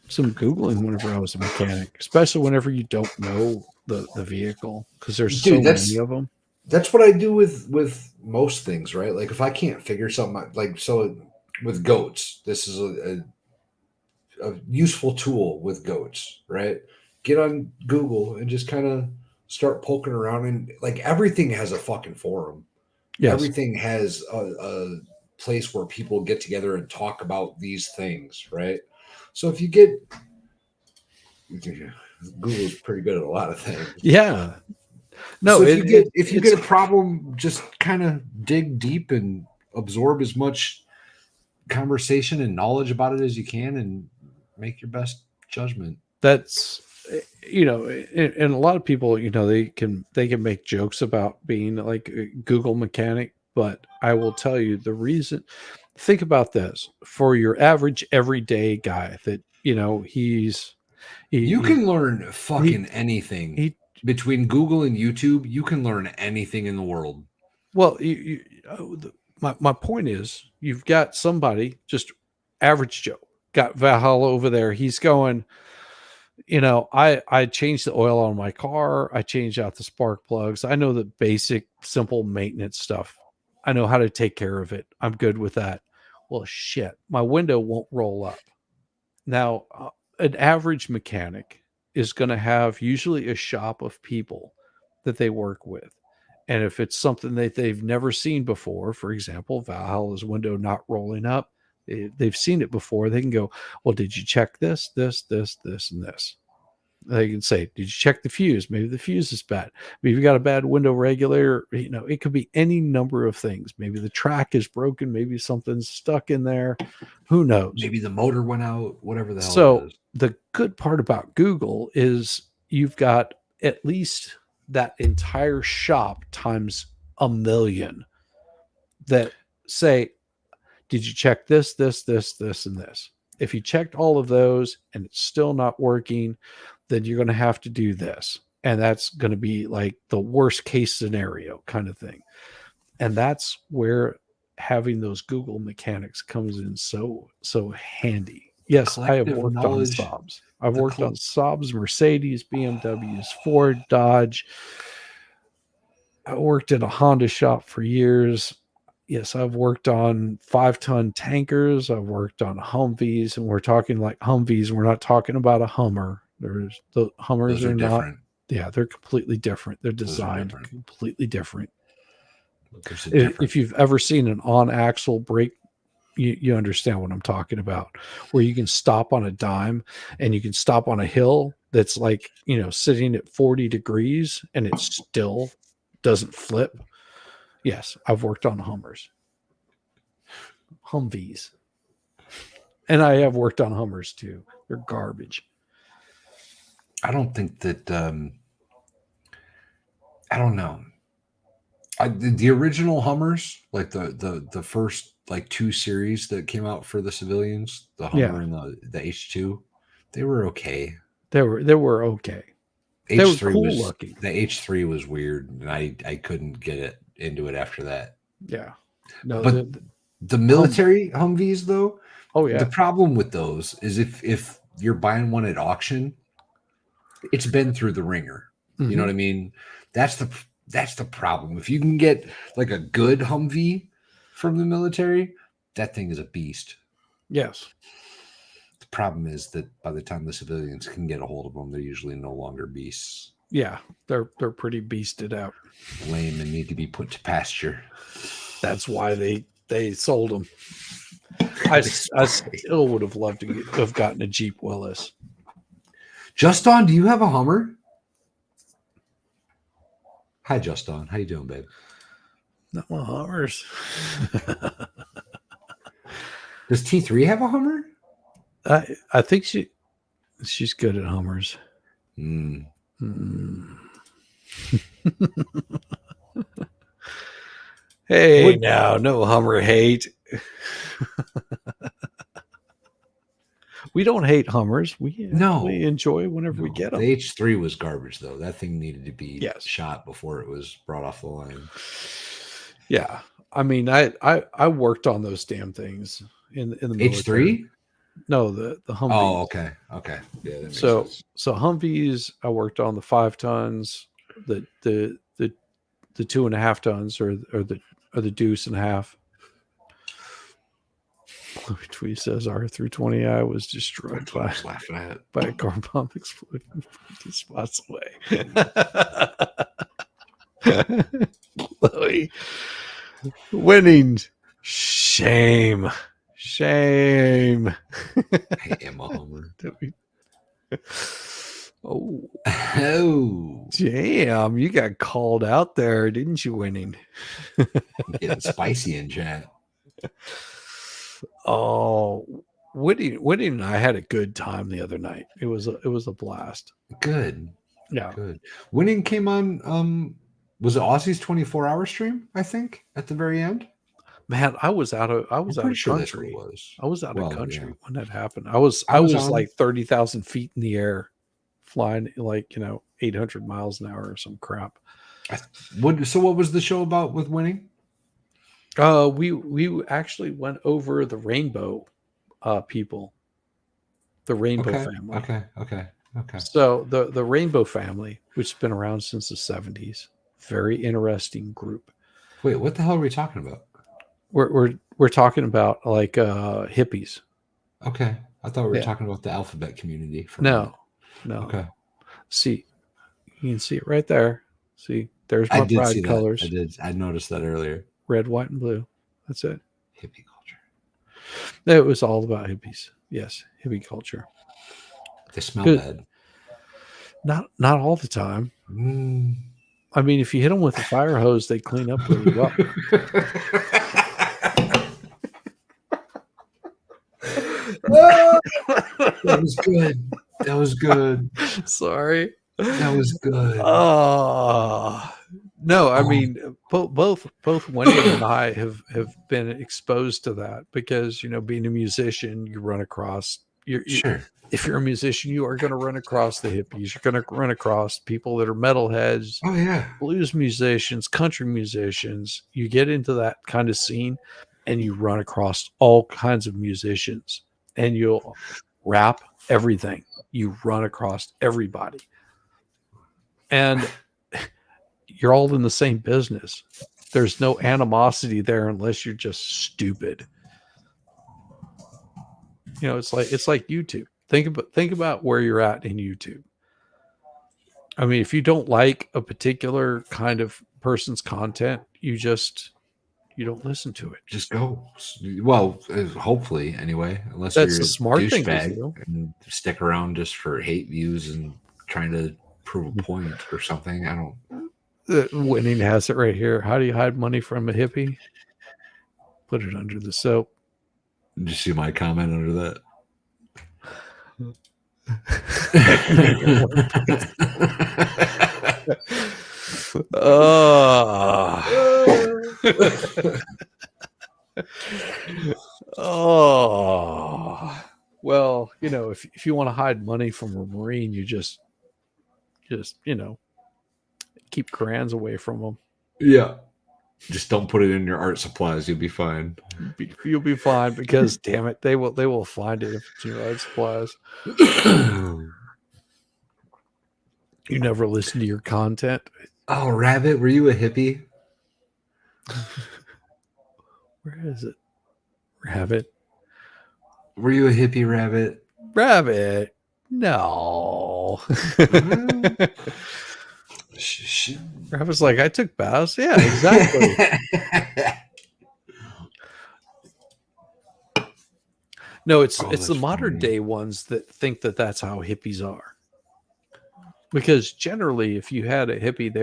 Googling whenever I was a mechanic, especially whenever you don't know the vehicle, because there's so many of them.
That's what I do with most things, right? Like if I can't figure something out, like so with goats, this is a useful tool with goats, right? Get on Google and just kind of start poking around, and like everything has a fucking forum. Yes. Everything has a place where people get together and talk about these things, right? So if you get Google's pretty good at a lot of things.
Yeah. No,
so if you get a problem, just kind of dig deep and absorb as much conversation and knowledge about it as you can, and make your best judgment.
That's you know, and a lot of people, you know, they can make jokes about being like a Google mechanic, but I will tell you the reason. Think about this for your average everyday guy that you know
You
he
can learn
he
fucking anything
he
between Google and YouTube. You can learn anything in the world.
well my point is you've got somebody just average Joe got Valhalla over there. He's going, you know, I changed the oil on my car. I changed out the spark plugs. I know the basic, simple maintenance stuff. I know how to take care of it. I'm good with that. Well, shit, my window won't roll up. Now, an average mechanic is going to have usually a shop of people that they work with. And if it's something that they've never seen before, for example, Valhalla's window not rolling up, they've seen it before. They can go, well, did you check this, this, and this? They can say, did you check the fuse? Maybe the fuse is bad. Maybe you got a bad window regulator. You know, it could be any number of things. Maybe the track is broken. Maybe something's stuck in there. Who knows?
Maybe the motor went out, whatever the hell it
So
is.
the good part about Google is you've got at least that entire shop times a million that say, did you check this, and this? If you checked all of those and it's still not working, then you're going to have to do this. And that's going to be like the worst case scenario kind of thing. And that's where having those Google mechanics comes in so handy. Yes, I have
Collective
worked on
knowledge.
Saabs. I've
The
worked on Saabs, Mercedes, BMWs, Ford, Dodge. I worked at a Honda shop for years. Yes, I've worked on 5-ton tankers. I've worked on Humvees, and we're talking like Humvees. We're not talking about a Hummer. There's the Hummers
Those are
are not.
different.
Yeah, they're completely different. They're
Those are
designed
different.
completely different.
There's a difference.
If you've ever seen an on-axle brake, you understand what I'm talking about, where you can stop on a dime and you can stop on a hill that's like, you know, sitting at 40 degrees and it still doesn't flip. Yes, I've worked on Hummers, Humvees, and I have worked on Hummers too. They're garbage.
I don't think that. I don't know. The original Hummers, like the first like 2 series that came out for the civilians, the Hummer
Yeah,
and the H2, they were okay.
they were okay. They were
H3
cool
was
looking.
the H3 was weird, and I couldn't get it into it after that.
Yeah. No,
But the military Humvees, though,
oh
the
yeah.
problem with those is if you're buying one at auction, it's been through the ringer. You know what I mean? That's the problem. If you can get like a good Humvee from the military, that thing is a beast.
Yes.
The problem is that by the time the civilians can get a hold of them, they're usually no longer beasts.
Yeah, they're pretty beasted out.
Lame and need to be put to pasture.
That's why they sold them. I still would have loved to have gotten a Jeep Willis.
Justin, do you have a Hummer? Hi, Justin. How you doing, babe?
Not my Hummers.
Does T3 have a Hummer?
I think she's good at Hummers.
Mm.
Hey, now no Hummer hate. We don't hate Hummers. We enjoy whenever we get them.
The H3 was garbage, though. That thing needed to be
Yes.
shot before it was brought off the line.
Yeah, I mean, I worked on those damn things in the military.
H3?
No, the Humvees.
Oh, okay. Yeah, that makes
So
sense.
Humvees, I worked on the 5 tons, the 2.5 tons, or the deuce and a half. Tweet says R320I was destroyed
That's what I was laughing at.
by a car bomb exploding 50 spots away. Chloe, winning. Shame.
I am a Hummer.
Oh,
Oh,
damn! You got called out there, didn't you, winning?
getting spicy in chat.
Oh, Whitney and I had a good time the other night. It was a blast.
Good.
Yeah,
Good. Winning came on was it Aussie's 24-hour stream, I think, at the very end?
man, I was out
I'm pretty
of
sure that's what it
country.
was.
I was out of
Well, yeah.
country when that happened. I was
I was on.
like 30,000 feet in the air, flying like 800 miles an hour or some crap.
What was the show about with Winning?
We actually went over the rainbow people, the rainbow family.
Okay.
So the rainbow family, which has been around since the 70s, very interesting group.
Wait, what the hell are we talking about?
We're talking about like hippies.
Okay. I thought we were
Yeah.
talking about the alphabet community.
No.
Okay.
See, you can see it right there. See, there's
I
my
did see
pride colors.
that. I did. I noticed that earlier.
Red, white, and blue. That's it.
Hippie culture.
It was all about hippies. Yes, hippie culture.
They smell
Good.
bad.
Not all the time.
Mm.
I mean, if you hit them with a fire hose, they clean up really well.
That was good. That was good.
Sorry.
That was good.
No, I mean both Wendy and I have been exposed to that because being a musician, you run across
Sure.
If you're a musician, you are going to run across the hippies. You're going to run across people that are metalheads,
Oh yeah.
blues musicians, country musicians. You get into that kind of scene, and you run across all kinds of musicians, and you'll rap everything. You run across everybody, and you're all in the same business. There's no animosity there unless you're just stupid. It's like YouTube. Think about where you're at in YouTube. I mean, if you don't like a particular kind of person's content, you don't listen to it.
Just go. Well, hopefully, anyway. Unless
That's
you're
the
a
smart thing to
douchebag
do.
and stick around just for hate views and trying to prove a point or something. I don't.
Winning has it right here. How do you hide money from a hippie? Put it under the soap.
Did you see my comment under that?
Well, if you want to hide money from a Marine, you just keep grands away from them.
Yeah. Just don't put it in your art supplies. You'll be fine.
You'll be fine because damn it, they will find it if it's in your art supplies. You never listen to your content.
Oh, Rabbit, were you a hippie?
Where is it? Rabbit.
Were you a hippie, Rabbit?
Rabbit. No. Rabbit's like, I took baths. Yeah, exactly. No, it's the modern day ones that think that that's how hippies are. Because generally, if you had a hippie,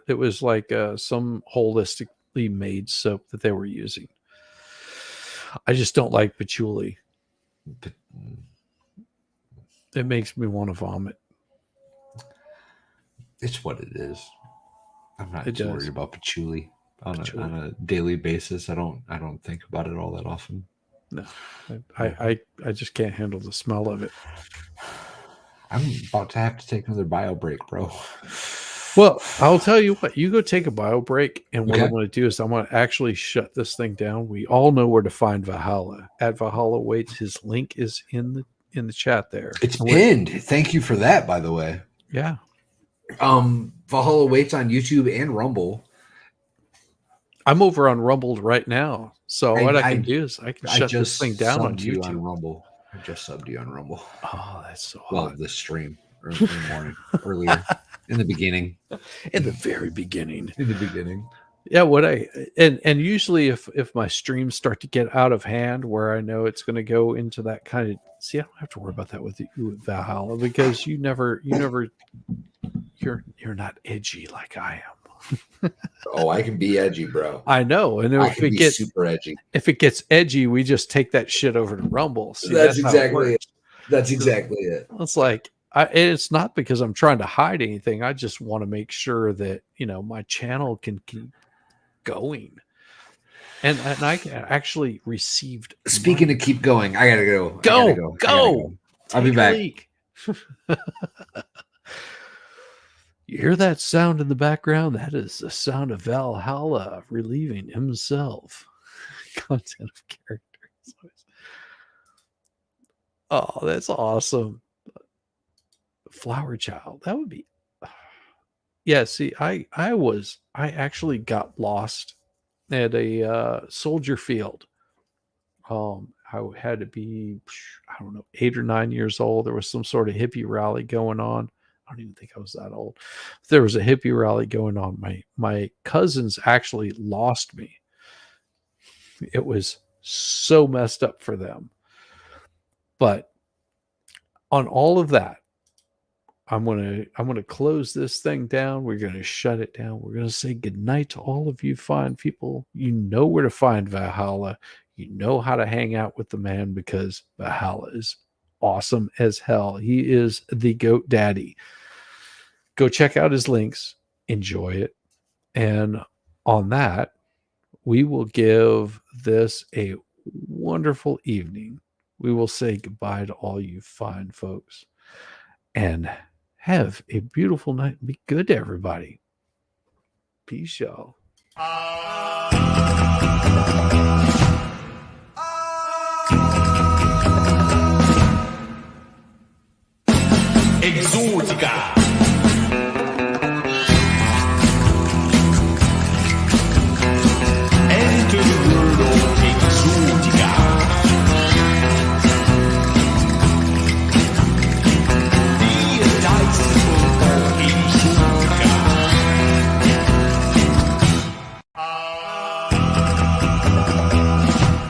it was like some holistically made soap that they were using. I just don't like patchouli. It makes me want to vomit.
It's what it is. I'm not too worried about patchouli on a daily basis. I don't think about it all that often.
No, I just can't handle the smell of it.
I'm about to have to take another bio break, bro.
Well, I'll tell you what. You go take a bio break, and what I'm going to do is I'm going to actually shut this thing down. We all know where to find Valhalla. At Valhalla Waits, his link is in the chat there.
It's pinned. Thank you for that, by the way.
Yeah.
Valhalla Waits on YouTube and Rumble.
I'm over on Rumble right now. So what I can do is I can shut this thing down on YouTube.
On Rumble. I just subbed you on Rumble.
Oh, that's so hot.
Well, this stream in the morning, earlier, in the beginning.
In the very beginning.
In the beginning.
Yeah, and usually if my streams start to get out of hand where I know it's going to go into that kind of, see, I don't have to worry about that with Valhalla because you're not edgy like I am.
Oh, I can be edgy, bro.
I know. And
I
if
can
it
be
gets
super edgy.
if it gets edgy, we just take that shit over to Rumble. See,
That's
how it
exactly it.
works.
That's exactly it.
It's like it's not because I'm trying to hide anything. I just want to make sure that my channel can keep going, and I actually received.
Speaking of keep going, I gotta go.
Go.
I'll be back.
You hear that sound in the background? That is the sound of Valhalla relieving himself. Content of characters. Oh, that's awesome. Flower Child. That would be. Yeah, see, I actually got lost at a soldier field. I had to be, I don't know, 8 or 9 years old. There was some sort of hippie rally going on. I don't even think I was that old. There was a hippie rally going on. My cousins actually lost me. It was so messed up for them. But on all of that, I'm gonna close this thing down. We're gonna shut it down. We're gonna say goodnight to all of you fine people. You know where to find Valhalla. You know how to hang out with the man because Valhalla is awesome as hell. He is the GOAT daddy. Go check out his links. Enjoy it. And on that, we will give this a wonderful evening. We will say goodbye to all you fine folks. And have a beautiful night. Be good to everybody. Peace, y'all.
Exótica.